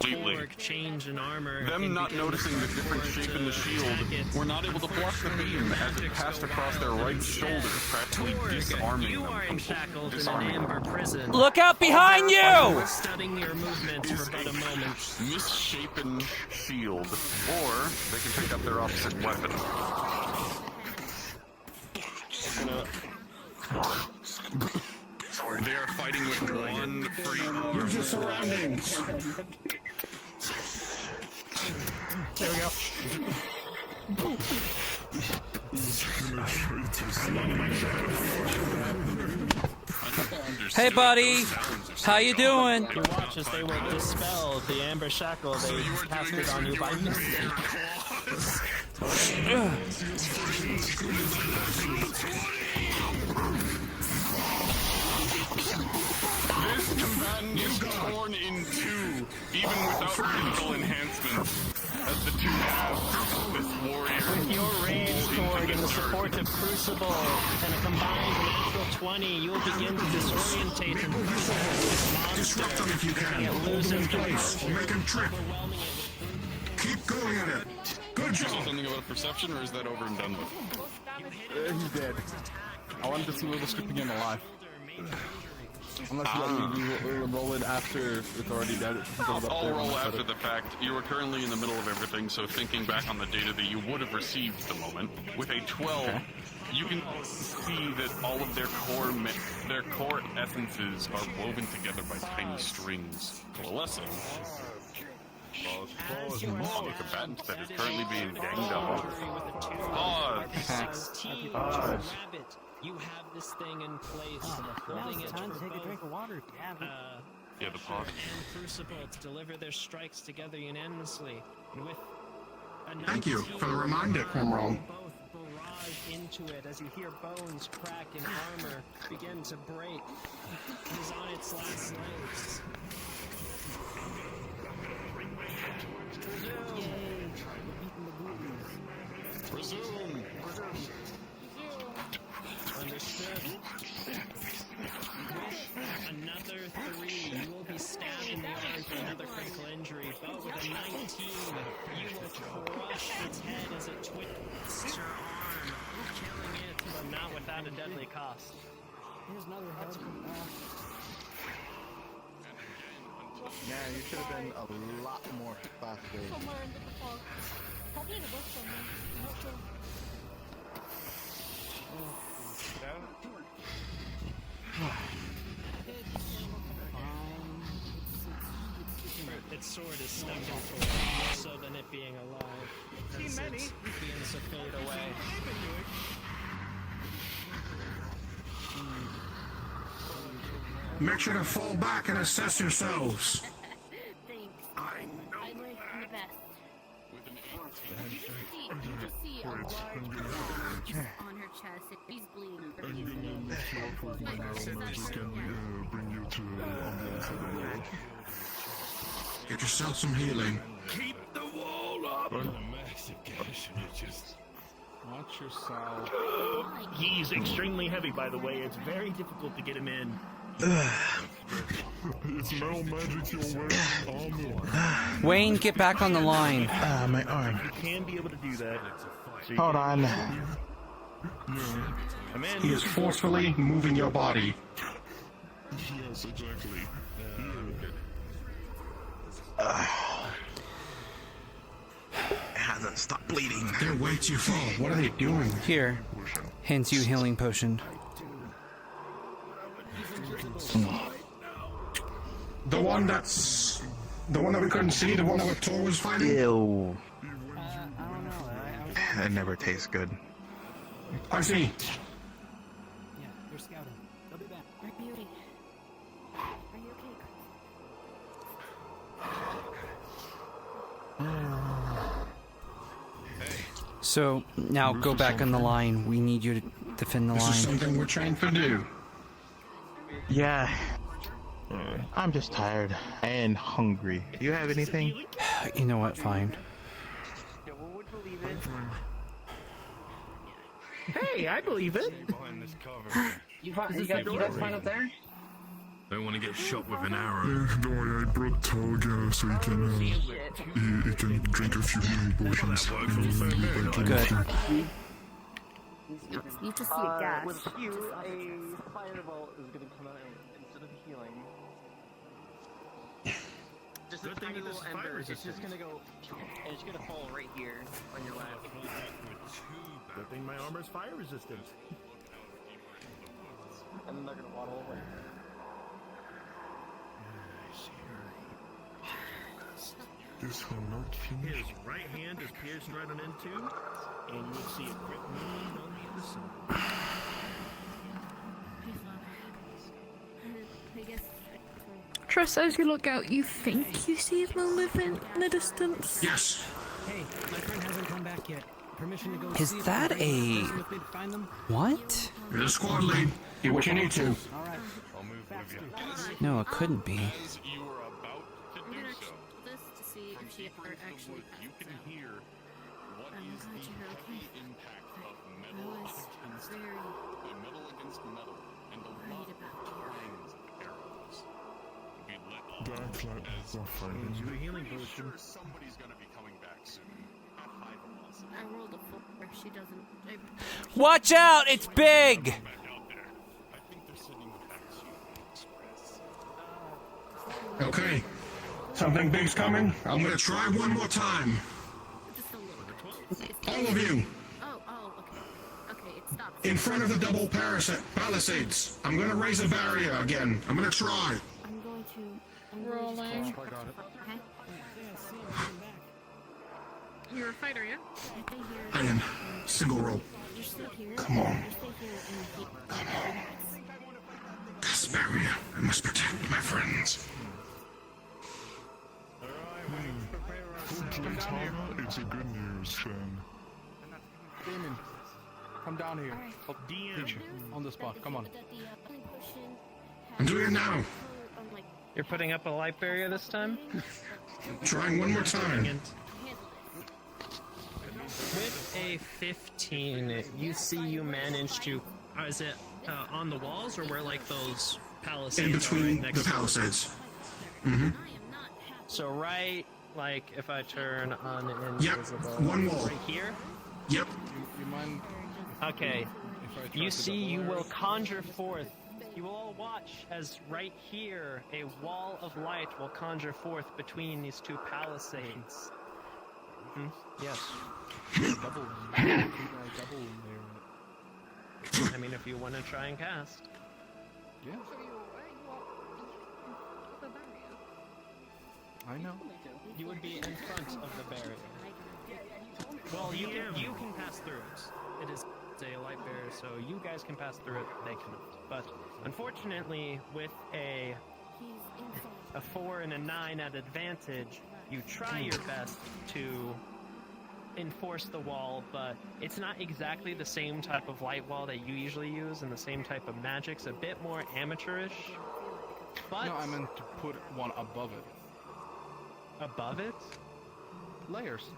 Them not noticing the different shape in the shield were not able to block the beam as it passed across their right shoulder, practically disarming them. Look out behind you! Studying your movements for about a moment. Misshapen shield, or they can pick up their opposite weapon. They are fighting with one free arm. Use your surroundings. There we go. Hey, buddy. How you doing? You watch as they were dispelled. The amber shackle they cast it on you by mistake. This combatant is torn in two, even without physical enhancements, as the two halves of this warrior. With your rage, Torg, and the support of Crucible, and a combined natural 20, you'll begin to disorientate and Disrupt them if you can. Hold them in place or make them trip. Keep going at it. Good Is there job. something about a perception, or is that over and done with? He's dead. I wanted to see whether was keeping him alive. Unless you let me roll it after it's already dead. I'll roll after the fact. You were currently in the middle of everything, so thinking back on the data that you would have received the moment, with a 12, you can see that all of their core essences are woven together by tiny strings, coalescing. Pause. On the combatant that is currently being ganged up on. Pause. You have this thing in place, holding it time to take a drink of water. Yeah, the pause. And Crucible to deliver their strikes together unanimously. And with Thank you for the reminder, Grimron. both barrage into it as you hear bones crack and armor begin to break. It is on its last legs. Resume. Understood. With another 3, you will be stabbed in the arm for another critical injury, but with a 19, you will crush its head as it twists your arm, killing it, but not without a deadly cost. Here's another head. Yeah, you should have been a lot more faster. Somewhere in the default. Probably in the book somewhere. I'm not sure. Its sword is stuck in for more so than it being alive. As it begins to fade away. Make sure to fall back and assess yourselves. Thanks. I'm like the best. You can see a large on her chest. She's bleeding profusely. Bring you to ambulance at the road. Get yourself some healing. Keep the wall up! Watch yourself. He's extremely heavy, by the way. It's very difficult to get him in. It's metal magic you're wearing armor. Wayne, get back on the line. My arm. You can be able to do that. So Hold on. I'm in. He is forcefully moving your body. Yes, exactly. It hasn't stopped bleeding. They're way too far. What are they doing? Here. Hands you healing potion. The one that we couldn't see, the one that Tor was fighting? Ew. It never tastes good. I see. Yeah, they're scouting. They'll be back. My beauty. Are you okay? So, now go back on the line. We need you to defend the This is line. something we're trained to do. Yeah. I'm just tired and hungry. Do you have anything? You know what? Fine. Hey, I believe it. You guys find up there? Don't want to get shot with an arrow. Yeah, don't worry, I brought Tog so he can drink a few healing potions. Good. You just see a gash. With you, a fireball is gonna come out instead of healing. Just a tiny little ember. It's just gonna go, and it's gonna fall right here on your lap. Good thing my armor's fire resistant. And then they're gonna waddle away. This will not finish. His right hand is pierced right on into, and you would see a crit wound on the other side. Triss, as you look out, you think you see a movement in the distance? Yes. Hey, my friend hasn't come back yet. Permission to go Is see that if a... find them? What? You're the squad lead. Do what you need to. All right. I'll move with you. No, it couldn't be. As you are about to do so, This to see if she parts of the wood, you can hear what is the heavy impact of metal against metal and the lot of lines of arrows. Be let off as You a healing potion. sure somebody's gonna be coming back soon at high velocity. I rolled a 4. She doesn't. Watch out! It's big! Back out there. I think they're sending the back to Express. Okay. Something big's coming. I'm gonna try one more time. Just a little bit. All of you, Oh, okay. Okay, it stops. in front of the double palisades. I'm gonna raise a barrier again. I'm gonna try. I'm going to. Rolling. Okay. You're a fighter, yeah? I am. Single roll. You're still here. Come on. You're still here and you keep. This barrier. I must protect my friends. It's a good news, then. Damon, come down here. I'll teach you on the spot. Come on. I'm doing it now. You're putting up a light barrier this time? Trying one more time. With a 15, you see you manage to... is it on the walls or where like those palisades In are between next the to palisades. Mm-hmm. So right, like if I turn on Yep, invisible... one wall. Right here? Yep. You mind? Okay. If I try You to see, double you layer? will conjure forth. You will all watch as right here a wall of light will conjure forth between these two palisades. Yes. Double layer. I mean, if you want to try and cast. Yeah. I know. You would be in front of the barrier. Well, you can pass through it. It is a light barrier, so you guys can pass through it. They cannot. But unfortunately, with a 4 and a 9 at advantage, you try your best to enforce the wall, but it's not exactly the same type of light wall that you usually use and the same type of magic's a bit more amateurish. But No, I meant to put one above it. Above it? Layers.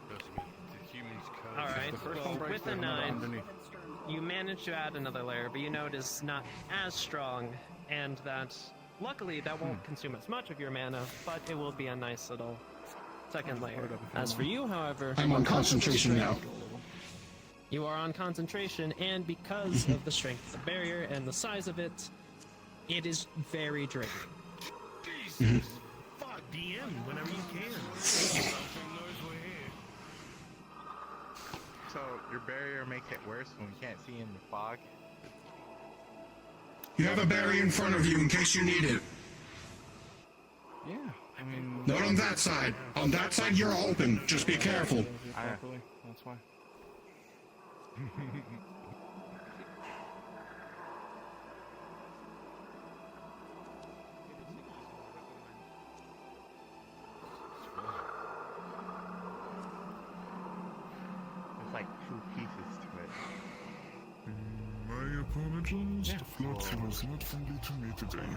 Alright, The first well, one breaks, with there's a another 9, underneath. you manage to add another layer, but you know it is not as strong, and that, luckily, that won't consume as much of your mana, but it will be a nice little second layer. As for you, however... I'm on concentration now. You are on concentration, and because of the strength of the barrier and the size of it, it is very draining. Fuck, DM whenever you can. So your barrier makes it worse when we can't see in the fog. You have a barrier in front of you in case you need it. Yeah, I mean... Not on that side. On that side, you're open. Just be careful. Properly, that's why. There's like 2 pieces to it. My apologies. The float was not friendly to me today.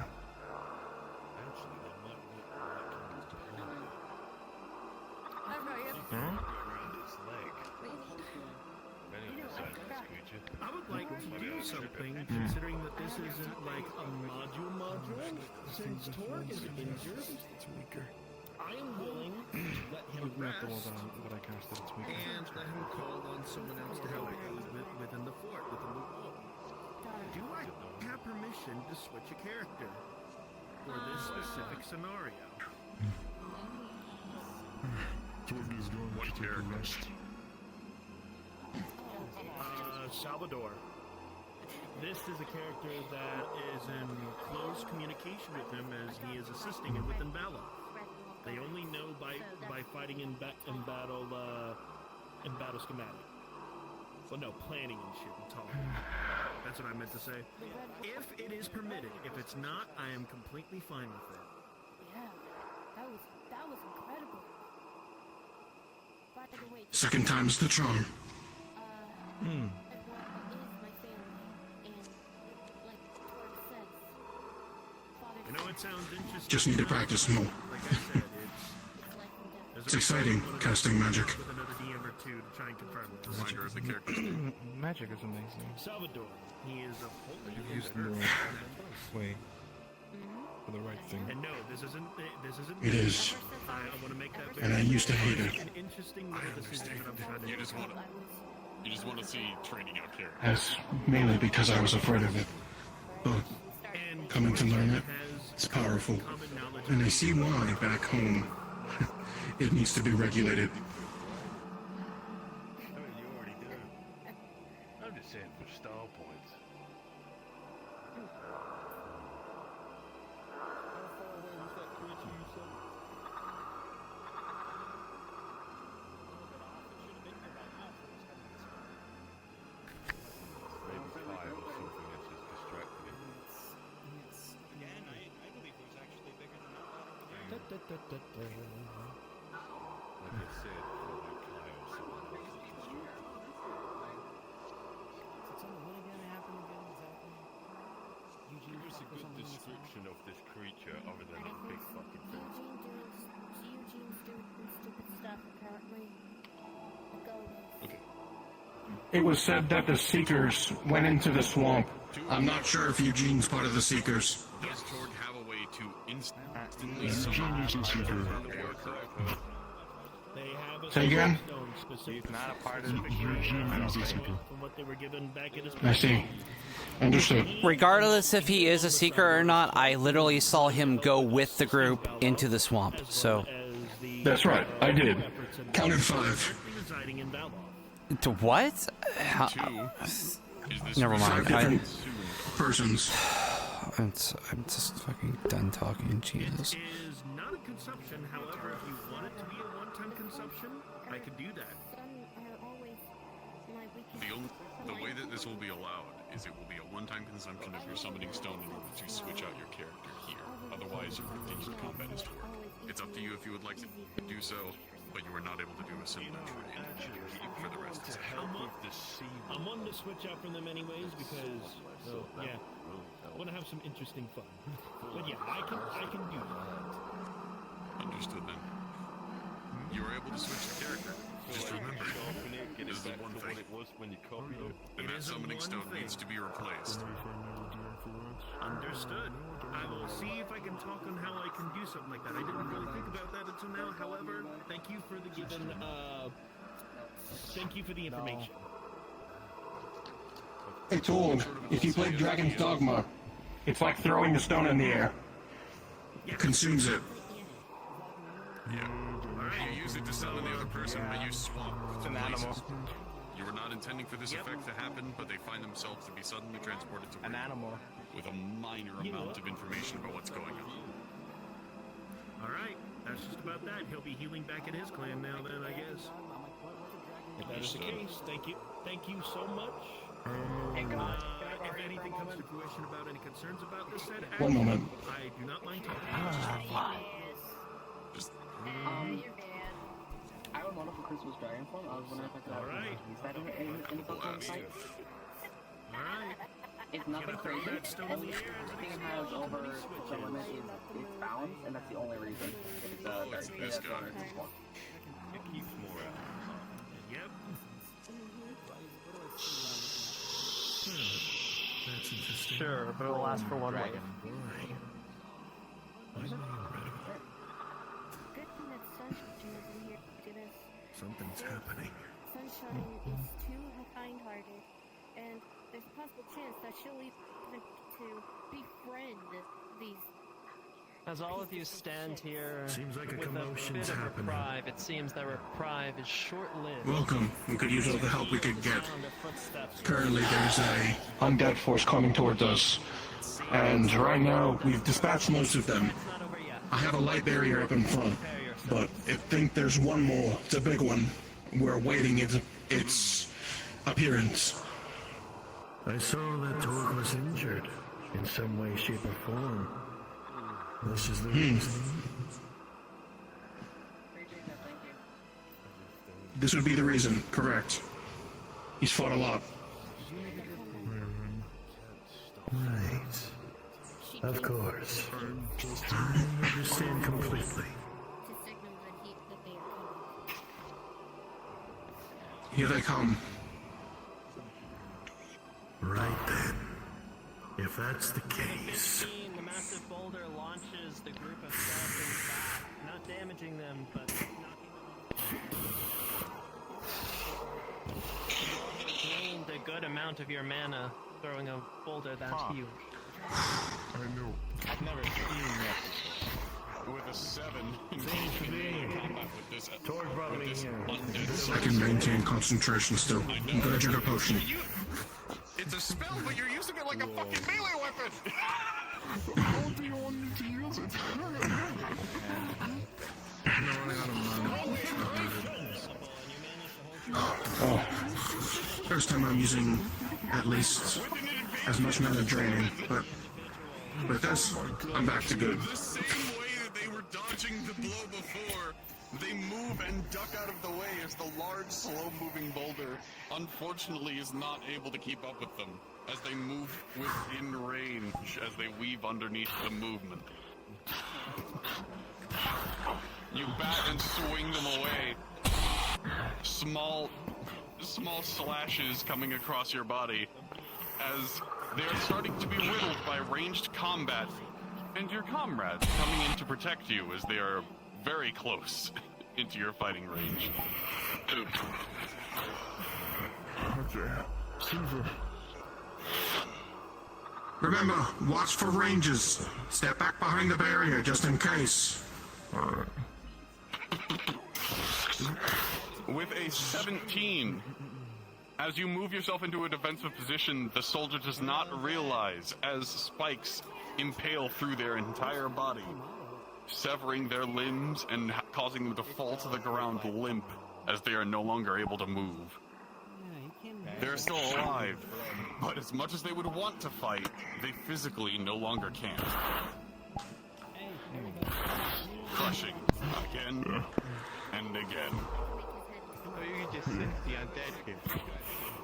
I would like to do something, considering that this isn't like a module. Since Torg is injured, I am willing to let him rest and let him call on someone else to help within the fort, within the wall. Do I have permission to switch a character for this specific scenario? Torg is going to take a rest. Salvador. This is a character that is in close communication with him as he is assisting him within battle. They only know by fighting in battle schematic. Well, no, planning and shit and talking. That's what I meant to say. If it is permitted, if it's not, I am completely fine with it. Yeah, that was incredible. By the way, Second time's the charm. You know, it sounds interesting. Just need to practice more. Like I said, It's exciting, casting magic. with another DM or two to try and confirm this. Reminder of the character. Magic is amazing. Salvador, he is a holy You've used the wrong way for the right thing. And no, this isn't. It is. I want to make that very And I used to hate it. an interesting little decision that I'm trying to You just want to see training out here. That's mainly because I was afraid of it. But coming to learn it, it's powerful. And I see why back home it needs to be regulated. I'm just saying for star points. Maybe 5 or something that's just distracting him. Again, I believe it was actually bigger than that. Like I said, probably 5 or something else that's distracting him. So tell me, what again happened again exactly? Eugene Give us a good description of this creature other than a big fucking thing. Eugene's doing stupid stuff apparently. Okay. It was said that the Seekers went into the swamp. I'm not sure if Eugene's part of the Seekers. Does Torg have a way to instantly Eugene is a seeker. They have a Say again? He's not a part of the Eugene is a seeker. From what they were given back at his I see. Understood. Regardless if he is a seeker or not, I literally saw him go with the group into the swamp. So That's right, I did. Counted 5. residing in Valor. to what? Never mind. 5 different persons. I'm just fucking done talking. Jesus. It is not a consumption, however, if you want it to be a one-time consumption, I could do that. The way that this will be allowed is it will be a one-time consumption of your summoning stone in order to switch out your character here. Otherwise, your continued combat is to work. It's up to you if you would like to do so, but you are not able to do a similar trade for the rest of the session. I'm wanting to switch out from them anyways because, yeah, I want to have some interesting fun. But yeah, I can do that. Understood then. You are able to switch the character. Just remember, this is the one thing. And that summoning stone needs to be replaced. Understood. I will see if I can talk on how I can do something like that. I didn't really think about that until now. However, thank you for the given. Thank you for the information. Hey, Torg, if you play Dragon's Dogma, it's like throwing the stone in the air. Consumes it. Yeah. You use it to summon the other person, but you swap. It's an animal. You were not intending for this effect to happen, but they find themselves to be suddenly transported to an animal with a minor amount of information about what's going on. Alright, that's just about that. He'll be healing back at his clan now then, I guess. If that is the case, thank you so much. If anything comes to fruition about any concerns about this said act, One moment. I do not mind talking. Oh, you're bad. I would want it for Christmas Dragon form. I was wondering if I could use that in the Pokemon fight. Alright. It's nothing crazy. Only thing it has over the limit is its bounds, and that's the only reason. It's this guy. It keeps more out. Yep. That's interesting. Sure, but it'll last for one Dragon. wave. Why? Good thing that Sunshine isn't here to do this. Something's happening. Sunshine is too kind-hearted, and there's a possible chance that she'll even to befriend these. As all of you stand here Seems like a with a commotion's bit of happening. reprieve, it seems that reprieve is short-lived. Welcome. We could use all the help we could get. Currently, there's a undead force coming towards us, and right now we've dispatched most of them. I have a light barrier up in front, but I think there's one more. It's a big one. We're awaiting its appearance. I saw that Torg was injured in some way, shape, or form. This is the reason. This would be the reason, correct. He's fought a lot. Right. Of course. I understand completely. Here they come. Right then. If that's the case. The massive boulder launches the group of skeletons back, not damaging them, but knocking them off. Gained a good amount of your mana throwing a boulder that huge. I know. I've never seen nexus with a 7 in combat with this. Torg brought me here. I can maintain concentration still. I'm gonna drink a potion. It's a spell, but you're using it like a fucking melee weapon! How do you want me to use it? Oh. First time I'm using at least as much mana draining, but with this, I'm back to good. The same way that they were dodging the blow before, they move and duck out of the way as the large, slow-moving boulder, unfortunately, is not able to keep up with them as they move within range, as they weave underneath the movement. You bat and swing them away. Small slashes coming across your body as they are starting to be riddled by ranged combat, and your comrades coming in to protect you as they are very close into your fighting range. Okay. Silver. Remember, watch for ranges. Step back behind the barrier just in case. Alright. With a 17, as you move yourself into a defensive position, the soldier does not realize as spikes impale through their entire body, severing their limbs and causing them to fall to the ground limp as they are no longer able to move. They're still alive, but as much as they would want to fight, they physically no longer can. Crushing again and again. You can just sense the undead here.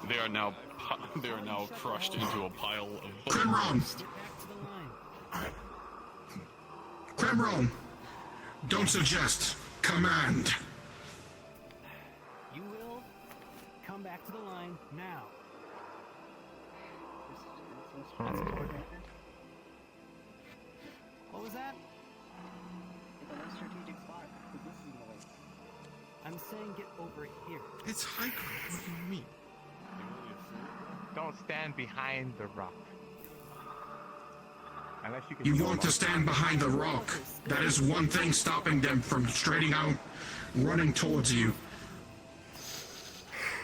They are now crushed into a pile of Crimron! Crimron! Don't suggest. Command. You will come back to the line now. What was that? It's a more strategic spot. This is the way. I'm saying get over here. It's high ground. What do you mean? Don't stand behind the rock. Unless you can. You want to stand behind the rock. That is one thing stopping them from straight out running towards you.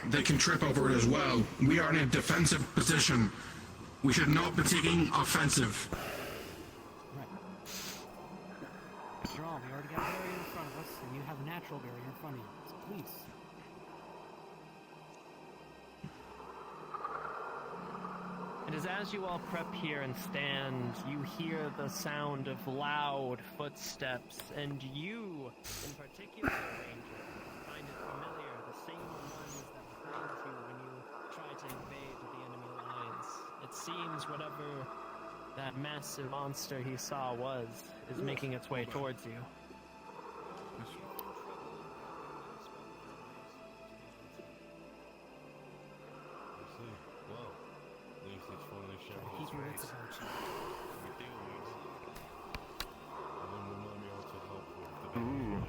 They can trip over it as well. We are in a defensive position. We should not be taking offensive. After all, we already got a barrier in front of us, and you have a natural barrier in front of you. So please. It is as you all prep here and stand, you hear the sound of loud footsteps, and you, in particular, Ranger, find it familiar, the same ones that behind you when you try to invade the enemy lines. It's seems whatever that massive monster he saw is making its way towards you. He's worried about you. Ooh.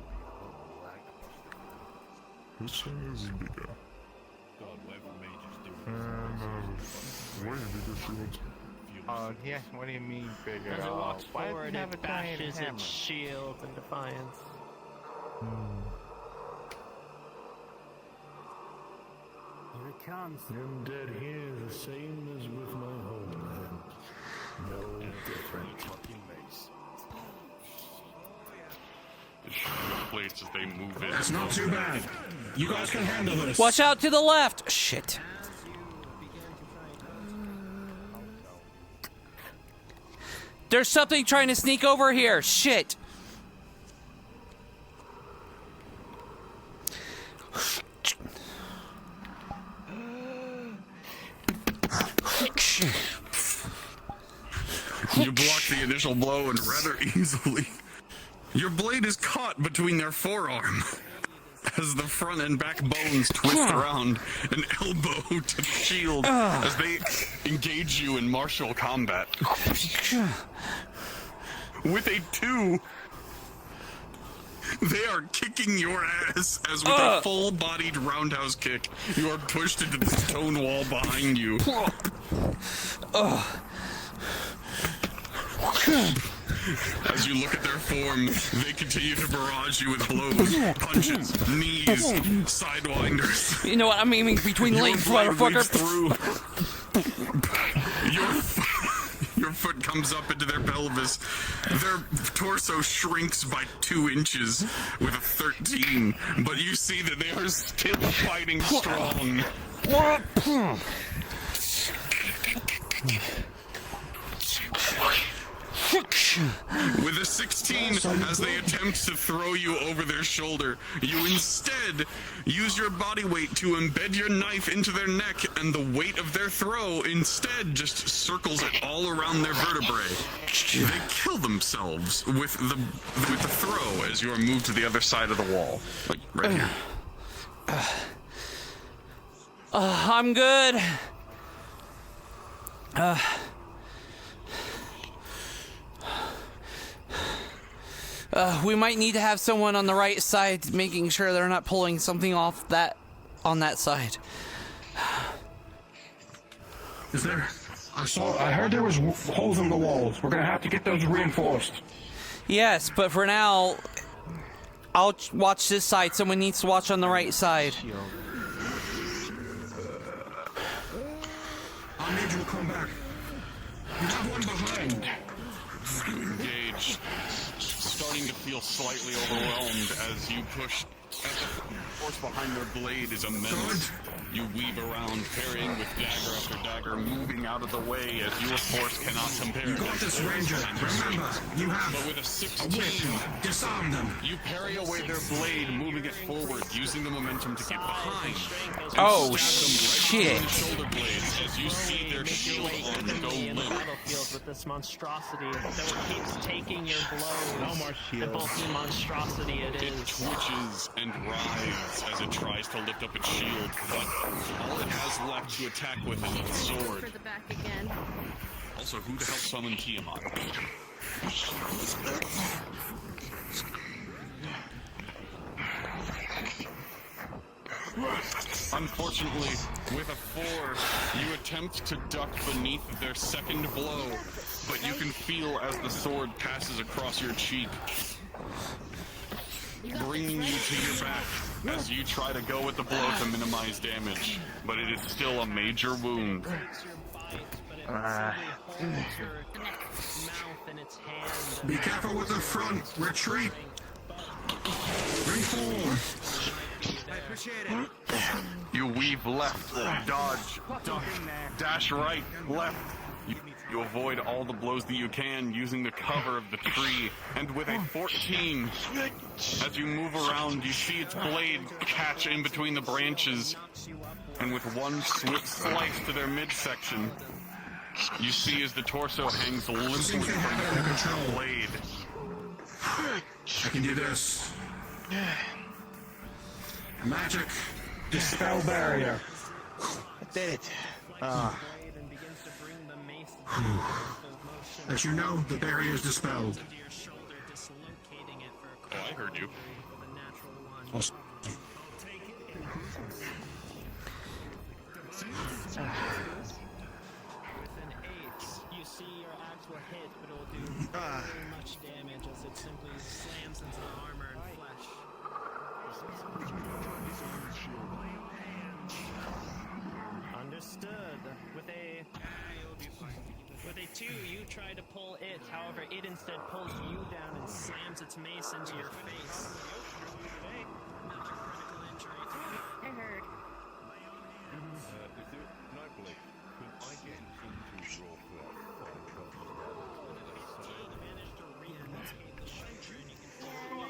Which one is bigger? And way bigger shield. Yeah, what do you mean bigger? As it walks Why does forward, it have a it giant bashes hammer? its shield in defiance. Here it comes. I'm dead here, the same as with my homeland. No different. Plates as they move in. That's not too bad. You guys can handle this. Watch out to the left! Shit. There's something trying to sneak over here. Shit. You block the initial blow and rather easily. Your blade is caught between their forearm as the front and back bones twist around and elbow to the shield as they engage you in martial combat. With a 2, they are kicking your ass as with a full-bodied roundhouse kick, you are pushed into the stone wall behind you. As you look at their form, they continue to barrage you with blows, punches, knees, sidewinders. You know what? I'm aiming between legs, motherfucker. Your foot comes up into their pelvis. Their torso shrinks by 2 inches with a 13, but you see that they are still fighting strong. With a 16, as they attempt to throw you over their shoulder, you instead use your body weight to embed your knife into their neck, and the weight of their throw instead just circles it all around their vertebrae. They kill themselves with the throw as you are moved to the other side of the wall, like right here. I'm good. We might need to have someone on the right side making sure they're not pulling something off on that side. Is there? I heard there was holes in the walls. We're gonna have to get those reinforced. Yes, but for now, I'll watch this side. Someone needs to watch on the right side. I'll need you to come back. You have one behind. You engage, starting to feel slightly overwhelmed as you push. As the force behind their blade is immense. You weave around, parrying with dagger after dagger, moving out of the way as your force cannot compare. You got this, Ranger. Remember, you have but with a 16, whip. Disarm them. You parry away their blade, moving it forward, using the momentum to get behind. Oh, shit! Right shoulder blades as you see their shield arm go limp. Battlefield with this monstrosity that keeps taking your blows. No more shield. And both monstrosity it is. It twitches and writhes as it tries to lift up its shield, but all it has left to attack with is its sword. For the back again. Also, who the hell summoned Tiamat? Unfortunately, with a 4, you attempt to duck beneath their second blow, but you can feel as the sword passes across your cheek, bringing you to your back as you try to go with the blow to minimize damage, but it is still a major wound. Be careful with the front. Retreat. Bring forward. I appreciate it. You weave left, dodge, duck, dash right, left. You avoid all the blows that you can using the cover of the tree, and with a 14, as you move around, you see its blade catch in between the branches, and with one swift slice to their midsection, You see as the torso hangs limply from the blade. I can do this. Magic. Dispel barrier. I did it. As you know, the barrier is dispelled. Oh, I heard you. Awesome. You see your axe will hit, but it will do very much damage as it simply slams into the armor and flesh. Understood. With a 2, you try to pull it. However, it instead pulls you down and slams its mace into your face. Critical injury. I heard.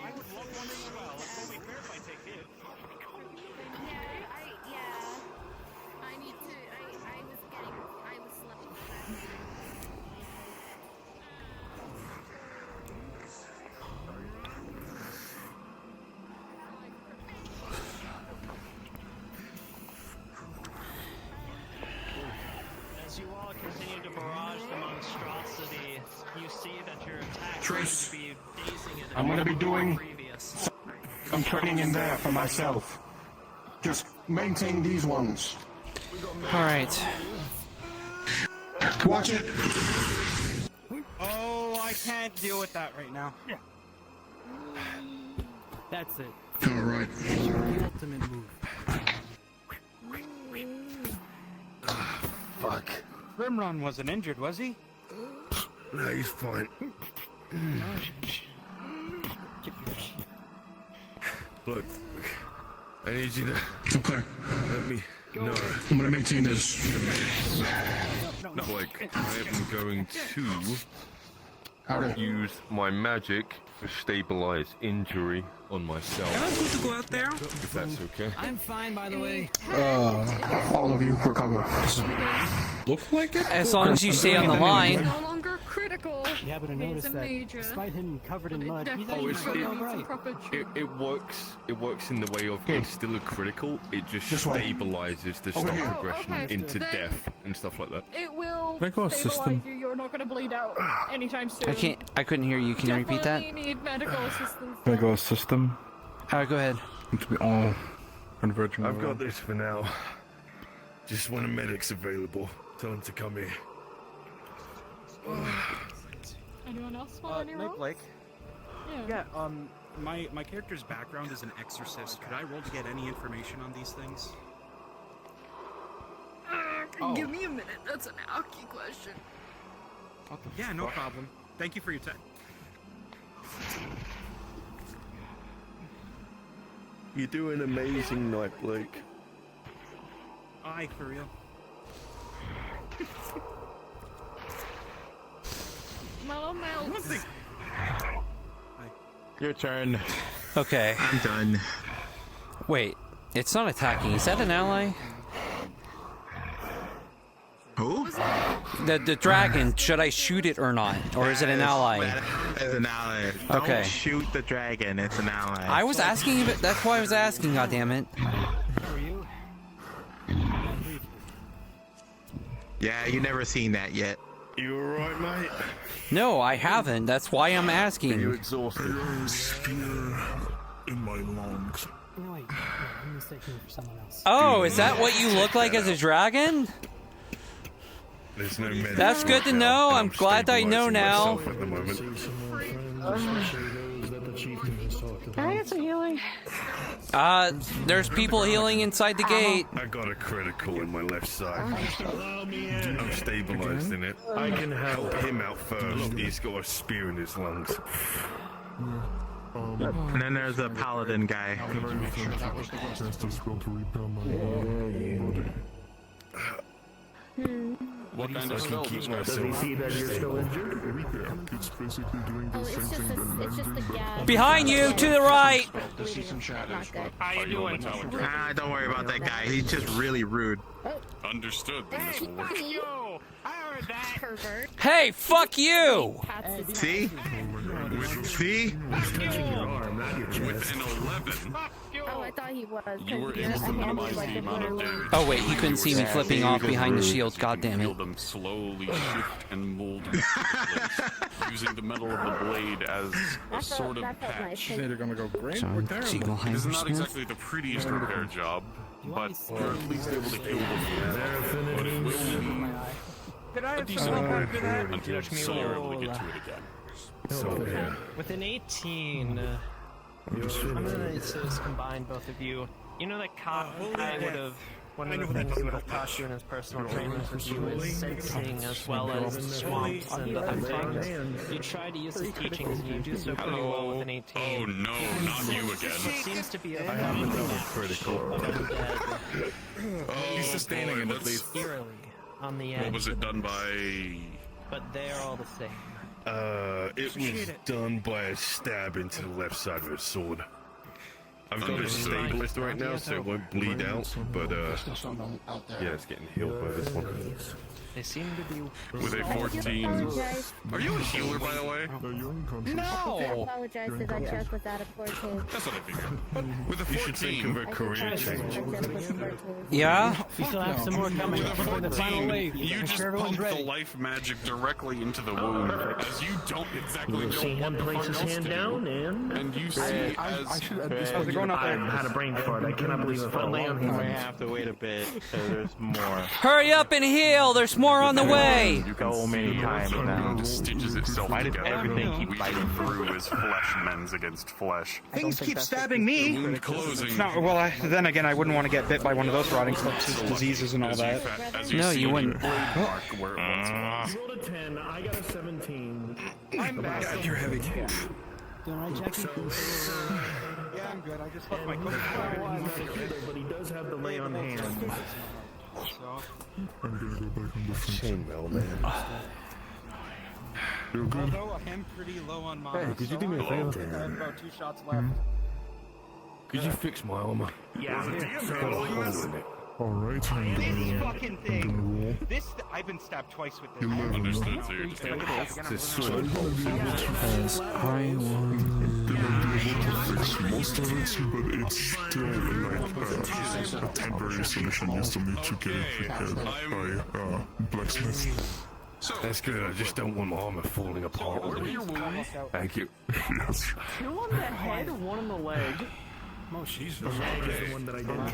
I would love one as well. It's only fair if I take it. I need to. I was slipping. As you all continue to barrage the monstrosity, you see that your attack Trace. seems to be dazing it. I'm gonna be doing Previous. some training in there for myself. Just maintain these ones. All right. Watch it. Oh, I can't deal with that right now. Yeah. That's it. All right. The ultimate move. Fuck. Grimron wasn't injured, was he? No, he's fine. Look, I need you to Okay. let me know. I'm gonna maintain this. Like, I am going Howdy. to use my magic to stabilize injury on myself. Am I good to go out there? If that's okay. I'm fine, by the way. All of you recover. Look like it? As long as you stay on the line. No longer critical. Yeah, but I He's noticed a that major. despite him covered in mud, he's Oh, Definitely it's, gonna it, need some proper it works. It works in the way of it's still a critical. It just This way. stabilizes the Over stop here. progression okay. into Then- death and stuff like that. It will Can I go stabilize system? you. You're not gonna bleed out anytime soon. I couldn't hear you. Can you repeat that? Definitely need medical assistance. Can I go system? Go ahead. Need to be all converging. I've over. got this for now. Just when a medic's available, tell him to come here. Anyone else want any Nick rolls? Blake. Yeah. My character's background is an exorcist. Could I roll to get any information on these things? Give me a minute. That's an Alki question. Yeah, no problem. Thank you for your time. You do an amazing night, Blake. Aye, for real. Mellow melts. Your turn. Okay. I'm done. Wait. It's not attacking. Is that an ally? Who? The dragon. Should I shoot it or not? Or is it an ally? It's an ally. Okay. Don't shoot the dragon. It's an ally. I was asking if it. That's why I was asking. God damn it. Yeah, you never seen that yet. You alright, mate? No, I haven't. That's why I'm asking. You exhausted? In my lungs. No, wait. I'm mistaking you for someone else. Oh, is that what you look like as a dragon? There's no medic That's good to know. I'm glad I know now. myself at the moment. Can I get some healing? There's people healing inside the gate. I got a critical in my left side. I'm stabilized in it. I can help him out first. He's got a spear in his lungs. And then there's a paladin guy. What kind of spell does Does he see that you're still injured? It's basically doing the Oh, same it's just thing that it's just the gas. Behind you, to the right. Not good. How you doing? Don't worry about that guy. He's just really rude. Understood. Then this will work. Yo, I Hey, fuck you! See? See? With an 11, Oh, I thought he was. you were able to minimize the amount of damage. Oh wait, he couldn't see me flipping off behind the shield. God damn Feel it! them slowly shift and mold into place, using the metal of the blade as a sort of patch. It's either gonna go great John or terrible. It is not Smith. exactly the prettiest repair job, but you're at least able to kill them. But it will be a decent amount until you're able to get to it again. So, with an 18, I'm gonna just combine both of you. You know that guy would have. One of the things he would have taught you in his personal trainings with you is sensing as well as swamps and other things. You try to use his teachings and you do so pretty well with an 18. Oh no, not you again. It seems to be a critical. Oh, He's sustaining boy, it at that's- least. eerily on the edge. What was it done by? But they're all the same. It was done by a stab into the left side of his sword. I've got a stabilist right now, so it won't bleed out, but Yeah, it's getting healed by this one. They seem to be With a 14. Are you a healer, by the way? I apologize if that joke was out of poor taste. That's what I figured. With a 14. you should think of a career change. Yeah. We still have some more coming With a before the final 14, wave. you just pump the life magic directly into the wound, as you don't exactly know what the fuck else to do. And you see as... How's it going out there? I had a brain fart. I cannot believe it. I have to wait a bit, because there's more. Hurry up and heal. There's more on the way. So many times now. Stitches itself Why did together. everything keep We biting through as flesh mends against flesh. Things keep stabbing me. Wound closing. No, well, then again, I wouldn't want to get bit by one of those rotting diseases and all that. No, you wouldn't. Mark where it once was. Rolled a 10, I got a 17. I'm back. God, you're heavy. Alright, Jackie? Yeah, I'm good. I just fucked my coat. But he does have the lay on hand. I'm gonna go back on the front. Chainmail, man. You're good? Although I am pretty low on mana, Hey, could you do me a I favor? think I have about 2 shots left. Could you fix my armor? Yeah. Alright, I'm This gonna fucking roll. thing. I've been stabbed twice with this. You live Understood, so you're just Look at this. It's a So sword. you're gonna be able to As I was. gonna be able to fix most of it, but it's still like a temporary solution. You still need to get it repaired by blacksmith. That's good. I just don't want my armor falling apart. Where were your wounds? Thank you. Yes. 2 on the head, 1 on the leg. Oh, she's the one that I didn't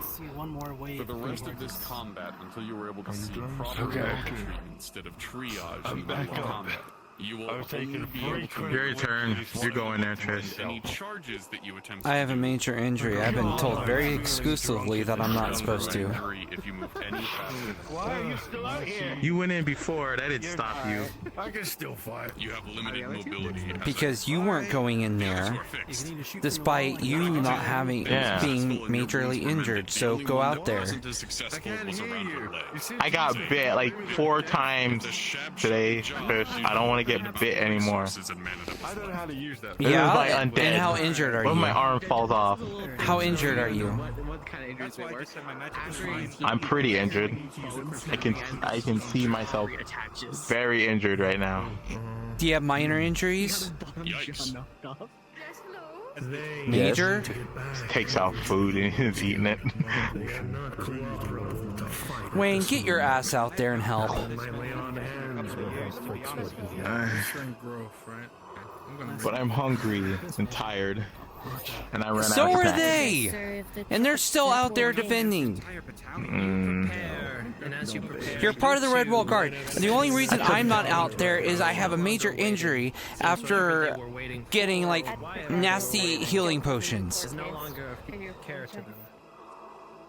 See one more wave. For the rest of this combat, until you were able to see proper Okay. medical treatment instead of triage I'm in back medical up. combat, you will I'm taking only a be break. able to Your turn. You go in there, Trish. any charges that you attempt I have a major injury. I've been told very exclusively that I'm not supposed to. if you move any faster. Why are you still out here? You went in before. That didn't stop you. I can still fight. You have limited mobility. Because you weren't going in there, despite you not having being majorly injured. So go out there. I got bit like 4 times today, Chris. I don't want to get bit anymore. I don't know how to use that. Yeah, like and undead. how injured are When my you? arm falls off. How injured are you? What kind of injuries they work? I'm pretty injured. I can see myself very injured right now. Do you have minor injuries? Yikes. Major? Takes out food and is eating it. Wayne, get your ass out there and help. But I'm hungry and tired. And I ran out So of are snacks. they! And they're still out there defending. You're part of the Red Wall Guard. And the only reason I'm not out there is I have a major injury after getting like nasty healing potions. No longer care to them.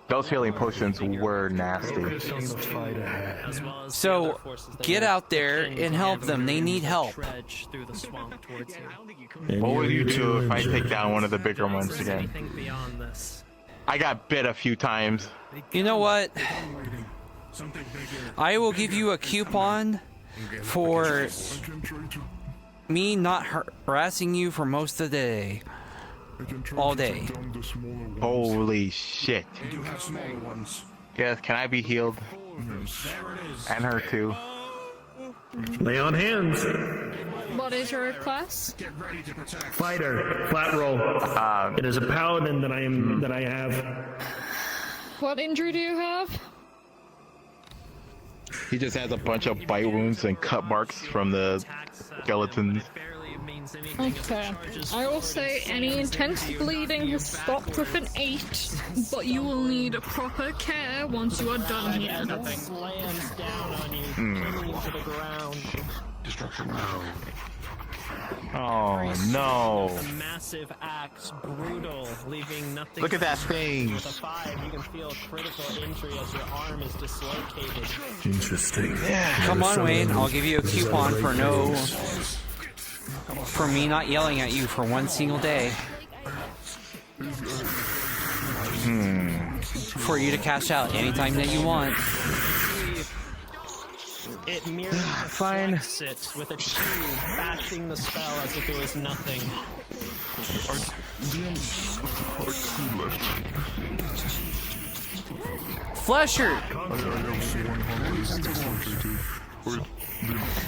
Those healing potions were nasty. So get out there and help them. They need help. Trudge through the swamp towards you. What would you do if I take down one of the bigger ones again? Anything beyond this? I got bit a few times. You know what? I will give you a coupon for me not harassing you for most of the day. All day. Holy shit. You do have smaller ones. Yes, can I be healed? And her too. Lay on hands. What is your class? Fighter. Flat roll. It is a paladin that I have. What injury do you have? He just has a bunch of bite wounds and cut marks from the skeletons. Okay. I will say any intense bleeding has stopped with an 8, but you will need proper care once you are done here. Slams down on you, pinning you to the ground. Destruction now. Oh no! A massive axe, brutal, leaving nothing. Look at that thing. With a 5, you can feel critical injury as your arm is dislocated. Interesting. Yeah. Come on, Wayne. I'll give you a coupon for me not yelling at you for one single day. For you to cash out anytime that you want. It merely deflects it with a tube, bashing the spell as if it was nothing. Flesher!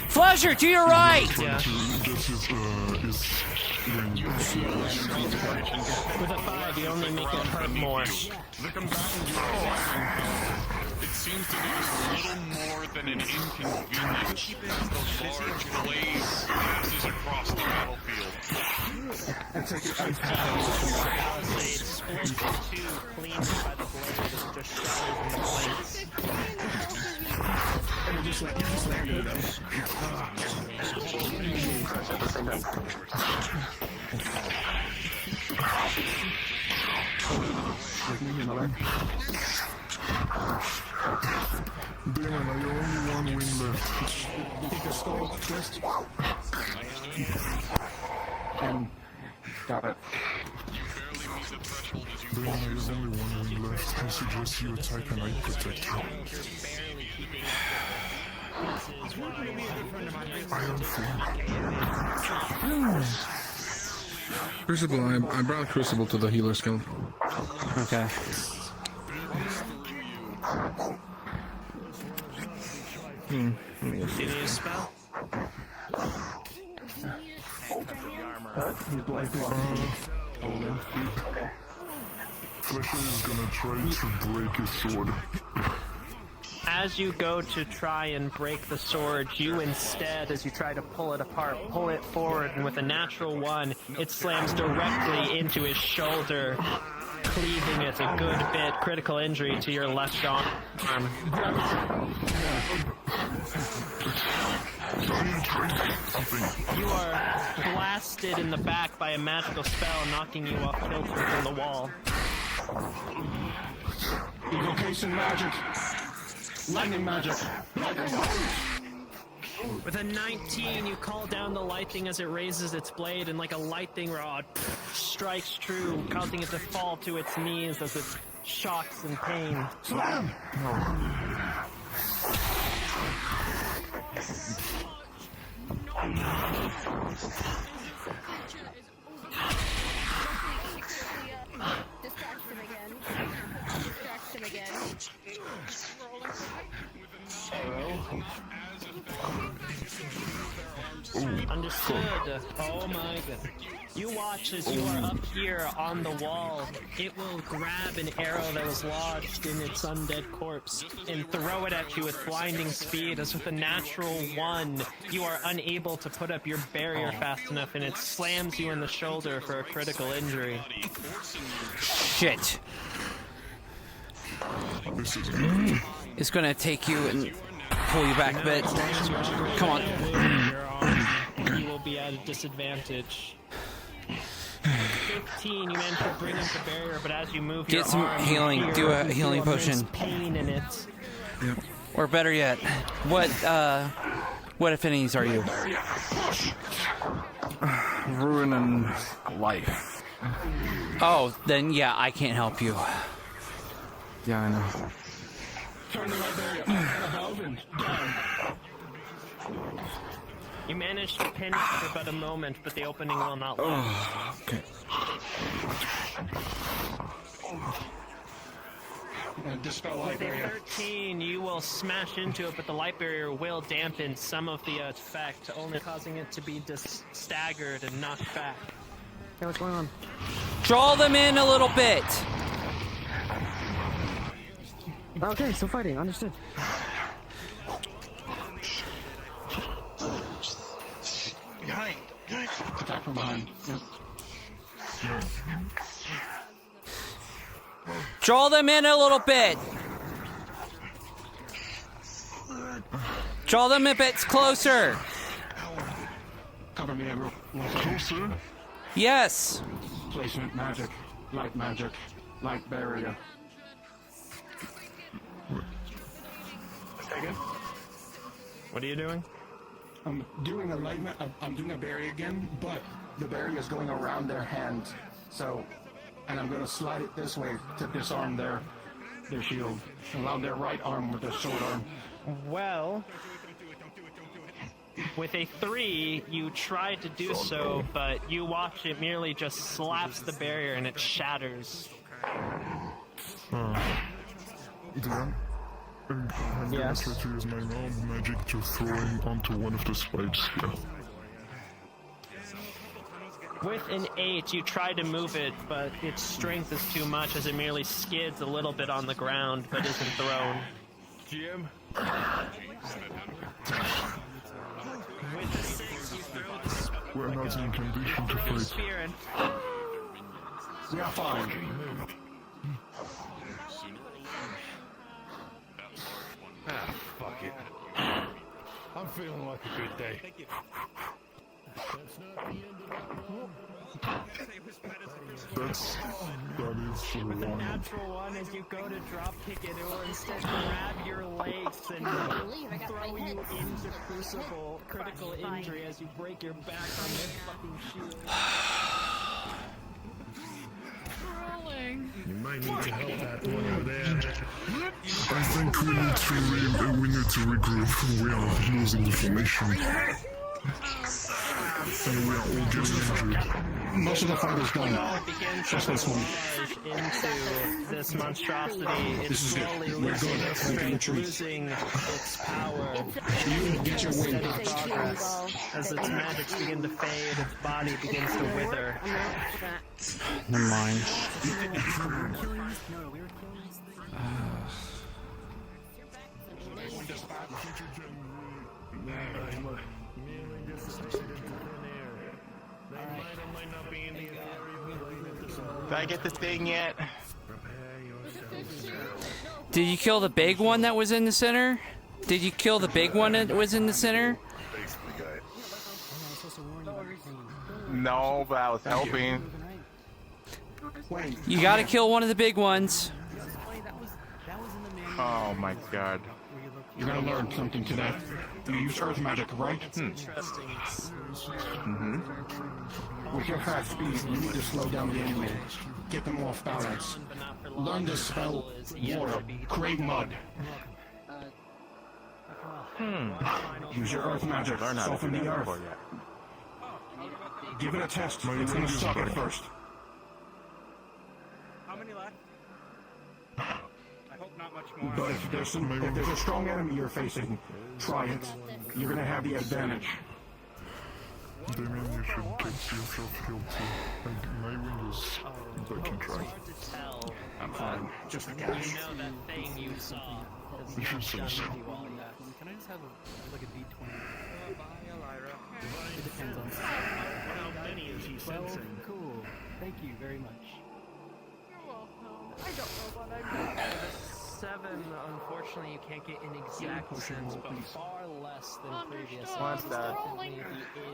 Flesher, to your right! Yeah. With a 5, you only make it hurt more. It seems to be just a little more than an inconvenience as the large blaze passes across the battlefield. Palisade split in 2, cleaned by the blade as it just shatters into flames. Just landed it out. Damon, are you only one win left? Take a skull twist. Got it. Damon, there's only one win left. I suggest you attack an eye protector. Iron Flame. Crucible, I brought Crucible to the healer skill. Okay. Did you use spell? Flesher is gonna try to break his sword. As you go to try and break the sword, you instead, as you try to pull it apart, pull it forward, and with a natural 1, it slams directly into his shoulder, cleaving it a good bit, critical injury to your left arm. You are blasted in the back by a magical spell, knocking you off kilter from the wall. Evocation magic. Lightning magic. With a 19, you call down the lightning as it raises its blade, and like a lightning rod, strikes true, causing it to fall to its knees as it shocks in pain. Slam! Distract him again. Understood. Oh my god. You watch as you are up here on the wall. It will grab an arrow that was lodged in its undead corpse and throw it at you with blinding speed, as with a natural 1, you are unable to put up your barrier fast enough, and it slams you in the shoulder for a critical injury. Shit. It's gonna take you and pull you back a bit. Come on. You will be at a disadvantage. 15, you managed to bring up the barrier, but as you move Get your some arm, healing. you Do a feel healing immense potion. Pain in it. Yep. Or better yet, what affinities are you? Ruin and life. Oh, then yeah, I can't help you. Yeah, I know. Turn the light barrier above and down. You manage to pin it for but a moment, but the opening will not last. Okay. Dispel light With a barrier. 13, you will smash into it, but the light barrier will dampen some of the effect, only causing it to be staggered and knocked back. Okay, what's going on? Draw them in a little bit. Okay, still fighting. Understood. Behind. Attack from behind. Yep. Draw them in a little bit. Draw them a bit closer. Cover me, everyone. Closer? Yes. Placement magic. Light barrier. Again? What are you doing? I'm doing I'm doing a barrier again, but the barrier is going around their hand. So, and I'm going to slide it this way to disarm their shield. Allow their right arm with their sword arm. Well, with a 3, you tried to do so, but you watch it merely just slaps the barrier and it shatters. I'm gonna try to use my normal magic to throw him onto one of the spikes here. With an 8, you try to move it, but its strength is too much as it merely skids a little bit on the ground, but isn't thrown. Jim? With a 6, you throw the spike. We're not in condition to fight. Spear and We are fine. Ah, fuck it. I'm feeling like a good day. That is so with a long. natural 1, as you go to drop kick it, it will instead grab your legs and throw you into crucible critical injury as you break your back on your fucking shield. You might need to help that one over there. I think we need to regroup. We are losing information. And we are all getting injured. Most of the fight is done. Just this one. Into this monstrosity, it's slowly losing its strength, losing its power. You get your way back. Progress. As its magics begin to fade, its body begins to wither. Never mind. Did I get the thing yet? Did you kill the big one that was in the center? Did you kill the big one that was in the center? No, but I was helping. You gotta kill one of the big ones. Oh my god. You're gonna learn something today. You use earth magic, right? With your fast speed, you need to slow down the enemy. Get them off balance. Learn the spell water. Create mud. Use your earth magic. Soften the earth. Give it a test. It's gonna suck at first. How many left? I hope not much more. But if there's a strong enemy you're facing, try it. You're gonna have the advantage. Damien, you should take yourself healed too. My windows, but I can try. I'm fine. Just a guess. You know that thing you saw. You should say so. Can I just have like a D20? It depends on How many is he sensing? Cool. Thank you very much. You're welcome. I don't know what I'm doing. 7, unfortunately, you can't get an exact sense, but far less than previous. What's that?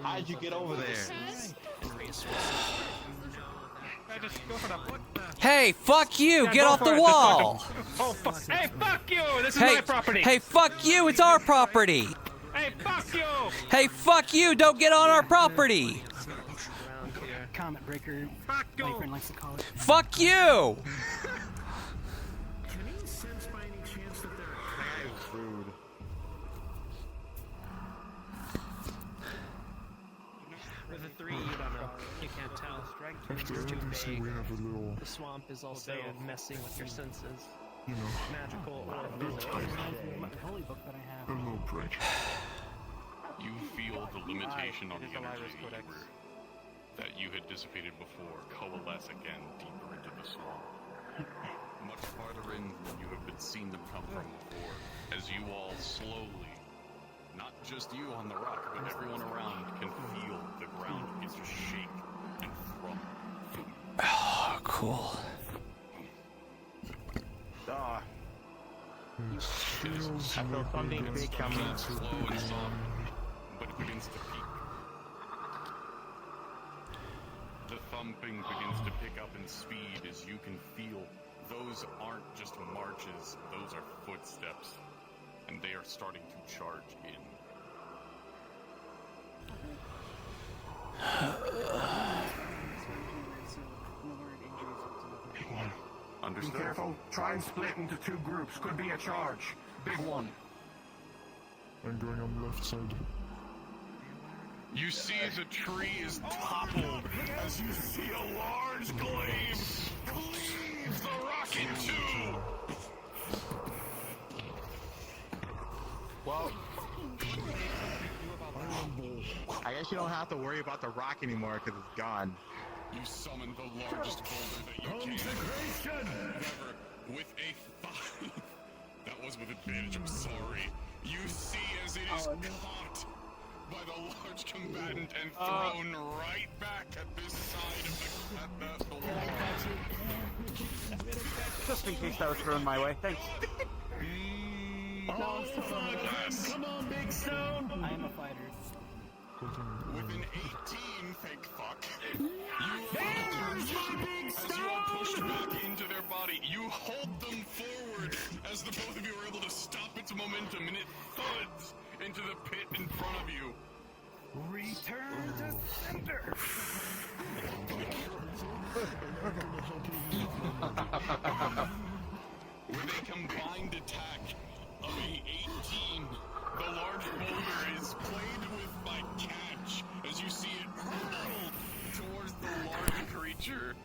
How'd you get over there? Hey, fuck you! Get off the wall! Oh, fuck. Hey, fuck you! This is Hey, my property! hey, fuck you! It's our property! Hey, fuck you! Hey, fuck you! Don't get on our property! Comet breaker. Fuck you! My friend likes to call it. Fuck you! Can he sense by any chance that they're Rude. With a 3, you don't know. You can't tell. After everything, we have a little... The swamp is also messing with your senses. magical or holy book that I have. Hello, Bright. You feel the limitation on the energy that you had dissipated before coalesce again deeper into the swamp. Much farther in than you have been seen them come from before, as you all slowly, not just you on the rock, but everyone around can feel the ground begins to shake and thrum. Oh, cool. I feel something big coming. Slow and soft, but it begins to peak. The thumping begins to pick up in speed as you can feel those aren't just marches, those are footsteps, and they are starting to charge in. Understood. Be careful. Try and split into 2 groups. Could be a charge. Big one. I'm going on the left side. You see the tree is toppled as you see a large glaive cleave the rock in two. Well, I guess you don't have to worry about the rock anymore because it's gone. You summon the largest boulder that you can. However, with a 5, that was with advantage, I'm sorry. You see as it is caught by the large combatant and thrown right back at this side of the wall. Just in case that was thrown my way. Thanks. Come on, Big Stone! I am a fighter. With an 18, fake fuck, There's my Big as you are pushed back into their body, you hold them forward as the both of you are able to stop its momentum, and it thuds into the pit in front of you. Return to sender! With a combined attack of a 18, the large boulder is played with by catch as you see it hurl towards the large creature.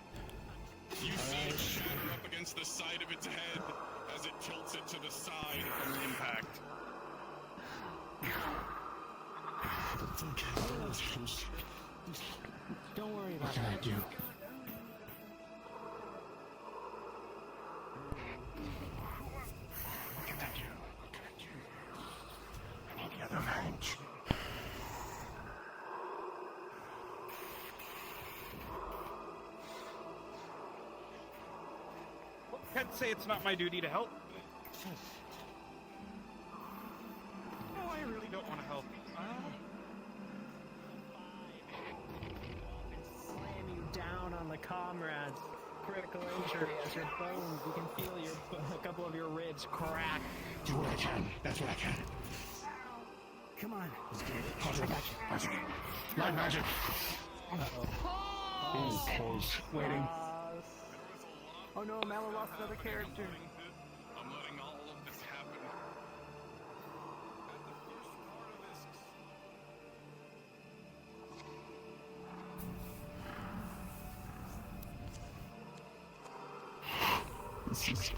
You see it shatter up against the side of its head as it tilts it to the side from the impact. Don't worry about What can I do? What can I do? What can I do? I need the other range. Can't say it's not my duty to help. No, I really don't want to help. Slam you down on the comrades. Critical injury as your bones. You can feel a couple of your ribs crack. Do what I can. That's what I can. Come on. Magic. Magic. Light magic. Pause. Waiting. Oh no, Mallow lost another character. I'm letting all of this happen. This is so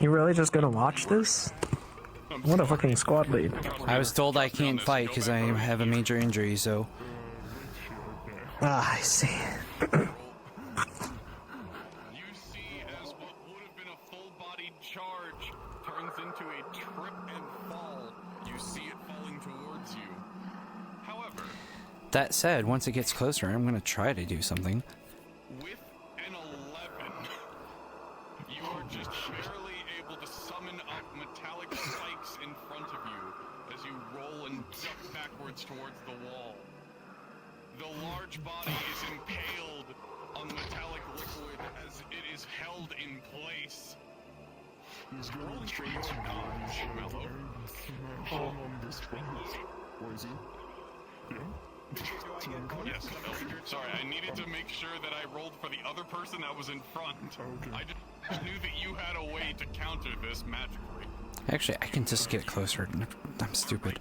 You really just gonna watch this? What a fucking squad lead. I was told I can't fight because I have a major injury, so. Ah, I see. You see as what would have been a full-bodied charge turns into a trip and fall. You see it falling towards you. However, That said, once it gets closer, I'm gonna try to do something. with an 11, you are just barely able to summon up metallic spikes in front of you as you roll and duck backwards towards the wall. The large body is impaled on the metallic liquid as it is held in place. Rolling for your dodge, Mellow. Where is he? Yes, sorry, I needed to make sure that I rolled for the other person that was in front. Okay. I just knew that you had a way to counter this magically. Actually, I can just get closer. I'm stupid.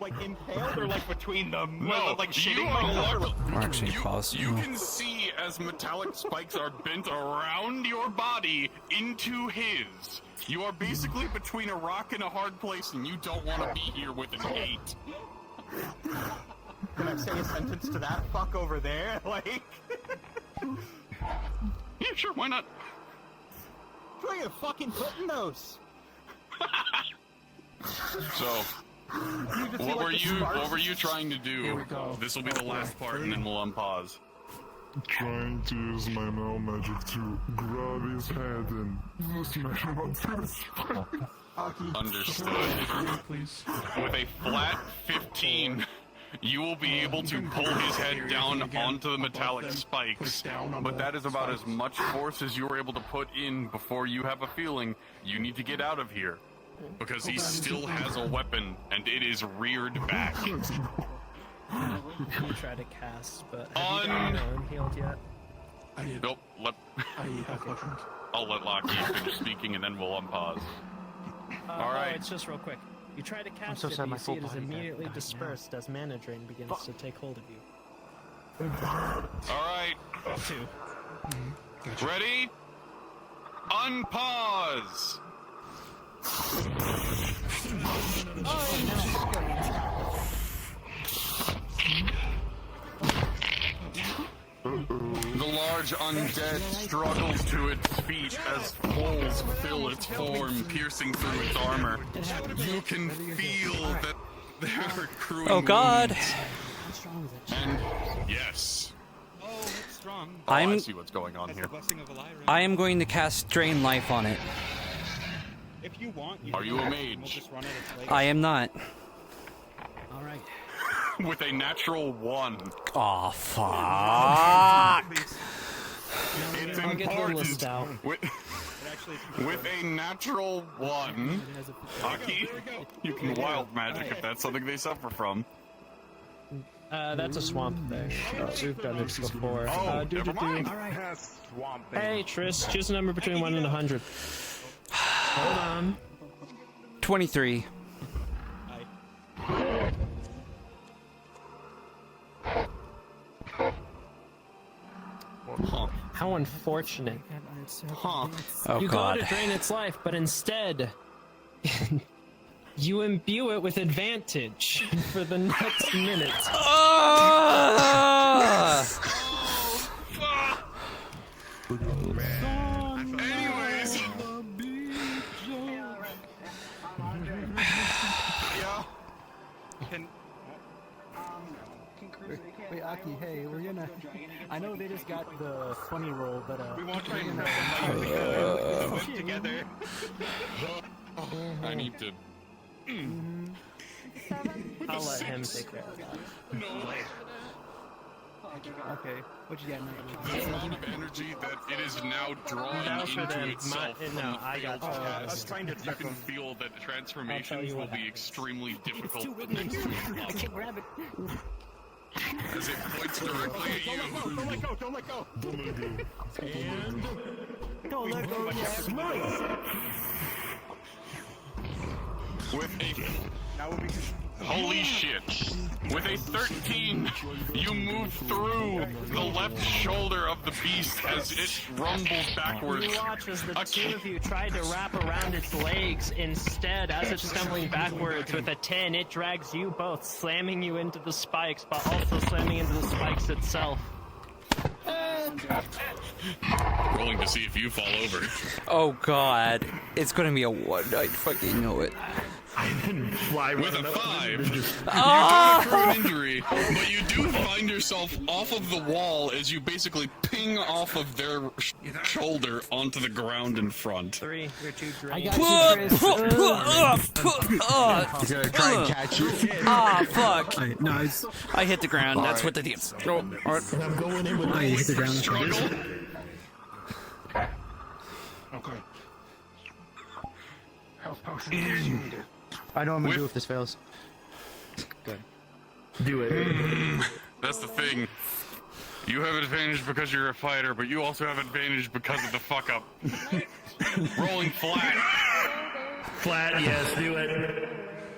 Like impaled or like between them? No, like you shitting are Or actually, pause. You can see as metallic spikes are bent around your body into his. You are basically between a rock and a hard place, and you don't want to be here with an 8. Can I say a sentence to that fuck over there? Like... Yeah, sure, why not? Try your fucking putting those. So, what were you trying to do? This will be the last part, and then we'll unpause. Trying to use my now magic to grab his head and smash him onto the spine. Understood. With a flat 15, you will be able to pull his head down onto the metallic spikes, but that is about as much force as you were able to put in before you have a feeling you need to get out of here. Because he still has a weapon, and it is reared back. You try to cast, but have you gotten unhealed yet? Nope, I'll let Lockie finish speaking, and then we'll unpause. Alright. It's just real quick. You try to cast so it, sad but my you see full it is body immediately dispersed as mana drain begins to take hold of you. Alright. 2. Ready? Unpause! The large undead struggles to its feet as holes fill its form, piercing through its armor. You can feel that they're accruing Oh God! wounds. And yes. I see what's going on here. I am going to cast Drain Life on it. If you want, Are you a mage? I am not. Alright. With a natural 1. Aw, fuck! It's I'll get the list important. out. With a natural 1, Hockey, you can wild magic if that's something they suffer from. That's a swamp thing. We've done this before. Never mind. Hey, Triss, choose a number between 1 and 100. Hold on. 23. How unfortunate. Huh. Oh You God. go to drain its life, but instead, you imbue it with advantage for the next minute. Anyways. Wait, Aki, hey, we're gonna... I know they just got the funny roll, but We won't try and to together. I need to... I'll let him take care of that. Okay, what you got now? The amount of energy that it is now drawing That was for into them. itself No, from the I got failed you. test, I was trying to you can feel that the transformations you will what be happens. extremely difficult I as can't grab it. it points directly at you. Don't let go, don't let go. And... Don't let go of your smite! With a... Holy shit. With a 13, you move through the left shoulder of the beast as it rumbles backwards. You watch as the two of you try to wrap around its legs. Instead, as it's stumbling backwards with a 10, it drags you both, slamming you into the spikes, but also slamming into the spikes itself. Rolling to see if you fall over. Oh God. It's gonna be a 1. I fucking know it. With a 5, you Ah! don't accrue an injury, but you do find yourself off of the wall as you basically ping off of their shoulder onto the ground in front. 3, you're too I drained. got you, Chris. He's gonna try and catch you. Ah, fuck. No, it's... I hit the ground. That's what the deal. Oh, alright. I'm going in with I hit the ground. Okay. Health potion. I know what I'm gonna do if this fails. Good. Do it. That's the thing. You have advantage because you're a fighter, but you also have advantage because of the fuck up. Rolling flat. Flat, yes, do it.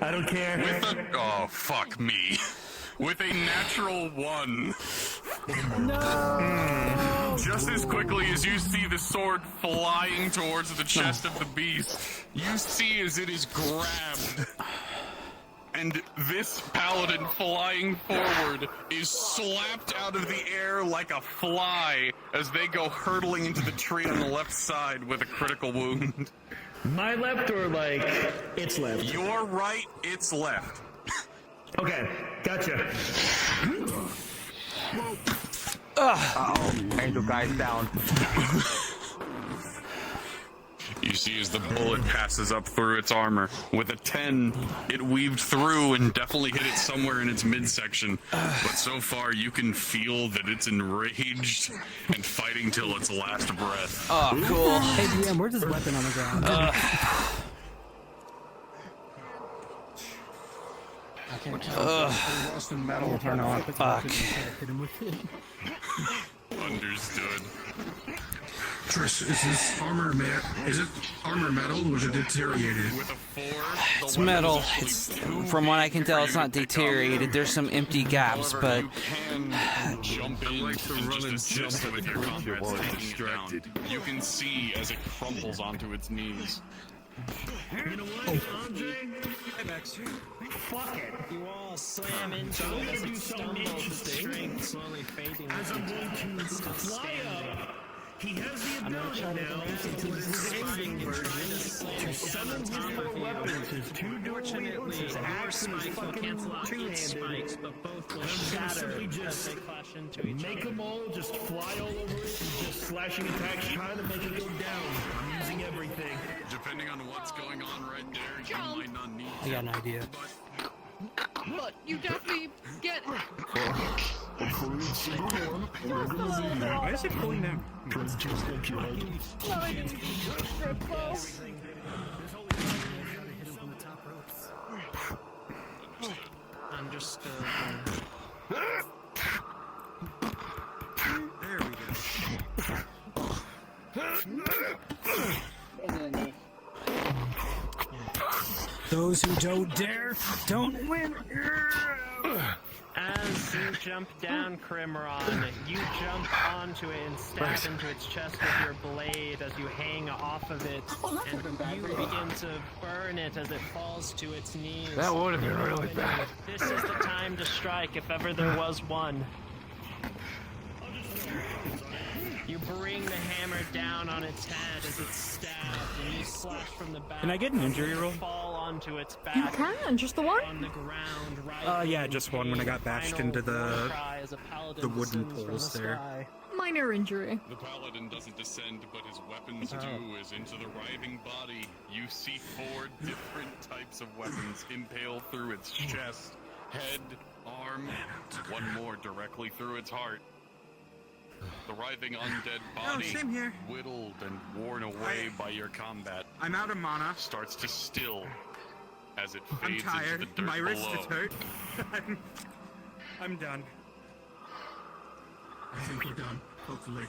I don't care. Oh, fuck me. With a natural 1. No! Just as quickly as you see the sword flying towards the chest of the beast, you see as it is grabbed. And this paladin flying forward is slapped out of the air like a fly as they go hurtling into the tree on the left side with a critical wound. My left or like its left? Your right, its left. Okay, gotcha. Uh-oh, angel guy's down. You see as the bullet passes up through its armor. With a 10, it weaved through and definitely hit it somewhere in its midsection. But so far, you can feel that it's enraged and fighting till its last breath. Oh, cool. Hey, DM, where's his weapon on the ground? Rusted metal turn on. Fuck. Understood. Triss, is this armor is it armor metal or is it deteriorated? With a 4, It's metal. It's, from what I can tell, it's not deteriorated. There's some empty gaps, but You can jump in and just assist with your comrades taking it down. You can see as it crumbles onto its knees. You know what, Andre? Fuck it. You all slam into it as it stumbles, its strength slowly fading. As I'm going to fly up, he has the ability now to sing version to summon his 4 weapons, his 2 dual wields, his axe, and his fucking two-handed. But both will And I'm gonna shatter simply as just they clash into each make other. them all just fly all over it, and just slashing attacks, trying to make it go down. I'm using everything. Depending on what's going on right there, you might not need I got an idea. Look, you definitely get it. Why is it pulling down? I'm just There we go. Those who don't dare, don't win. As you jump down, Crimron, you jump onto it and stab into its chest with your blade as you hang off of it, and you begin to burn it as it falls to its knees. That would have been really bad. This is the time to strike, if ever there was one. You bring the hammer down on its head as it's stabbed, and you slash from the back. Can I get an injury roll? Fall onto its back. You can, just the one? On the ground, Yeah, just one when I got bashed into the wooden poles there. Minor injury. The paladin doesn't descend, but his weapons do, as into the writhing body, you see 4 different types of weapons impale through its chest, head, arm, one more directly through its heart. The writhing undead body, same here. whittled and worn away by your combat, I'm out of mana. starts to still as it I'm fades tired. into the dirt My wrist below. is hurt. I'm done. I think we're done, hopefully.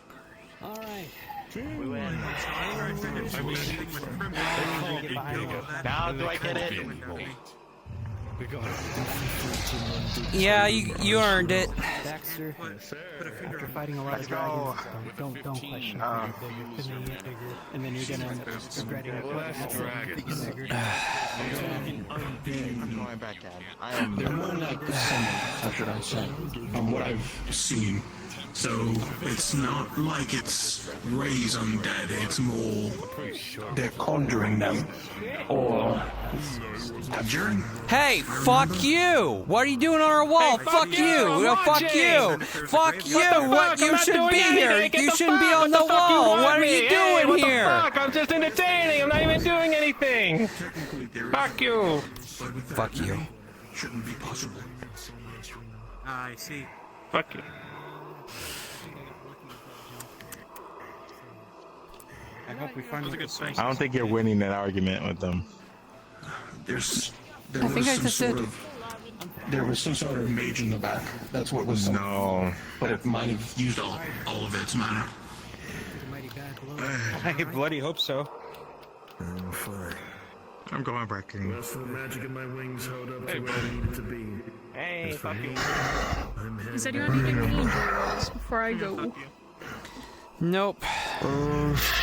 Alright. We win. Now do I get it? yeah, you earned it. Baxter, after fighting a lot of dragons, don't question it. Because then you get bigger, and then you're gonna end up regretting it. I'm going back at it. I am. They're more like how should I say, from what I've seen. So it's not like it's Ray's undead, it's more they're conjuring them or conjuring. Hey, fuck you! What are you doing on our wall? Fuck you! No, fuck you! Fuck you! What? You shouldn't be here! You shouldn't be on the wall! What are you doing here? Fuck! I'm just entertaining! I'm not even doing anything! Fuck you! Fuck you. Shouldn't be possible. I see. Fuck you. I hope we find a good thing. I don't think you're winning that argument with them. There I think was I some just sort did. of there was some sort of mage in the back. That's what was. No. But it might have used all of its mana. I bloody hope so. I'm fine. I'm going back in. Rest of the magic in my wings held up to where I needed to be. Hey, fuck you. Does anyone need any injury rolls before I go? Nope.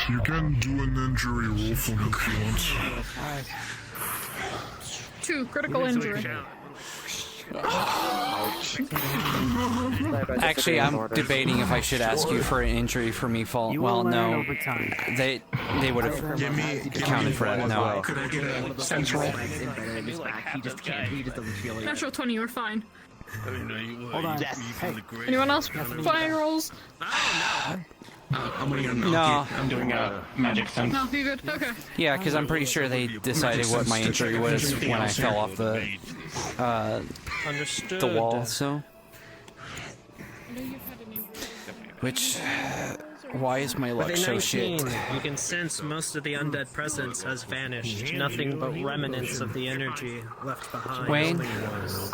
You can do an injury roll for me if you want. 2 critical injury. Actually, I'm debating if I should ask you for an injury for me fall. Well, no. They would have accounted for that. No. Could I get a sense roll? Natural 20, you're fine. Hold on. Hey. Anyone else? Flying rolls? I'm waiting on No. I'm doing a magic sense. No, you good? Okay. Yeah, because I'm pretty sure they decided what my injury was when I fell off the wall. So, which, why is my luck With a so 19, shit? you can sense most of the undead presence has vanished. Nothing but remnants of the energy left behind. Wayne?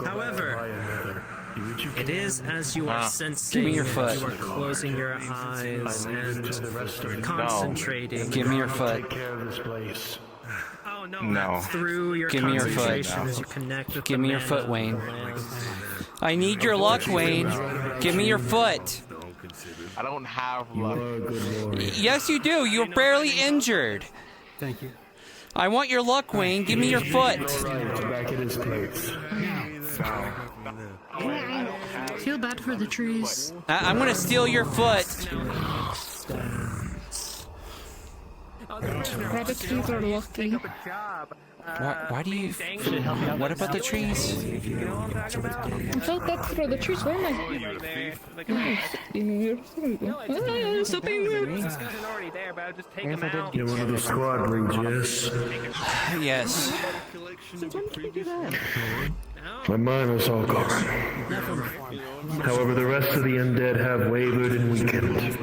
However, it is as you are sensing. Give me your foot. You are closing your eyes and concentrating. Give me your foot. Oh no! No. Through your Give me your foot. concentration as you connect with Give the me your mana foot, of the Wayne. land. I need your luck, Wayne. Give me your foot. I don't have luck. Yes, you do. You're barely injured. Thank you. I want your luck, Wayne. Give me your foot. Back at his place. Feel bad for the trees. I'm gonna steal your foot. Rabbit trees are lucky. Why do you... What about the trees? I felt bad for the trees. Where am I? Stop being weird. You're one of the squad leads, yes? Yes. My mind was all gone. However, the rest of the undead have wavered and weakened.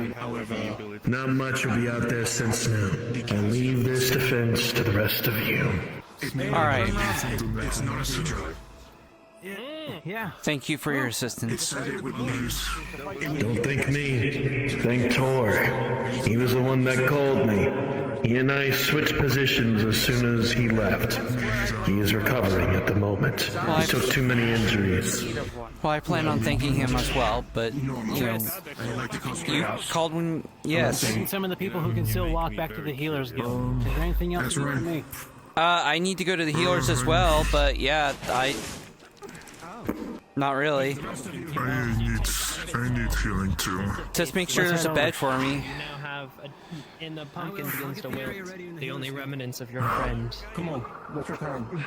Not much will be out there since now. I leave this defense to the rest of you. Alright. It's not a secret. Yeah. Thank you for your assistance. Don't thank me. Thank Tor. He was the one that called me. He and I switched positions as soon as he left. He is recovering at the moment. He took too many injuries. Well, I plan on thanking him as well, but, you know, you called when... Yes. Some of the people who can still walk back to the healers guild. Is there anything else you want from me? I need to go to the healers as well, but yeah, not really. I need healing too. Just make sure there's a bed for me. You now have in the pumpkin begins to wilt, the only remnants of your friend. Come on, what's your time?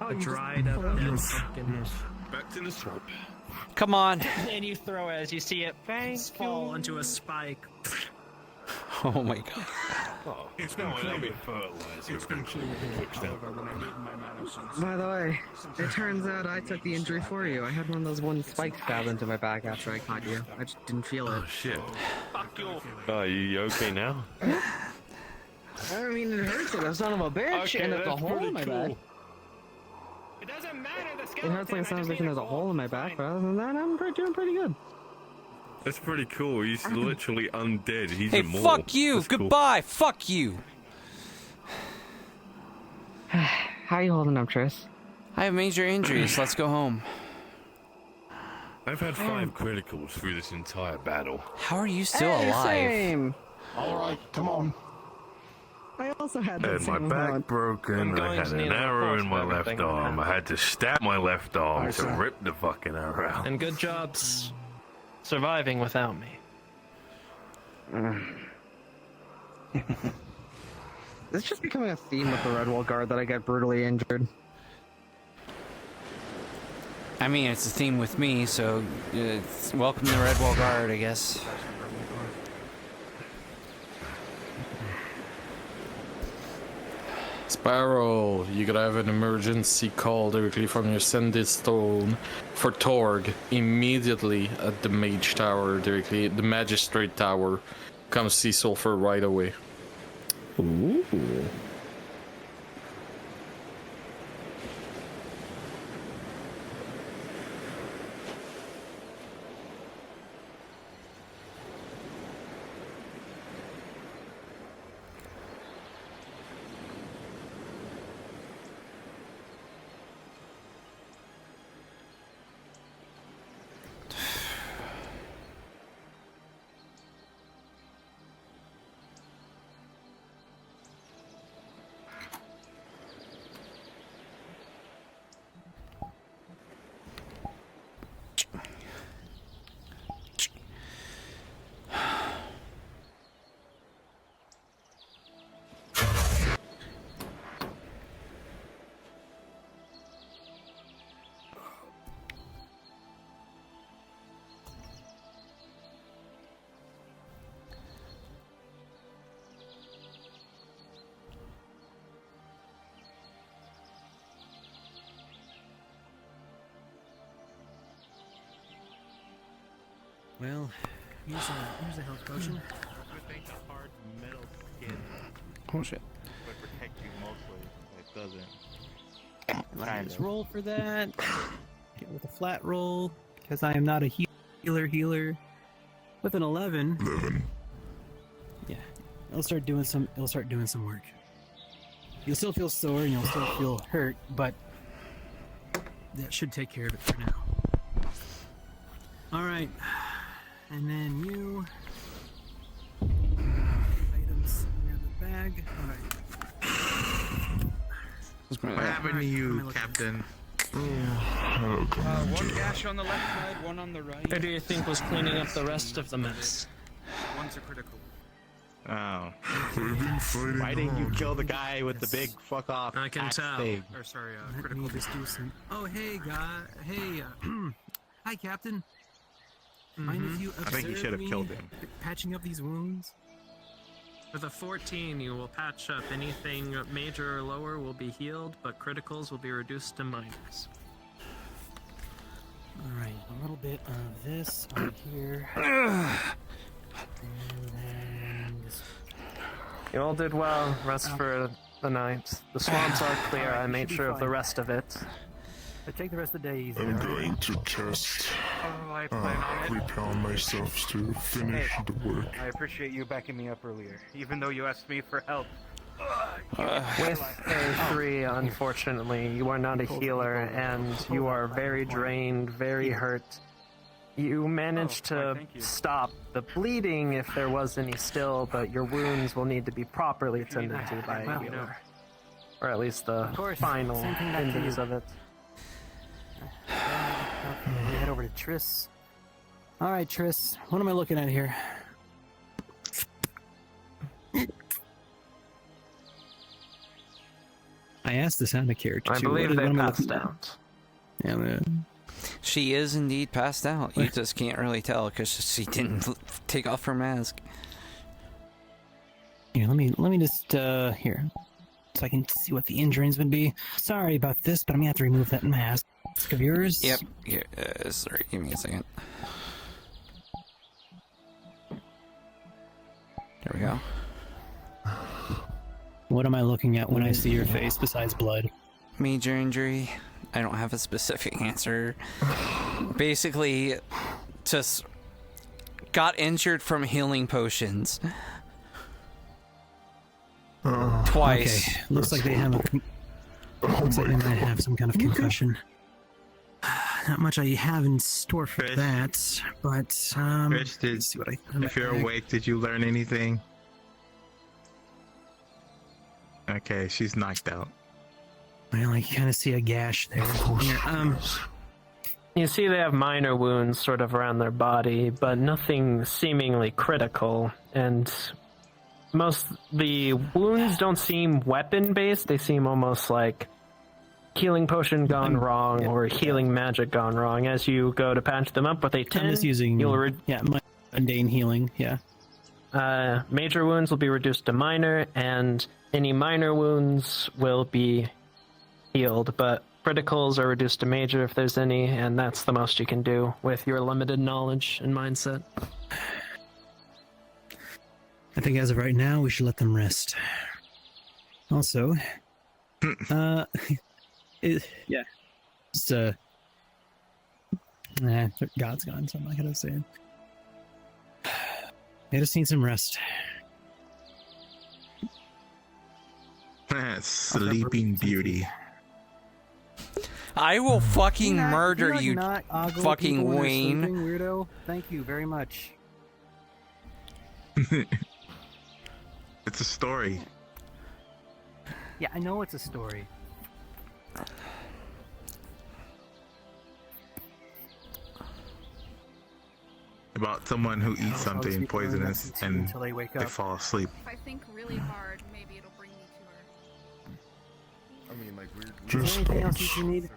A dried up dead pumpkin. Back to the swamp. Come on. And you throw it as you see it fall into a spike. Oh my god. Oh, it's been fertilized. It's been By the way, it turns out I took the injury for you. I had one of those one spikes stabbed into my back after I caught you. I just didn't feel it. Oh shit. Oh, you okay now? I mean, it hurts like a son of a bitch, and there's a hole in my back. It doesn't matter. The It hurts like it sounds like there's a hole in my back, but other than that, I'm doing pretty good. That's pretty cool. He's literally undead. He's Hey, immortal. fuck you. That's cool. Goodbye. Fuck you. How you holding up, Tris? I have major injuries. Let's go home. I've had 5 criticals through this entire battle. How are you still Hey, alive? same. Alright, come on. I also had I that had my same back thought. broken, I had an arrow in my left arm, I had to stab my left arm to Awesome. rip the fucking arrow out. And good jobs surviving without me. It's just becoming a theme with the Redwall Guard that I get brutally injured. I mean, it's a theme with me, so welcome to the Redwall Guard, I guess. Sparrow, you gotta have an emergency call directly from your Sendit Stone for Torg immediately at the Mage Tower, directly the Magistrate Tower. Come see Sulfur right away. Ooh. Well, here's a health potion. Hard metal skin Oh shit. would protect you mostly. It doesn't. Let me just roll for that. Get with a flat roll because I am not a healer. With an 11. 11. Yeah, it'll start doing some work. You'll still feel sore and you'll still feel hurt, but that should take care of it for now. All right, and then you items in the bag. All right. What happened to you, Captain? One gash on the left side, one on the right. Who do you think was cleaning up the rest of the mess? One's a critical. Oh. We've been fighting Why didn't you hard. kill the guy with the big fuck off? I can axe tell. thing? Or sorry, Let critical. me just do some. Oh, hey, guy. Hey, hi, Captain. Mind if you I think you observe should have me killed him. patching up these wounds? With a 14, you will patch up. Anything major or lower will be healed, but criticals will be reduced to minors. All right, a little bit of this on here. And then just... You all did well. Rest for the night. The swamps are clear. I made sure of the rest of it. But take the rest of the day easy. I'm going to just prepare myself to finish the work. I appreciate you backing me up earlier, even though you asked me for help. With a 3, unfortunately, you are not a healer, and you are very drained, very hurt. You managed to stop the bleeding if there was any still, but your wounds will need to be properly tended to by a healer. Or at least the final endings of it. We head over to Triss. All right, Triss, what am I looking at here? I asked this out of character. I believe they passed out. Yeah, man. She is indeed passed out. You just can't really tell because she didn't take off her mask. Here, let me just here, so I can see what the injuries would be. Sorry about this, but I'm gonna have to remove that mask of yours. Yep. Here, sorry, give me a second. There we go. What am I looking at when I see your face besides blood? Major injury. I don't have a specific answer. Basically, just got injured from healing potions. Twice. Okay. Looks like they have looks like they might have some kind of concussion. Not much I have in store for that, but Chris, let's see what if you're awake, did you learn anything? Okay, she's knocked out. Well, I kind of see a gash there. Here, You see they have minor wounds sort of around their body, but nothing seemingly critical, and the wounds don't seem weapon-based, they seem almost like healing potion gone wrong or healing magic gone wrong. As you go to patch them up with a 10, I'm just using mundane healing, yeah. Major wounds will be reduced to minor, and any minor wounds will be healed, but criticals are reduced to major if there's any, and that's the most you can do with your limited knowledge and mindset. I think as of right now, we should let them rest. Also, yeah, just God's gone, so I'm not gonna say it. They just need some rest. Sleeping Beauty. I will fucking murder Can you, not ogle fucking people when they're Wayne. sleeping, weirdo. Thank you very much. It's a story. Yeah, I know it's a story. About someone who eats something poisonous and until they wake they up. fall asleep. If I think really hard, maybe it'll bring me to her. I mean, like, weird. Just Anything don't. else you need?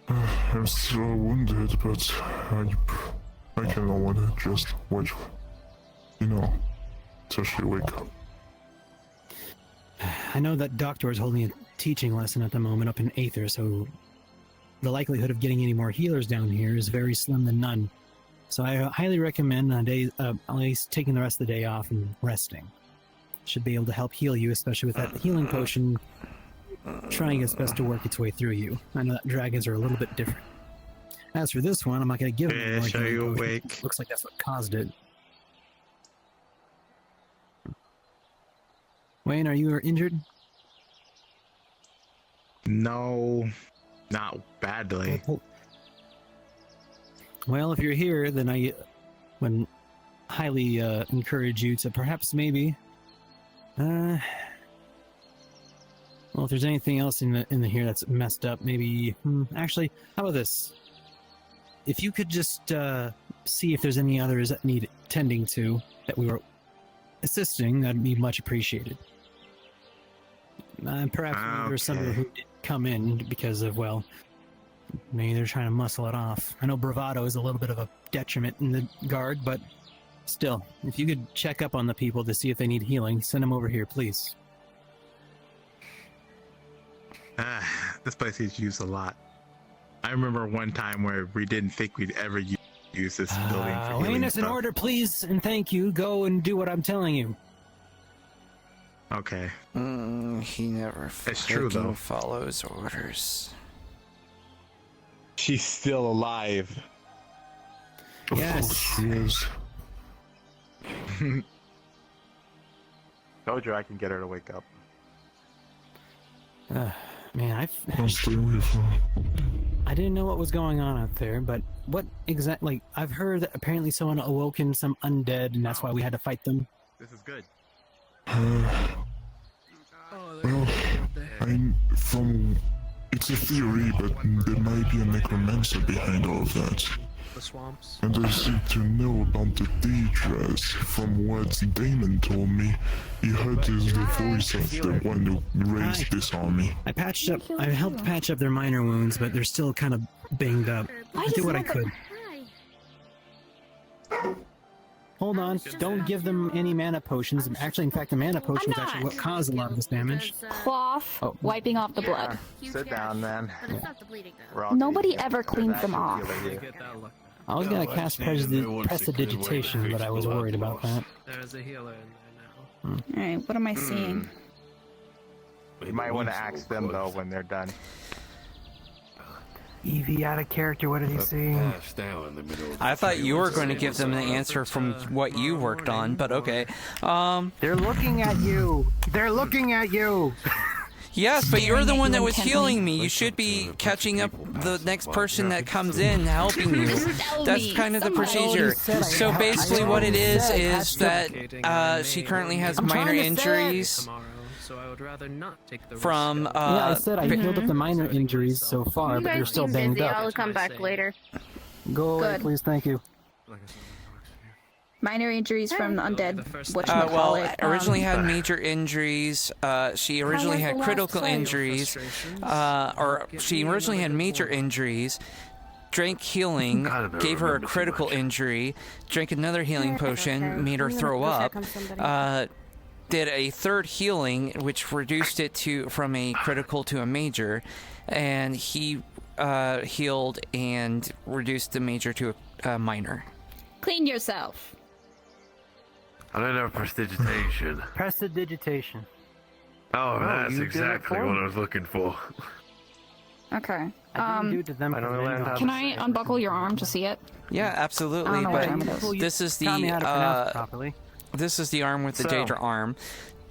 I'm still wounded, but I kind of want to just wait, till she wake up. I know that doctor is holding a teaching lesson at the moment up in Aether, so the likelihood of getting any more healers down here is very slim to none. So I highly recommend at least taking the rest of the day off and resting. Should be able to help heal you, especially with that healing potion trying its best to work its way through you. I know that dragons are a little bit different. As for this one, I'm not going to give it any more healing potion. Looks like that's what caused it. Wayne, are you injured? No, not badly. Well, if you're here, then I would highly encourage you to perhaps maybe... well, if there's anything else in the here that's messed up, maybe... actually, how about this? If you could just see if there's any others that need tending to, that we were assisting, that'd be much appreciated. Perhaps there's some who didn't come in because of, well, maybe they're trying to muscle it off. I know bravado is a little bit of a detriment in the guard, but still, if you could check up on the people to see if they need healing, send them over here, please. This place is used a lot. I remember one time where we didn't think we'd ever use this building for healing Wayne, it's an stuff. order, please, and thank you. Go and do what I'm telling you. Okay. He never follows orders. She's still alive. Yes. She is. Told you I can get her to wake up. Man, I'll stay away from her. I didn't know what was going on out there, but what exactly? I've heard that apparently someone awoken some undead, and that's why we had to fight them. This is good. Well, it's a theory, but there might be a necromancer behind all of that. The swamps. And I seem to know about the Daedras. From what Damon told me, he heard the voice of the one who raised this army. I helped patch up their minor wounds, but they're still kind of banged up. I did what I could. Hold on, don't give them any mana potions. Actually, in fact, the mana potion is actually what caused a lot of this damage. Cloth, wiping off the blood. Sit down, man. Nobody ever cleans them off. I was gonna cast prestidigitation, but I was worried about that. There's a healer in there now. Alright, what am I seeing? You might want to ask them, though, when they're done. Evie out of character, what did he say? I thought you were going to give them the answer from what you worked on, but okay. They're looking at you! They're looking at you! Yes, but you're the one that was healing me. You should be catching up the next person that comes in, helping you. That's kind of the procedure. So basically what it is that she currently has minor injuries. So I would rather not take the from yeah, I said I healed up the minor injuries so far, but they're still banged up. I'll come back later. Go away, please, thank you. Minor injuries from the undead. Originally had major injuries. She originally had critical injuries. She originally had major injuries. Drank healing, gave her a critical injury. Drank another healing potion, made her throw up. Did a third healing, which reduced it from a critical to a major, and he healed and reduced the major to a minor. Clean yourself. I don't know prestidigitation. Prestidigitation. Oh, that's exactly what I was looking for. Okay. Can I unbuckle your arm to see it? Yeah, absolutely. But this is the this is the arm with the Daedra arm.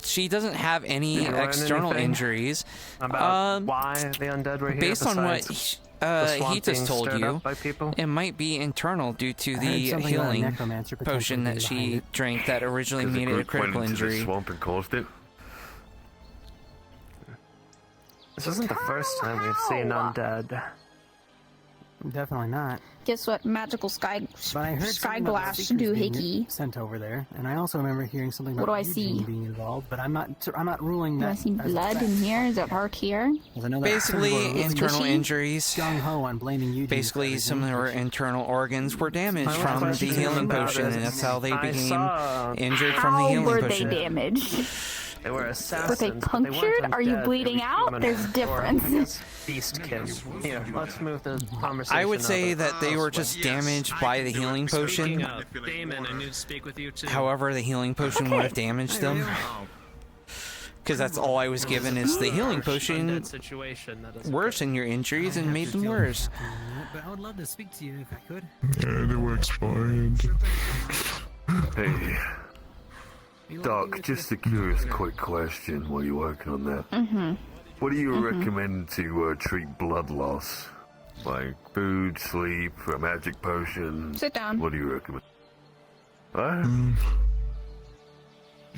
She doesn't have any external injuries. About why the undead were here? Based on what he just told you, it might be internal due to the healing potion that she drank that originally made it a critical injury. Swamp and caused it. This isn't the first time we've seen undead. Definitely not. Guess what? Magical sky glass do hickey. Sent over there, and I also remember hearing something about Eugene being involved, but I'm not ruling that. I see blood in here. Is it hard here? Basically, internal injuries. Gung-ho on blaming Eugene. Basically, some of her internal organs were damaged from the healing potion, and that's how they became injured from the healing potion. How were they damaged? They were Were assassins. they but they weren't punctured? Are you undead, they bleeding were out? humanoid, There's or, I difference. guess, beastkin. Here, let's move the conversation. I would say over. that they were just damaged by the healing Speaking potion. of, Damon, I need to speak with you too. However, the healing potion would have damaged them. Because that's all I was given is the healing potion Undead situation that is worsened your injuries and made them worse. But I would love to speak to you if I could. Yeah, they were expired. Hey, Doc, just a curious quick question while you're working on that. Mm-hmm. What do you recommend to treat blood loss? Like food, sleep, a magic potion? Sit down. What do you recommend?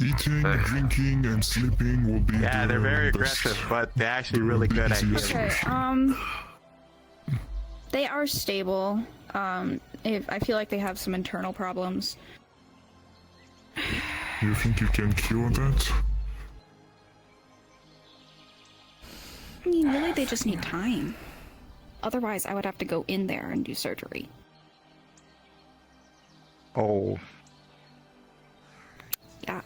Eating, drinking, and sleeping will be Yeah, they're very best. aggressive, but they're actually really good at healing. Okay, they are stable. If I feel like they have some internal problems. You think you can cure that? I mean, really, they just need time. Otherwise, I would have to go in there and do surgery. Oh. Yeah.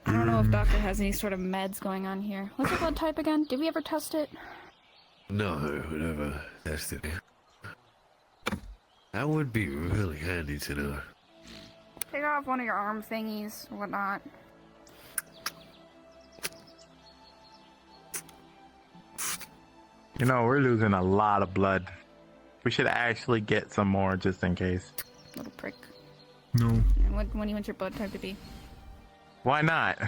I don't know if Doctor has any sort of meds going on here. What's your blood type again? Did we ever test it? No, we never tested it. That would be really handy to know. Take off one of your arm thingies or whatnot. You know, we're losing a lot of blood. We should actually get some more just in case. Little prick. No. And what do you want your blood type to be? Why not?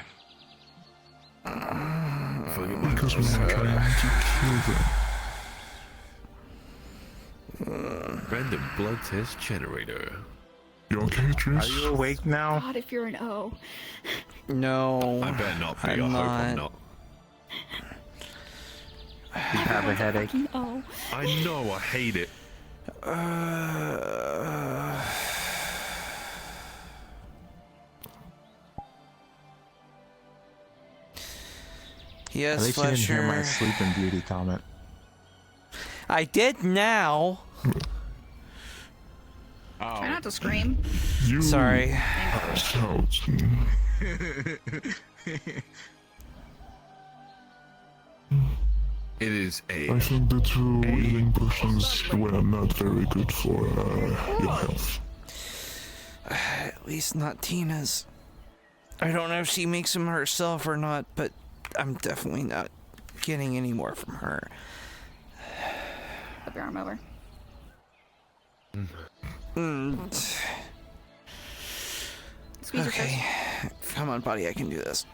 Because we're not trying to kill them. Random blood test generator. You okay, Trish? Are you awake now? God, if you're an O. No. I better not be. I'm I hope I'm not. not. You have a headache. Oh. I know, I hate it. Yes, At least you didn't hear my Fletcher. Sleeping Beauty comment. I did now. Try not to scream. You Sorry. Ouch. It is a. I think the two healing potions were not very good for your health. At least not Tina's. I don't know if she makes them herself or not, but I'm definitely not getting any more from her. Flip your arm over. Squeeze Okay. Come on, buddy, I can do this.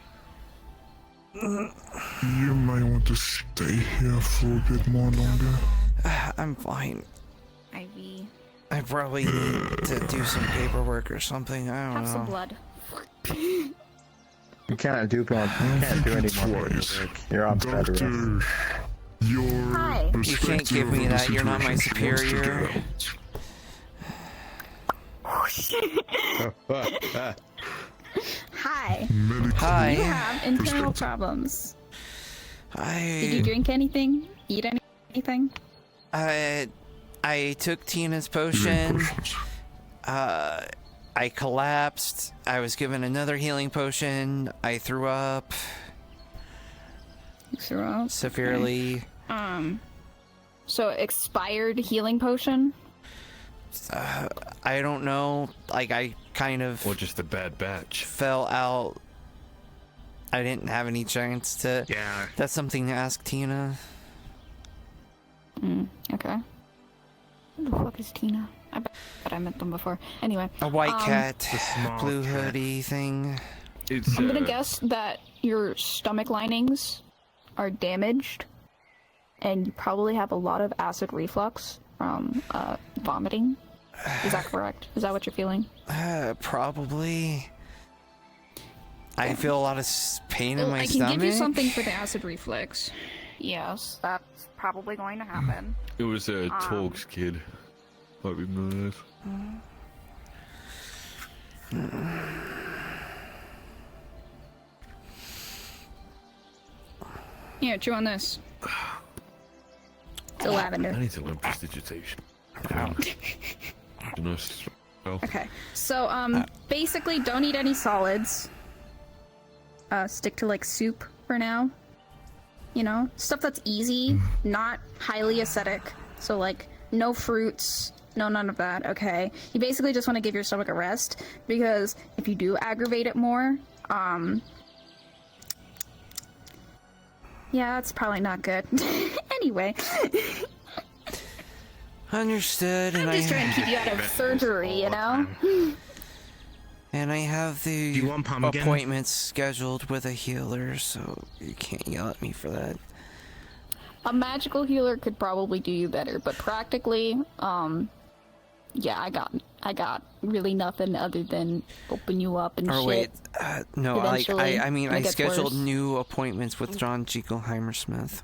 You might want to stay here for a bit more longer. I'm fine. IV. I probably need to do some paperwork or something. I don't Have know. some blood. You can't do any more paperwork. You're on bed rest. Your Hi. You can't give me that. You're not my superior. Hi. Hi. You have internal problems. Did you drink anything? Eat anything? I took Tina's potion. I collapsed. I was given another healing potion. I threw up. You threw up? Severely. Okay. So expired healing potion? I don't know. Like, I kind of... Or just a bad batch. Fell out. I didn't have any chance to... Yeah. That's something to ask Tina. Okay. Who the fuck is Tina? I bet I met them before. Anyway. A white cat. small Blue cat. hoodie thing. It's, I'm gonna guess that your stomach linings are damaged, and you probably have a lot of acid reflux from vomiting. Is that correct? Is that what you're feeling? Probably. I feel a lot of pain in my I can stomach. give you something for the acid reflux. Yes, that's probably going to happen. It was a Torg's kid. Might be nice. Here, chew on this. It's a lavender. I need to learn prestidigitation. Okay, so basically don't eat any solids. stick to like soup for now. You know, stuff that's easy, not highly acidic. So like no fruits, no none of that. Okay, you basically just want to give your stomach a rest, because if you do aggravate it more, yeah, that's probably not good. Anyway. Understood. I'm just trying to keep you out of surgery, you know? And I have the appointments scheduled with a healer, so you can't yell at me for that. A magical healer could probably do you better, but practically, yeah, I got really nothing other than open you up and shit. Or wait, no, like, I mean, I scheduled worse. new appointments with John Jekyll Smith.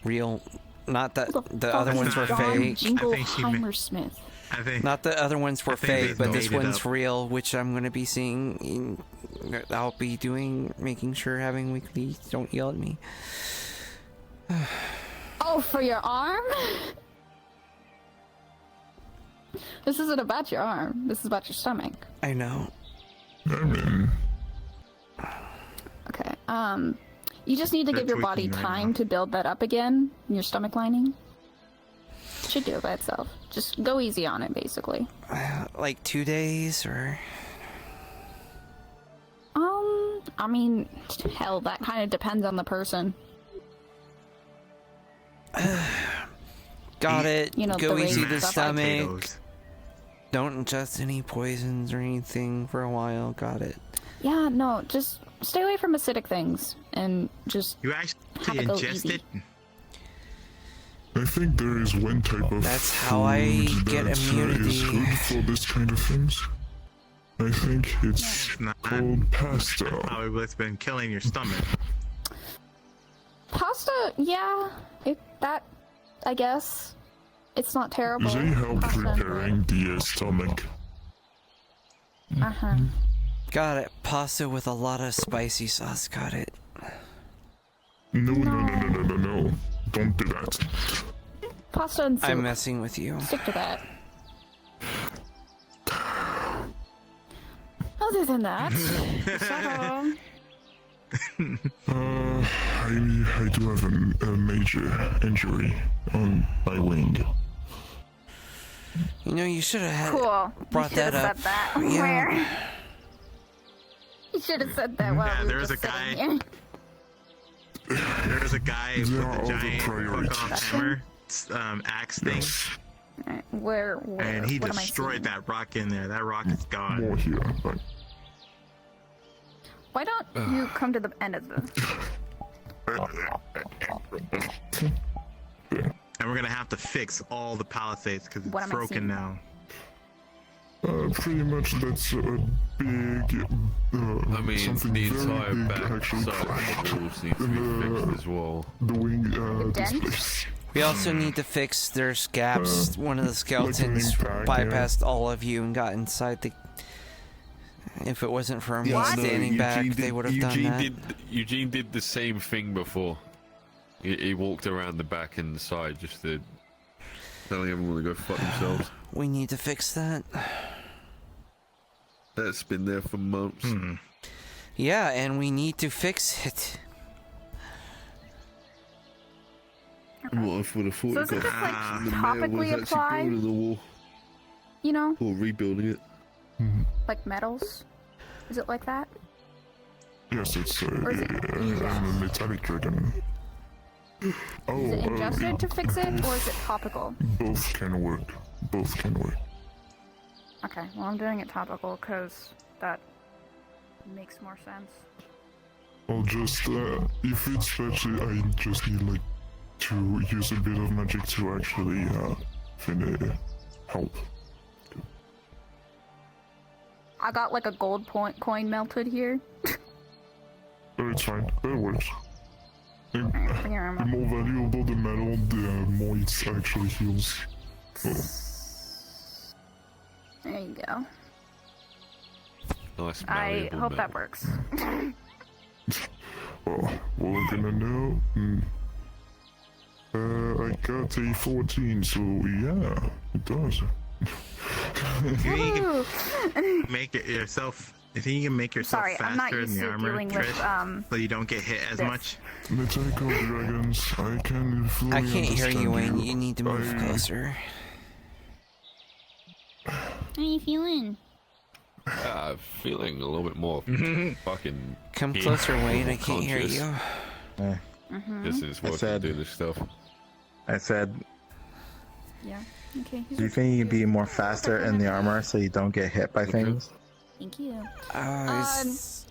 Real, not that the other ones were fake. Smith. Not the other ones were fake, but this one's real, which I'm going to be seeing. I'll be making sure having weekly. Don't yell at me. Oh, for your arm? This isn't about your arm. This is about your stomach. I know. Okay, you just need to give your body time to build that up again, your stomach lining. It should do it by itself. Just go easy on it, basically. Like 2 days, or? I mean, hell, that kind of depends on the person. Got it. You know, go the easy rate the of stuff. stomach. Don't ingest any poisons or anything for a while. Got it. Yeah, no, just stay away from acidic things and just You actually have it go ingest easy. it? I think there is one type of That's how I food get that immunity. is good for this kind of things. I think it's called pasta. Probably what's been killing your stomach. Pasta, yeah, that, I guess, it's not terrible. They help Pasta and preparing the stomach. bread. Uh-huh. Got it. Pasta with a lot of spicy sauce. Got it. No. Don't do that. Pasta and soup. I'm messing with you. Stick to that. Other than that, so, I do have a major injury on my wing. You know, you should have cool. brought You that should've up. said that. Yeah. Where? You should have said that while we were there's just a guy. sitting here. There's a guy with a giant hook-off hammer, axe thing, Alright, where, and he what am I destroyed that rock in there. That rock is gone. More here, but Why don't you come to the end of this? And we're gonna have to fix all the palisades because What it's am I broken seeing? now. pretty much that's a big. I mean, something the very entire big back actually side of crashed the walls needs to be fixed as well. The wing, this dent? place. We also need to fix there's gaps. One of the skeletons like an impact, bypassed all of you and got inside the. If it wasn't for me No, standing back, Eugene they would have done that. Eugene did the same thing before. He walked around the back and the side just to telling everyone to go fuck themselves. We need to fix that. That's been there for months. Yeah, and we need to fix it. What if would have thought So it is it got just, like, fixed and the mayor was topically actually applied? building the wall You know, or rebuilding it? like metals? Is it like that? Yes, it's Or is it a metallic dragon. Oh, Is it ingested to fix it, or is it topical? both can work. Both can work. Okay, well I'm doing it topical because that makes more sense. I'll just, if it's patchy, I just need, like, to use a bit of magic to actually, help. I got like a gold coin melted here. Oh, it's fine. That works. The Bring your arm up. more valuable the metal, the more it actually heals. Oh. There you go. Nice I malleable hope metal. that works. Well, what I'm gonna know? I got a 14, so yeah, it does. You can make it yourself You think you can make yourself Sorry, I'm not faster in used the to armor, dealing with, Trish, so you don't get hit as this. much? The Tycho dragons, I can fully I can't hear you, understand Wayne. You need to move I- closer. How you feeling? Feeling a little bit more fucking. Come closer, Wayne. I can't hear you. This is what I do this stuff. I said, Yeah. Okay. do you think you can be more faster in the armor so you don't get hit by things? Thank you.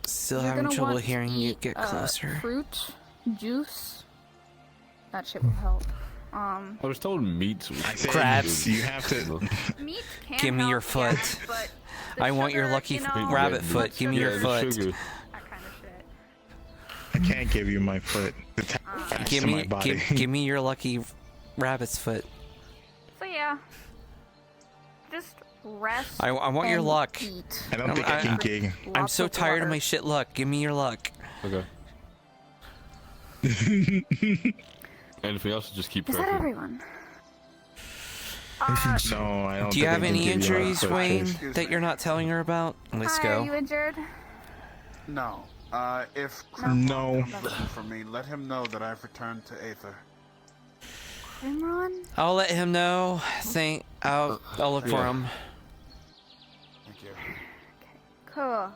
Still you're having gonna trouble want to hearing you. eat, Get closer. Fruit, juice. That shit will help. I was told meat. Crabs. You have to. Meat can Give me your help, foot. yes, but the I want your sugar, lucky you know, rabbit foot. Give me your foot. that kind of shit. I can't give you my foot. It's attached Give to my me, body. give me your lucky rabbit's foot. So yeah, just rest. I want your and luck. Eat. I don't think I can gig. I'm Lots so of tired of water. my shit luck. Give me your luck. Okay. Anything else? Just keep Is that tracking. everyone? No, I don't. Do you think I have can any give you my injuries, foot, Wayne, Trish. that you're not telling her about? Let's Hi, go. Are you injured? No. If No. comes looking for me, let him know that I've returned to Aether. Rimron? I'll let him know. I'll look for him. Thank you. Cool.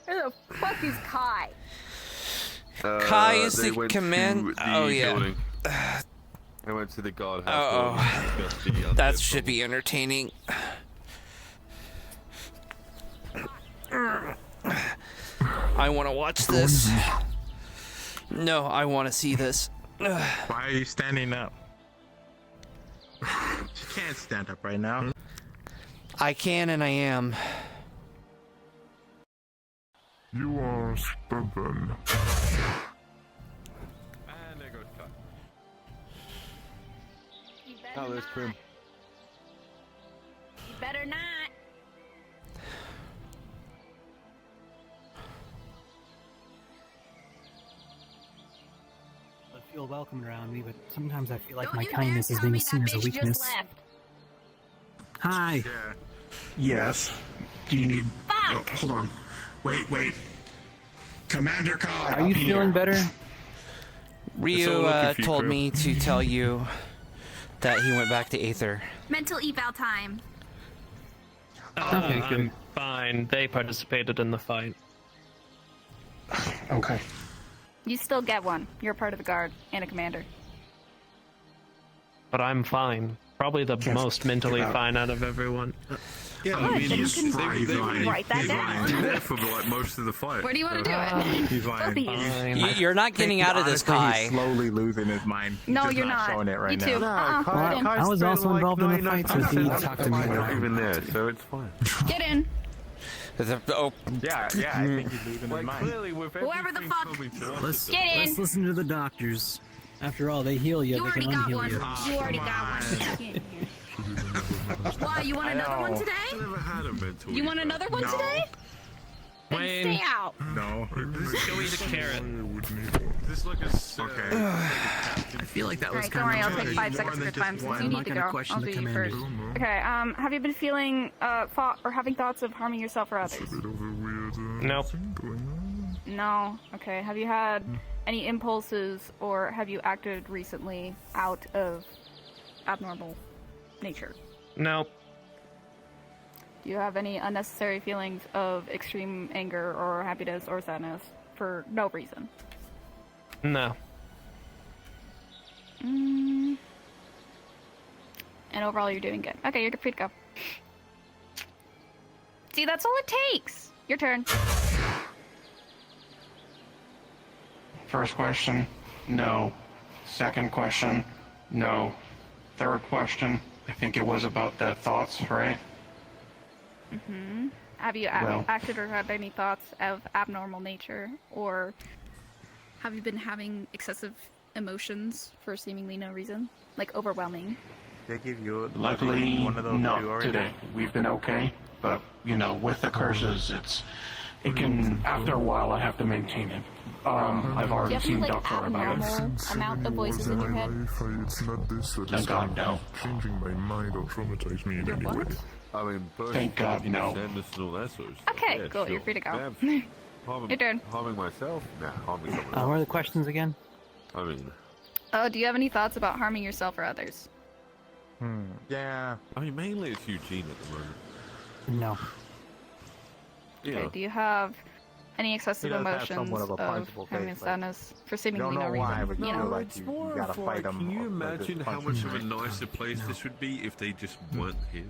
Where the fuck is Kai? Kai is they the went command. to the Oh yeah. building. I went to the guard house. Oh, to discuss the undead that should problem. be entertaining. I want to watch this. No, I want to see this. Why are you standing up? You can't stand up right now. I can and I am. You are stubborn. And there goes Kai. You better Oh, there's not. Prim. You better not. I feel welcomed around me, but sometimes I feel like Don't my you dare kindness is tell being me seen that as a bitch just weakness. left. Hi. Yes. Do you need... Fuck! Oh, hold on. Wait. Commander Kai. Are you up here. feeling better? It's Ryu all looking for you, told Prim. me to tell you that he went back to Aether. Mental eval time. Okay, I'm fine. They participated in the fight. Okay. You still get one. You're part of the guard and a commander. But I'm fine. Probably the Yes. most mentally Yeah. fine out of everyone. Yeah, Good, then you can they write that down. were there for like most of the fight. Where do you want to do it? He's lying. Please. You're not getting out of this, Honestly, Kai. He's slowly losing his mind. He's No, just you're not not. showing it right You now. too. Get in. I was also involved in the fight, so if you need to talk to me, Not even there, so it's fine. Get in. Oh, Yeah, I think he's losing his mind. Clearly, with Whoever the fuck. let's Get in. listen to the doctors. After all, they heal you, You they already can got unheal one. you. You already got one. Get in here. Why? You want another one today? I never had a mental. You want another one today? Then Wayne, stay out. No. go eat a carrot. This like a Okay. I feel like that was Alright, don't kind worry, I'll of take 5 seconds of your time since you I'm need not to gonna go. question I'll the do you commander. first. Okay, have you been feeling or having thoughts of harming yourself or others? Nope. No. Okay. Have you had any impulses or have you acted recently out of abnormal nature? Nope. Do you have any unnecessary feelings of extreme anger or happiness or sadness for no reason? No. And overall, you're doing good. Okay, you're free to go. See, that's all it takes. Your turn. First question, no. Second question, no. Third question, I think it was about the thoughts, right? Mm-hmm. Have you Well- acted or had any thoughts of abnormal nature, or have you been having excessive emotions for seemingly no reason, like overwhelming? They give you Luckily, one of those two not already. today. We've been okay, but you know, with the curses, it can, after a while, I have to maintain it. I've Do you already have seen any like Doctor about it. abnormal amount of voices in your head? It's not this that Thank is God, no. changing my mind or traumatize me in Your any what? way. I mean, Thank God, no. and all that sort of stuff. Okay, Yeah, cool. sure. You're free to go. Yeah, harming, Your turn. Harming myself? Nah, harming someone What else. are the questions again? I mean, Oh, do you have any thoughts about harming yourself or others? Yeah. I mean, mainly it's Eugene at the moment. No. Okay, do you have any excessive He does have emotions somewhat of a of punchable having face, like, sadness for seemingly don't no know reason? why, but you you feel know, like It's you more gotta of fight like, them. can you or just imagine how punch much them. of a nicer place this would be if they just weren't here?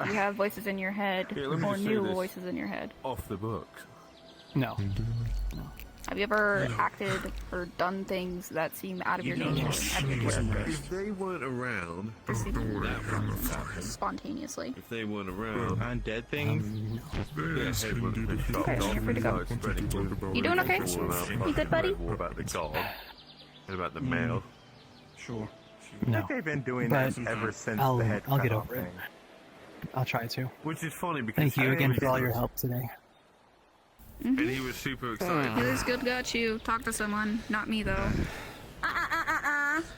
You have voices in your head, Yeah, let me or just say new this. voices in your head. Off the books. No. Have you ever acted or done things that seem out of your nature out of your character? If they weren't around, For seemingly that wouldn't happen. spontaneously. If they weren't around, Undead things? their head would have been chopped Okay, off you're free to go. and started spreading blue. You doing okay? You good, buddy? What about the god? And about the male? Sure. I think they've been doing But this ever since I'll the head get cut off over it. thing. I'll try to. Which is funny because Thank you again for all your help today. And he was super excited. This good got you. Talk to someone, not me though.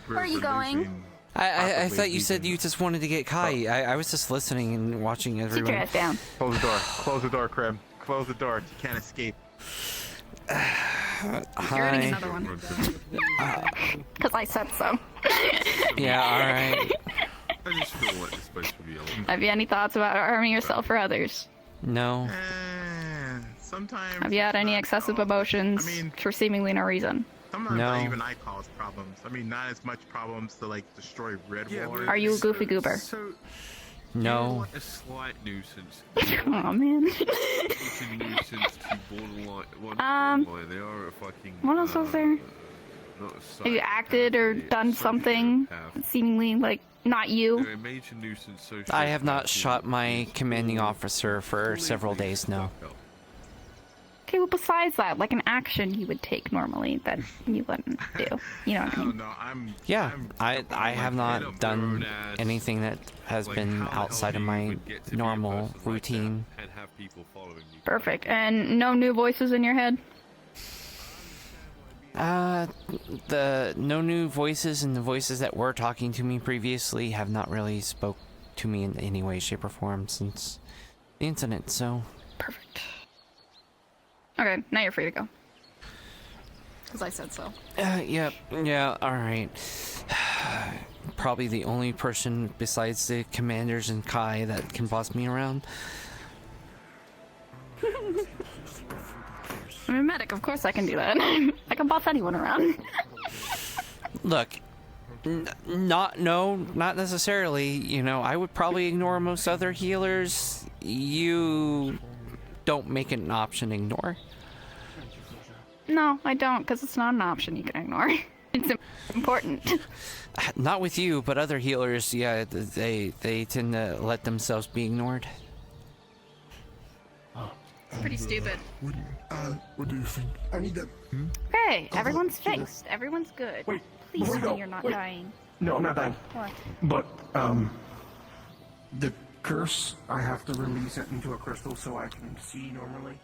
Where are you going? I thought you said you just wanted to get Kai. I was just listening and watching Sit everyone. your ass down. Close the door. Close the door, Krim. Close the door. You can't escape. You're Hi. getting another one. Because I said so. Yeah, alright. I just feel like this place would be alone. Have you any thoughts about harming yourself or others? No. Sometimes. Have you had any excessive emotions for seemingly no reason? Sometimes No. even I cause problems. I mean, not as much problems to like destroy Red Wall. Are you a goofy goober? So, No. like a slight nuisance. Oh man. It's a nuisance to borderline. Well, not borderline, they are a fucking. What else was there? Not a Have you acted or done something seemingly like not you? They're a major nuisance. I have not shot my commanding officer for several days now. Okay, well besides that, like an action you would take normally that you wouldn't do. You know what I mean? Yeah, I have not done anything that has been outside of my normal routine. And have people following you. Perfect. And no new voices in your head? The no new voices, and the voices that were talking to me previously have not really spoke to me in any way, shape, or form since the incident, so... Perfect. Okay, now you're free to go. Because I said so. Yeah, alright. Probably the only person besides the commanders and Kai that can boss me around. I'm a medic, of course I can do that. I can boss anyone around. Look, not necessarily. You know, I would probably ignore most other healers. You don't make it an option to ignore. No, I don't, because it's not an option you can ignore. It's important. Not with you, but other healers, yeah, they tend to let themselves be ignored. It's pretty stupid. What do you think? I need that. Hey, everyone's fixed. Everyone's good. Wait, Please before tell you me go, you're not wait. dying. No, I'm not dying. What? But, the curse, I have to release it into a crystal so I can see normally.